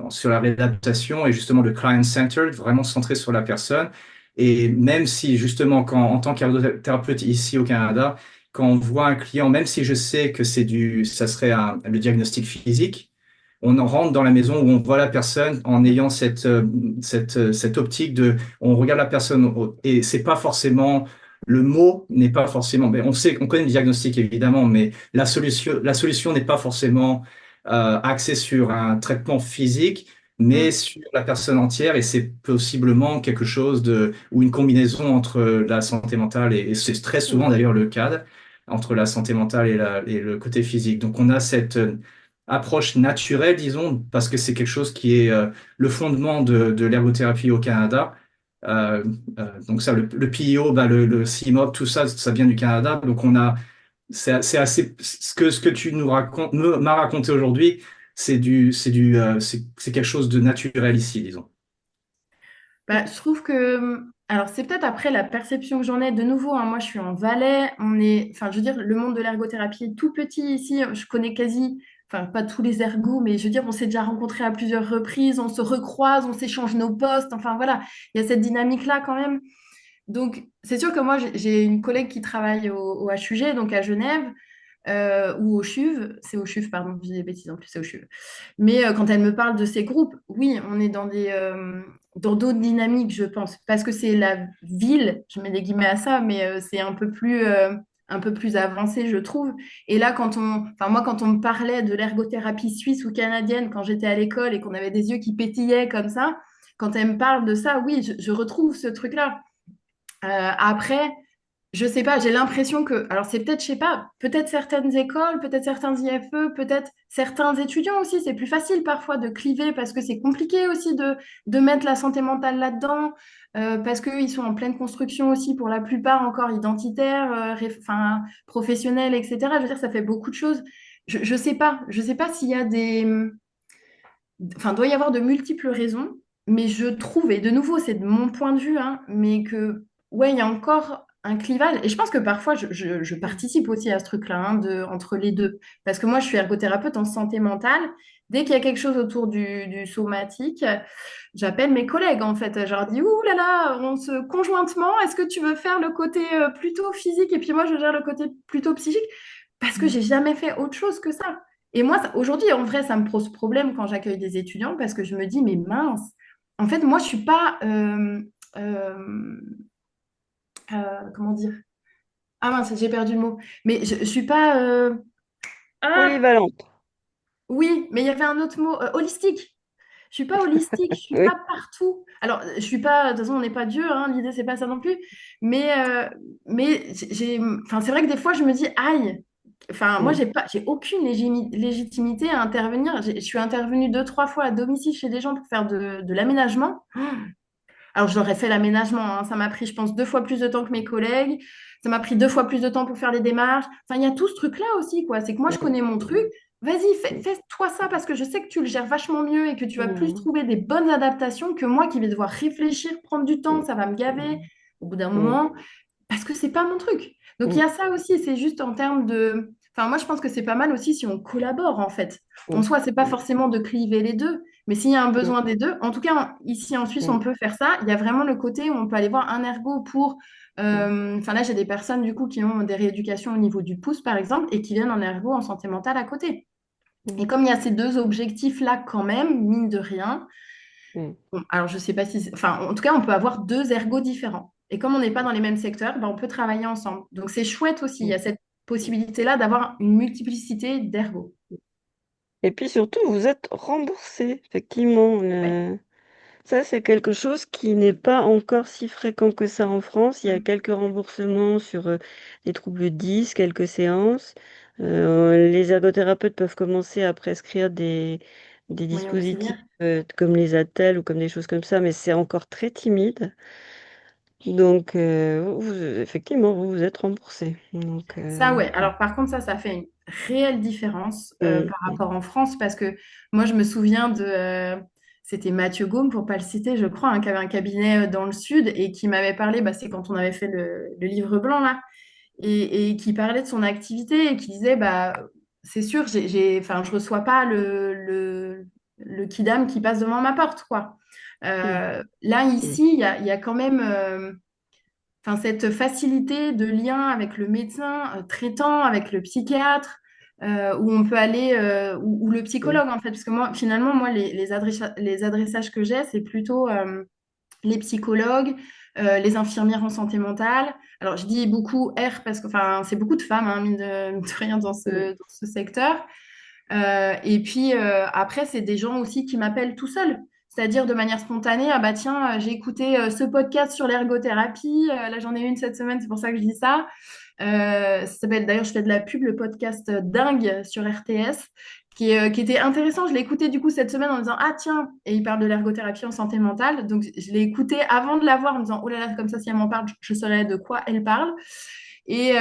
Speaker 3: sur la réadaptation et justement le client-centered, vraiment centré sur la personne. Et même si, justement, en tant qu'ergothérapeute ici au Canada, quand on voit un client, même si je sais que ça serait le diagnostic physique, on en rentre dans la maison où on voit la personne en ayant cette optique on regarde la personne et c'est pas forcément, le mot n'est pas forcément, mais on connaît le diagnostic évidemment, mais la solution n'est pas forcément axée sur un traitement physique, mais
Speaker 2: Mm,
Speaker 3: sur la personne entière et c'est possiblement quelque chose ou une combinaison entre la santé mentale et c'est très souvent
Speaker 1: Mmh.
Speaker 3: d'ailleurs le cas entre la santé mentale et le côté physique. Donc on a approche naturelle, disons, parce que c'est quelque chose qui est le fondement de l'ergothérapie au Canada. Euh, donc ça, le PEO, bah, le CIMOP, tout ça, ça vient du Canada. Donc c'est assez, ce que tu nous racontes, m'as raconté aujourd'hui, c'est quelque chose de naturel ici, disons.
Speaker 2: Bah, je trouve que, alors c'est peut-être après la perception que j'en ai de nouveau, hein, moi je suis en Valais, enfin je veux dire, le monde de l'ergothérapie est tout petit ici, je connais quasi, enfin pas tous les ergots, mais je veux dire, on s'est déjà rencontrés à plusieurs reprises, on se recroise, on s'échange nos postes, enfin voilà, il y a cette dynamique-là quand même. Donc c'est sûr que moi j'ai une collègue qui travaille au HUG, donc à Genève, ou au CHUV, c'est au CHUV, pardon, je dis des bêtises en plus, c'est au CHUV. Mais quand elle me parle de ces groupes, oui, on est dans d'autres dynamiques, je pense, parce que c'est la ville, je mets des guillemets à ça, mais c'est un peu plus avancé, je trouve. Et là, enfin moi, quand on me parlait de l'ergothérapie suisse ou canadienne, quand j'étais à l'école et qu'on avait des yeux qui pétillaient comme ça, quand elle me parle de ça, oui, je retrouve ce truc-là. Après, je sais pas, j'ai l'impression que, alors c'est peut-être, je sais pas, peut-être certaines écoles, peut-être certains IFE, peut-être certains étudiants aussi, c'est plus facile parfois de cliver parce que c'est compliqué aussi de mettre la santé mentale là-dedans, parce qu'ils sont en pleine construction aussi pour la plupart encore identitaires, enfin, professionnels, etc. Je veux dire, ça fait beaucoup de choses. Je sais pas s'il y a enfin, doit y avoir de multiples raisons, mais je trouve, et de nouveau, c'est de mon point de vue, hein, mais que, ouais, il y a encore un clivage. Et je pense que parfois, je participe aussi à ce truc-là, hein, entre les deux. Parce que moi, je suis ergothérapeute en santé mentale. Dès qu'il y a quelque chose autour du somatique, j'appelle mes collègues, en fait. Je leur dis, ouh là là, conjointement, est-ce que tu veux faire le côté plutôt physique et puis moi, je gère le côté plutôt psychique? Parce que j'ai jamais fait autre chose que ça. Et moi, aujourd'hui, en vrai, ça me pose problème quand j'accueille des étudiants parce que je me dis, mais mince, en fait, moi, je suis pas, euh, comment dire? Ah mince, j'ai perdu le mot. Mais je suis pas, ah,
Speaker 1: Polyvalente.
Speaker 2: oui, mais il y avait un autre mot, holistique. Je suis pas holistique, je suis
Speaker 1: Oui.
Speaker 2: pas partout. Alors, je suis pas, de toute façon, on n'est pas Dieu, hein, l'idée, c'est pas ça non plus. Mais enfin, c'est vrai que des fois, je me dis, aïe, enfin, moi,
Speaker 1: Mm.
Speaker 2: j'ai aucune légitimité à intervenir. Je suis intervenue deux, trois fois à domicile chez des gens pour faire de l'aménagement. Alors, je leur ai fait l'aménagement, hein. Ça m'a pris, je pense, deux fois plus de temps que mes collègues. Ça m'a pris deux fois plus de temps pour faire les démarches. Enfin, il y a tout ce truc-là aussi, quoi. C'est que moi, je connais mon truc. Vas-y, fais-toi ça parce que je sais que tu le gères vachement mieux et que tu vas plus
Speaker 1: Mm.
Speaker 2: trouver des bonnes adaptations que moi qui vais devoir réfléchir, prendre du temps, ça va me gaver au bout d'un
Speaker 1: Mm.
Speaker 2: moment parce que c'est pas mon truc. Donc il y
Speaker 1: Mm.
Speaker 2: a ça aussi, c'est juste en termes de. Enfin, moi je pense que c'est pas mal aussi si on collabore en fait. En
Speaker 1: Mm.
Speaker 2: soi, c'est pas
Speaker 1: Mm.
Speaker 2: forcément de cliver les deux, mais s'il y a un
Speaker 1: Mm.
Speaker 2: besoin des deux, en tout cas ici en Suisse, on
Speaker 1: Mm.
Speaker 2: peut faire ça. Il y a vraiment le côté où on peut aller voir un ergo pour.
Speaker 1: Mm.
Speaker 2: Enfin là, j'ai des personnes du coup qui ont des rééducations au niveau du pouce par exemple et qui viennent en ergo en santé mentale à côté. Et
Speaker 1: Mm.
Speaker 2: comme il y a ces deux objectifs-là quand même, mine de rien,
Speaker 1: Mm.
Speaker 2: bon, alors, je sais pas si... Enfin, en tout cas, on peut avoir deux ergots différents. Et comme on n'est pas dans les mêmes secteurs, ben, on peut travailler ensemble. Donc, c'est chouette aussi. Il y
Speaker 1: Mm.
Speaker 2: a cette possibilité-là d'avoir une multiplicité d'ergots.
Speaker 1: Et puis surtout, vous êtes remboursé, effectivement.
Speaker 2: Ouais.
Speaker 1: Ça, c'est quelque chose qui n'est pas encore si fréquent que ça en France. Il y a quelques remboursements sur les troubles 10, quelques séances. Les ergothérapeutes peuvent commencer à prescrire des
Speaker 2: Moyen
Speaker 1: dispositifs
Speaker 2: auxiliaire.
Speaker 1: comme les attelles ou comme des choses comme ça, mais c'est encore très timide. Donc, effectivement, vous êtes remboursé. Donc,
Speaker 2: Ça, ouais. Alors, par contre, ça fait une réelle différence par
Speaker 1: mm,
Speaker 2: rapport en France parce que moi, je me souviens de... c'était Mathieu Gaume, pour pas le citer, je crois, hein, qui avait un cabinet dans le sud et qui m'avait parlé, bah, c'est quand on avait fait le livre blanc, là, et qui parlait de son activité et qui disait, bah, c'est sûr, enfin, je reçois pas le kidam qui passe devant ma porte, quoi.
Speaker 1: mm,
Speaker 2: Là,
Speaker 1: mm,
Speaker 2: ici, il y a quand même enfin, cette facilité de lien avec le médecin traitant, avec le psychiatre, où on peut aller, ou le
Speaker 1: mm,
Speaker 2: psychologue, en fait, parce que moi, finalement, moi, les adressages que j'ai, c'est plutôt les psychologues, les infirmières en santé mentale. Alors, je dis beaucoup R parce que enfin, c'est beaucoup de femmes, hein, mine de rien,
Speaker 1: mm,
Speaker 2: dans ce secteur. Et puis, après, c'est des gens aussi qui m'appellent tout seuls. C'est-à-dire de manière spontanée, ah bah tiens, j'ai écouté ce podcast sur l'ergothérapie, là j'en ai une cette semaine, c'est pour ça que je dis ça. Ça s'appelle, d'ailleurs, je fais de la pub, le podcast Dingue sur RTS, qui était intéressant. Je l'ai écouté du coup cette semaine en me disant, ah tiens, et il parle de l'ergothérapie en santé mentale. Donc je l'ai écouté avant de la voir en me disant, oh là là, comme ça, si elle m'en parle, je saurais de quoi elle parle. Et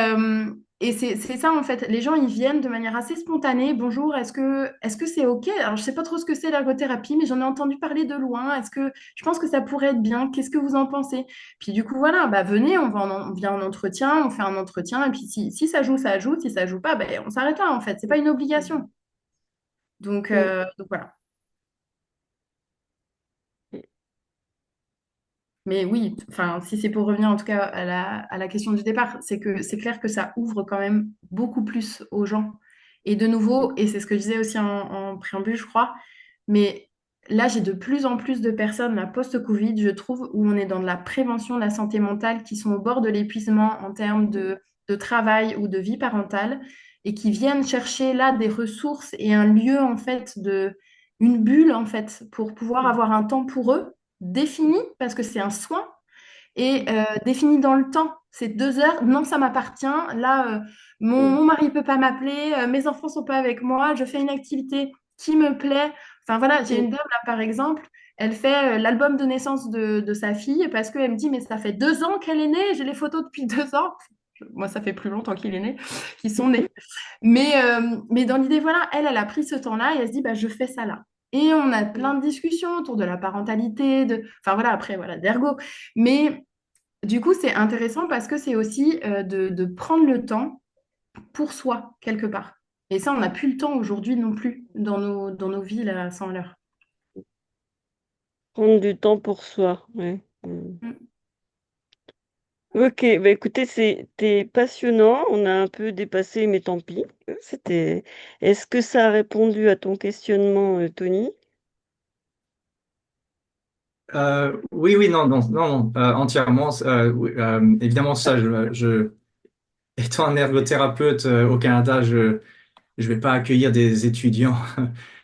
Speaker 2: c'est ça en fait. Les gens, ils viennent de manière assez spontanée. Bonjour, est-ce que c'est OK? Alors, je sais pas trop ce que c'est l'ergothérapie, mais j'en ai entendu parler de loin. Est-ce que je pense que ça pourrait être bien? Qu'est-ce que vous en pensez? Puis du coup, voilà, bah venez, on vient en entretien, on fait un entretien. Et puis si ça joue, ça joue. Si ça joue pas, ben, on s'arrête là en fait. C'est pas une obligation.
Speaker 1: Mm.
Speaker 2: Donc voilà. Mais oui, enfin, si c'est pour revenir en tout cas à la question du départ, c'est que c'est clair que ça ouvre quand même beaucoup plus aux gens. Et de nouveau, et c'est ce que je disais aussi en préambule, je crois, mais là, j'ai de plus en plus de personnes, la post-Covid, je trouve, où on est dans de la prévention de la santé mentale, qui sont au bord de l'épuisement en termes de travail ou de vie parentale, et qui viennent chercher là des ressources et un lieu, en fait, une bulle, en fait, pour pouvoir avoir un temps pour eux défini, parce que c'est un soin, et défini dans le temps. C'est 2 heures, non, ça m'appartient. Là,
Speaker 1: Mm.
Speaker 2: mon mari ne peut pas m'appeler, mes enfants ne sont pas avec moi, je fais une activité qui me plaît. Enfin voilà, j'ai
Speaker 1: Mm.
Speaker 2: une dame là, par exemple, elle fait l'album de naissance de sa fille parce qu'elle me dit, mais ça fait 2 ans qu'elle est née, j'ai les photos depuis 2 ans. Moi, ça fait plus longtemps qu'il est né, qu'ils sont nés. Mais dans l'idée, voilà, elle a pris ce temps-là et elle se dit, bah, je fais ça là. Et on a plein de discussions autour de la parentalité, enfin voilà, après, voilà, d'ergo. Mais du coup, c'est intéressant parce que c'est aussi de prendre le temps pour soi, quelque part. Et ça, on n'a plus le temps aujourd'hui non plus dans nos vies là, sans l'heure.
Speaker 1: Prendre du temps pour soi, ouais. Mm.
Speaker 2: Mm.
Speaker 1: Ok, bah écoutez, c'était passionnant. On a un peu dépassé, mais tant pis. C'était. Est-ce que ça a répondu à ton questionnement, Tony?
Speaker 3: Oui, oui, non, non, non, non, entièrement. Oui, évidemment, ça, étant un ergothérapeute au Canada, je vais pas accueillir des étudiants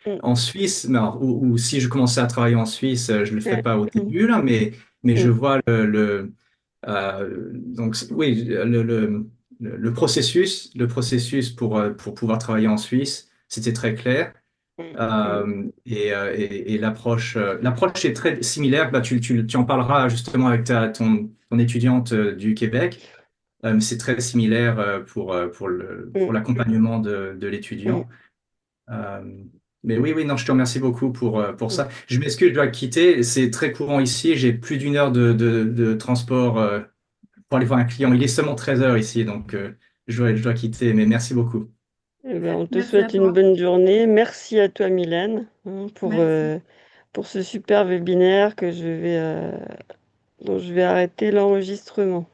Speaker 1: Mm.
Speaker 3: en Suisse, mais ou si je commençais à travailler en Suisse, je le ferais
Speaker 1: Ouais.
Speaker 3: pas au
Speaker 1: Mm.
Speaker 3: début là, mais je
Speaker 1: Mm.
Speaker 3: vois donc oui, le processus pour pouvoir travailler en Suisse, c'était très clair.
Speaker 1: Mm. Mm.
Speaker 3: Et l'approche est très similaire. Bah, tu en parleras justement avec ton étudiante du Québec. C'est très similaire pour
Speaker 1: Mm.
Speaker 3: l'accompagnement de
Speaker 1: Mm.
Speaker 3: l'étudiant. Euh, mais oui, oui, non, je te remercie beaucoup pour
Speaker 1: Mm.
Speaker 3: ça. Je m'excuse, je dois quitter. C'est très courant ici. J'ai plus d'1 heure de transport pour aller voir un client. Il est seulement 13 heures ici, donc je dois quitter. Mais merci beaucoup.
Speaker 1: Eh ben, on te
Speaker 2: Merci à
Speaker 1: souhaite une
Speaker 2: toi.
Speaker 1: bonne journée. Merci à toi, Mylène, hein,
Speaker 2: Merci.
Speaker 1: pour ce super webinaire dont je vais arrêter l'enregistrement.